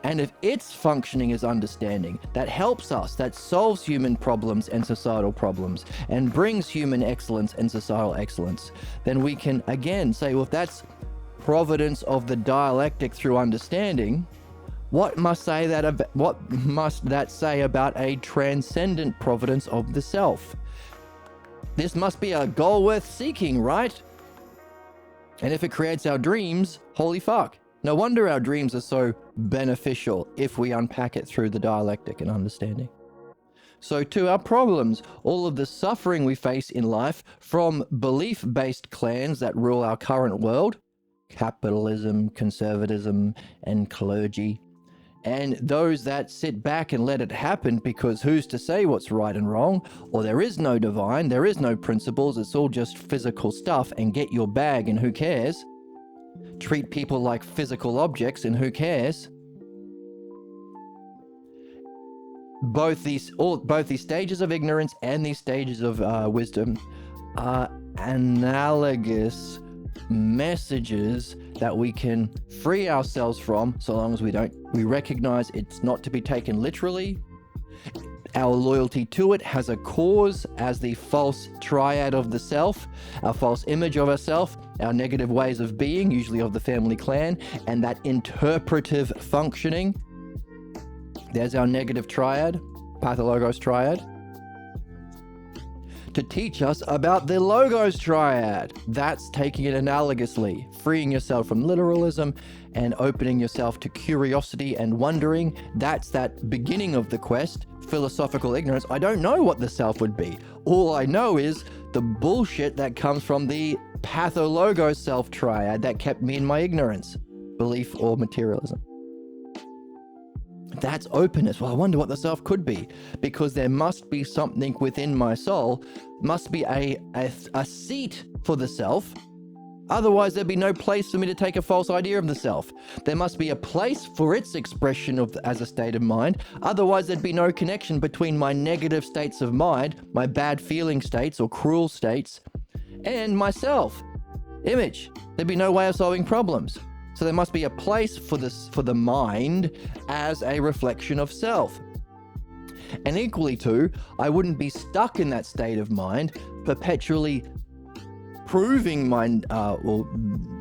And if its functioning is understanding, that helps us, that solves human problems and societal problems, and brings human excellence and societal excellence, then we can again say, well, if that's providence of the dialectic through understanding, what must that say about a transcendent providence of the self? This must be a goal worth seeking, right? And if it creates our dreams, holy fuck. No wonder our dreams are so beneficial if we unpack it through the dialectic and understanding. So to our problems, all of the suffering we face in life from belief-based clans that rule our current world, capitalism, conservatism, and clergy, and those that sit back and let it happen because who's to say what's right and wrong, or there is no divine, there is no principles, it's all just physical stuff and get your bag and who cares? Treat people like physical objects and who cares? Both these stages of ignorance and these stages of wisdom are analogous messages that we can free ourselves from, so long as we recognize it's not to be taken literally. Our loyalty to it has a cause as the false triad of the self, our false image of ourself, our negative ways of being, usually of the family clan, and that interpretive functioning. There's our negative triad, pathologos triad. To teach us about the logos triad. That's taking it analogously, freeing yourself from literalism and opening yourself to curiosity and wondering. That's that beginning of the quest, philosophical ignorance. I don't know what the self would be. All I know is the bullshit that comes from the pathologos self triad that kept me in my ignorance, belief or materialism. That's openness. Well, I wonder what the self could be, because there must be something within my soul, must be a seat for the self. Otherwise, there'd be no place for me to take a false idea of the self. There must be a place for its expression as a state of mind. Otherwise, there'd be no connection between my negative states of mind, my bad feeling states or cruel states, and myself, image. There'd be no way of solving problems. So there must be a place for the mind as a reflection of self. And equally too, I wouldn't be stuck in that state of mind, perpetually proving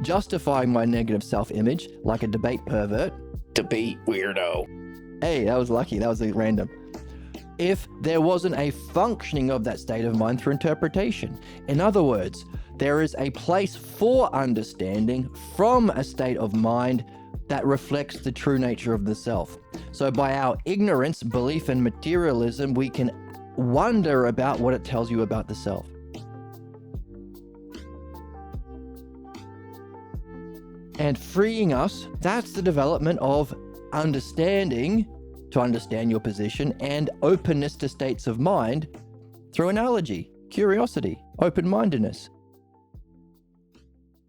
justifying my negative self-image like a debate pervert. Debate weirdo. Hey, that was lucky. That was random. If there wasn't a functioning of that state of mind through interpretation. In other words, there is a place for understanding from a state of mind that reflects the true nature of the self. So by our ignorance, belief, and materialism, we can wonder about what it tells you about the self. And freeing us, that's the development of understanding, to understand your position, and openness to states of mind through analogy, curiosity, open-mindedness.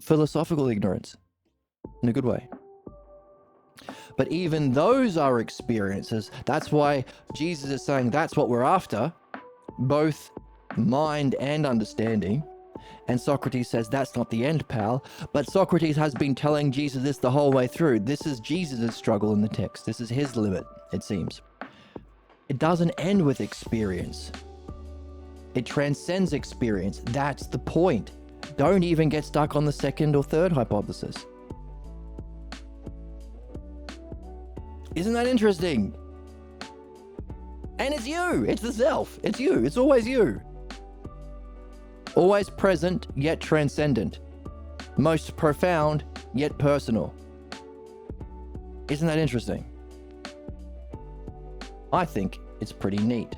Philosophical ignorance, in a good way. But even those are experiences. That's why Jesus is saying that's what we're after, both mind, and understanding. And Socrates says, that's not the end, pal. But Socrates has been telling Jesus this the whole way through. This is Jesus' struggle in the text. This is his limit, it seems. It doesn't end with experience. It transcends experience. That's the point. Don't even get stuck on the second or third hypothesis. Isn't that interesting? And it's you. It's the self. It's you. It's always you. Always present, yet transcendent. Most profound, yet personal. Isn't that interesting? I think it's pretty neat.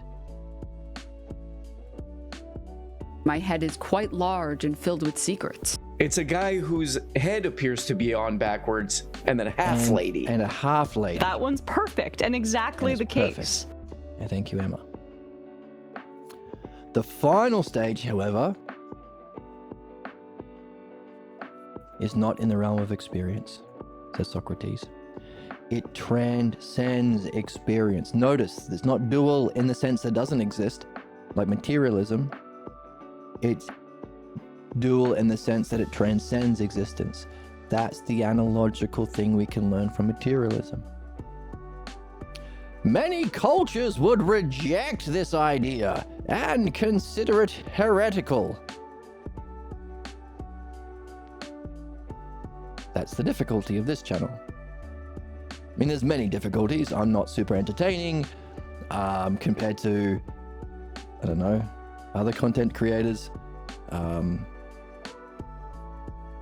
My head is quite large and filled with secrets. It's a guy whose head appears to be on backwards, and then a half lady. And a half lady. That one's perfect and exactly That's the perfect. case. Yeah, thank you, Emma. The final stage, however, is not in the realm of experience, says Socrates. It transcends experience. Notice, it's not dual in the sense that it doesn't exist, like materialism. It's dual in the sense that it transcends existence. That's the analogical thing we can learn from materialism. Many cultures would reject this idea and consider it heretical. That's the difficulty of this channel. I mean, there's many difficulties. I'm not super entertaining compared to, I don't know, other content creators.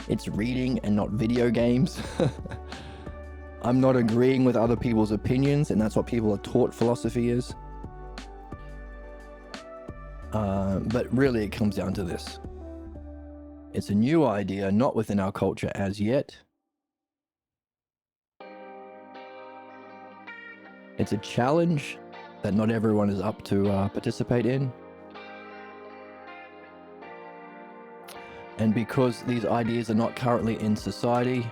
It's reading and not video games. I'm not agreeing with other people's opinions, and that's what people are taught philosophy is. But really it comes down to this. It's a new idea, not within our culture as yet. It's a challenge that not everyone is up to participate in. And because these ideas are not currently in society,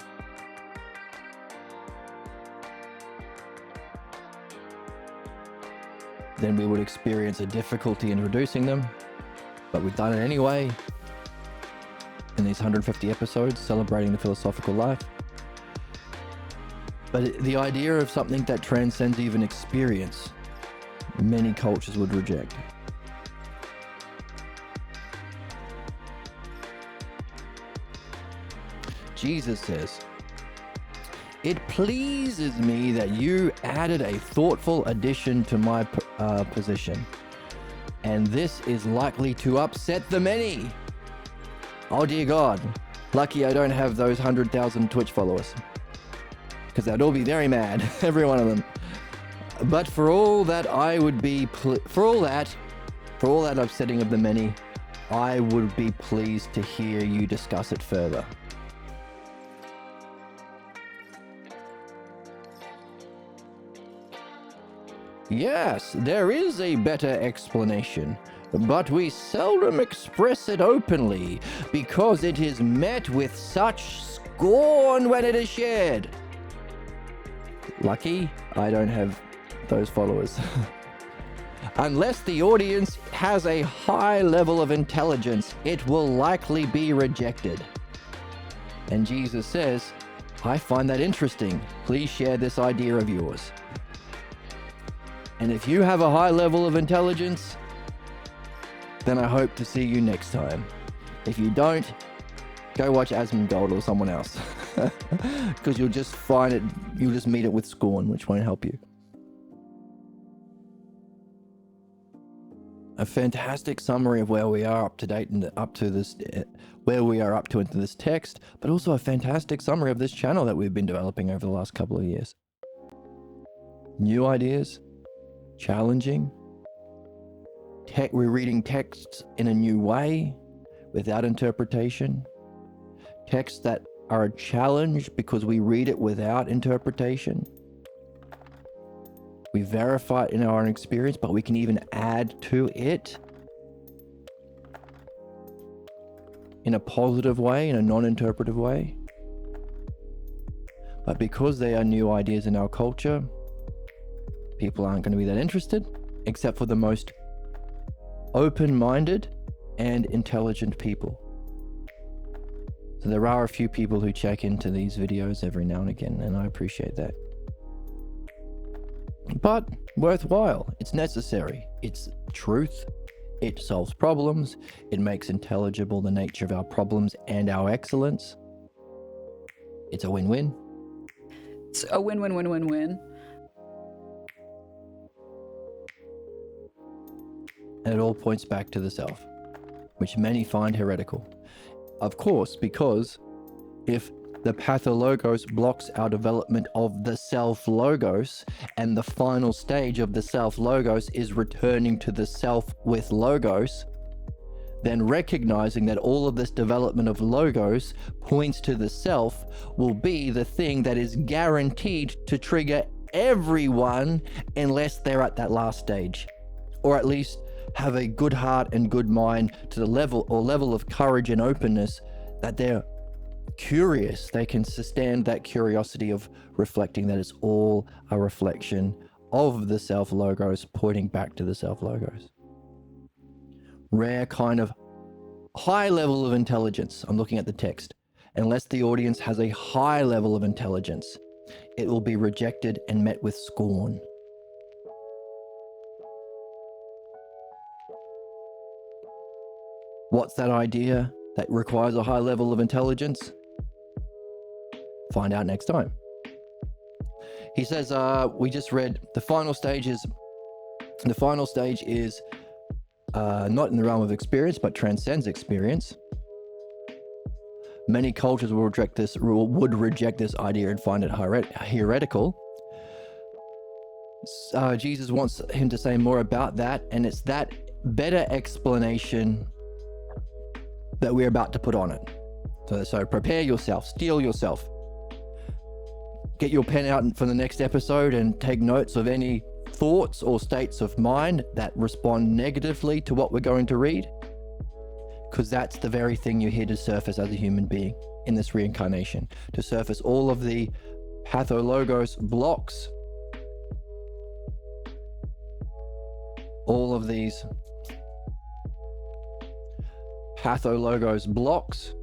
then we would experience a difficulty in introducing them. But we've done it anyway in these 150 episodes celebrating the philosophical life. But the idea of something that transcends even experience, many cultures would reject. Jesus says, "It pleases me that you added a thoughtful addition to my position, and this is likely to upset the many." Oh dear God, lucky I don't have those 100,000 Twitch followers, because they'd all be very mad, every one of them. But for all that I would be, for all that upsetting of the many, I would be pleased to hear you discuss it further. Yes, there is a better explanation, but we seldom express it openly because it is met with such scorn when it is shared. Lucky I don't have those followers. Unless the audience has a high level of intelligence, it will likely be rejected. And Jesus says, I find that interesting. Please share this idea of yours. And if you have a high level of intelligence, then I hope to see you next time. If you don't, go watch Asmongold or someone else. Because you'll just meet it with scorn, which won't help you. A fantastic summary of where we are up to date and up to this, where we are up to into this text, but also a fantastic summary of this channel that we've been developing over the last couple of years. New ideas, challenging. We're reading texts in a new way, without interpretation. Texts that are a challenge because we read it without interpretation. We verify it in our own experience, but we can even add to it in a positive way, in a non-interpretive way. But because they are new ideas in our culture, people aren't going to be that interested, except for the most open-minded and intelligent people. So there are a few people who check into these videos every now and again, and I appreciate that. But worthwhile. It's necessary. It's truth. It solves problems. It makes intelligible the nature of our problems and our excellence. It's a win-win. It's a win-win-win-win-win. And it all points back to the self, which many find heretical. Of course, because if the pathologos blocks our development of the self-logos, and the final stage of the self-logos is returning to the self with logos, then recognizing that all of this development of logos points to the self will be the thing that is guaranteed to trigger everyone unless they're at that last stage, or at least have a good heart and good mind to the level of courage and openness that they're curious. They can sustain that curiosity of reflecting that it's all a reflection of the self logos pointing back to the self logos. Rare kind of high level of intelligence. I'm looking at the text. Unless the audience has a high level of intelligence, it will be rejected and met with scorn. What's that idea that requires a high level of intelligence? Find out next time. He says, we just read the final stage is not in the realm of experience, but transcends experience. Many cultures would reject this idea and find it heretical. Jesus wants him to say more about that, and it's that better explanation that we're about to put on it. So prepare yourself, steel yourself. Get your pen out for the next episode and take notes of any thoughts or states of mind that respond negatively to what we're going to read, because that's the very thing you're here to surface as a human being in this reincarnation, to surface all of the pathologos blocks, all of these pathologos blocks.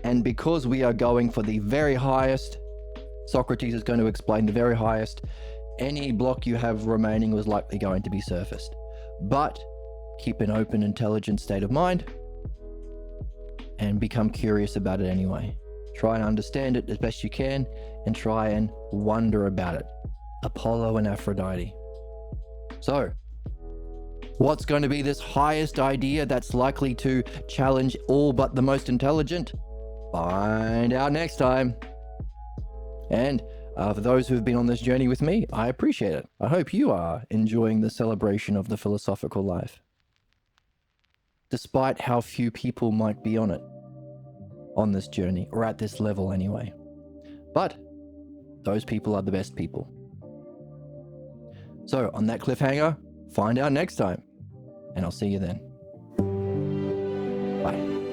And because we are going for the very highest, Socrates is going to explain the very highest, any block you have remaining was likely going to be surfaced. But keep an open, intelligent state of mind and become curious about it anyway. Try and understand it as best you can and try and wonder about it. Apollo and Aphrodite. So, what's going to be this highest idea that's likely to challenge all but the most intelligent? Find out next time. And for those who've been on this journey with me, I appreciate it. I hope you are enjoying the celebration of the philosophical life, despite how few people might be on it, on this journey, or at this level anyway. But those people are the best people. So on that cliffhanger, find out next time, and I'll see you then. Bye.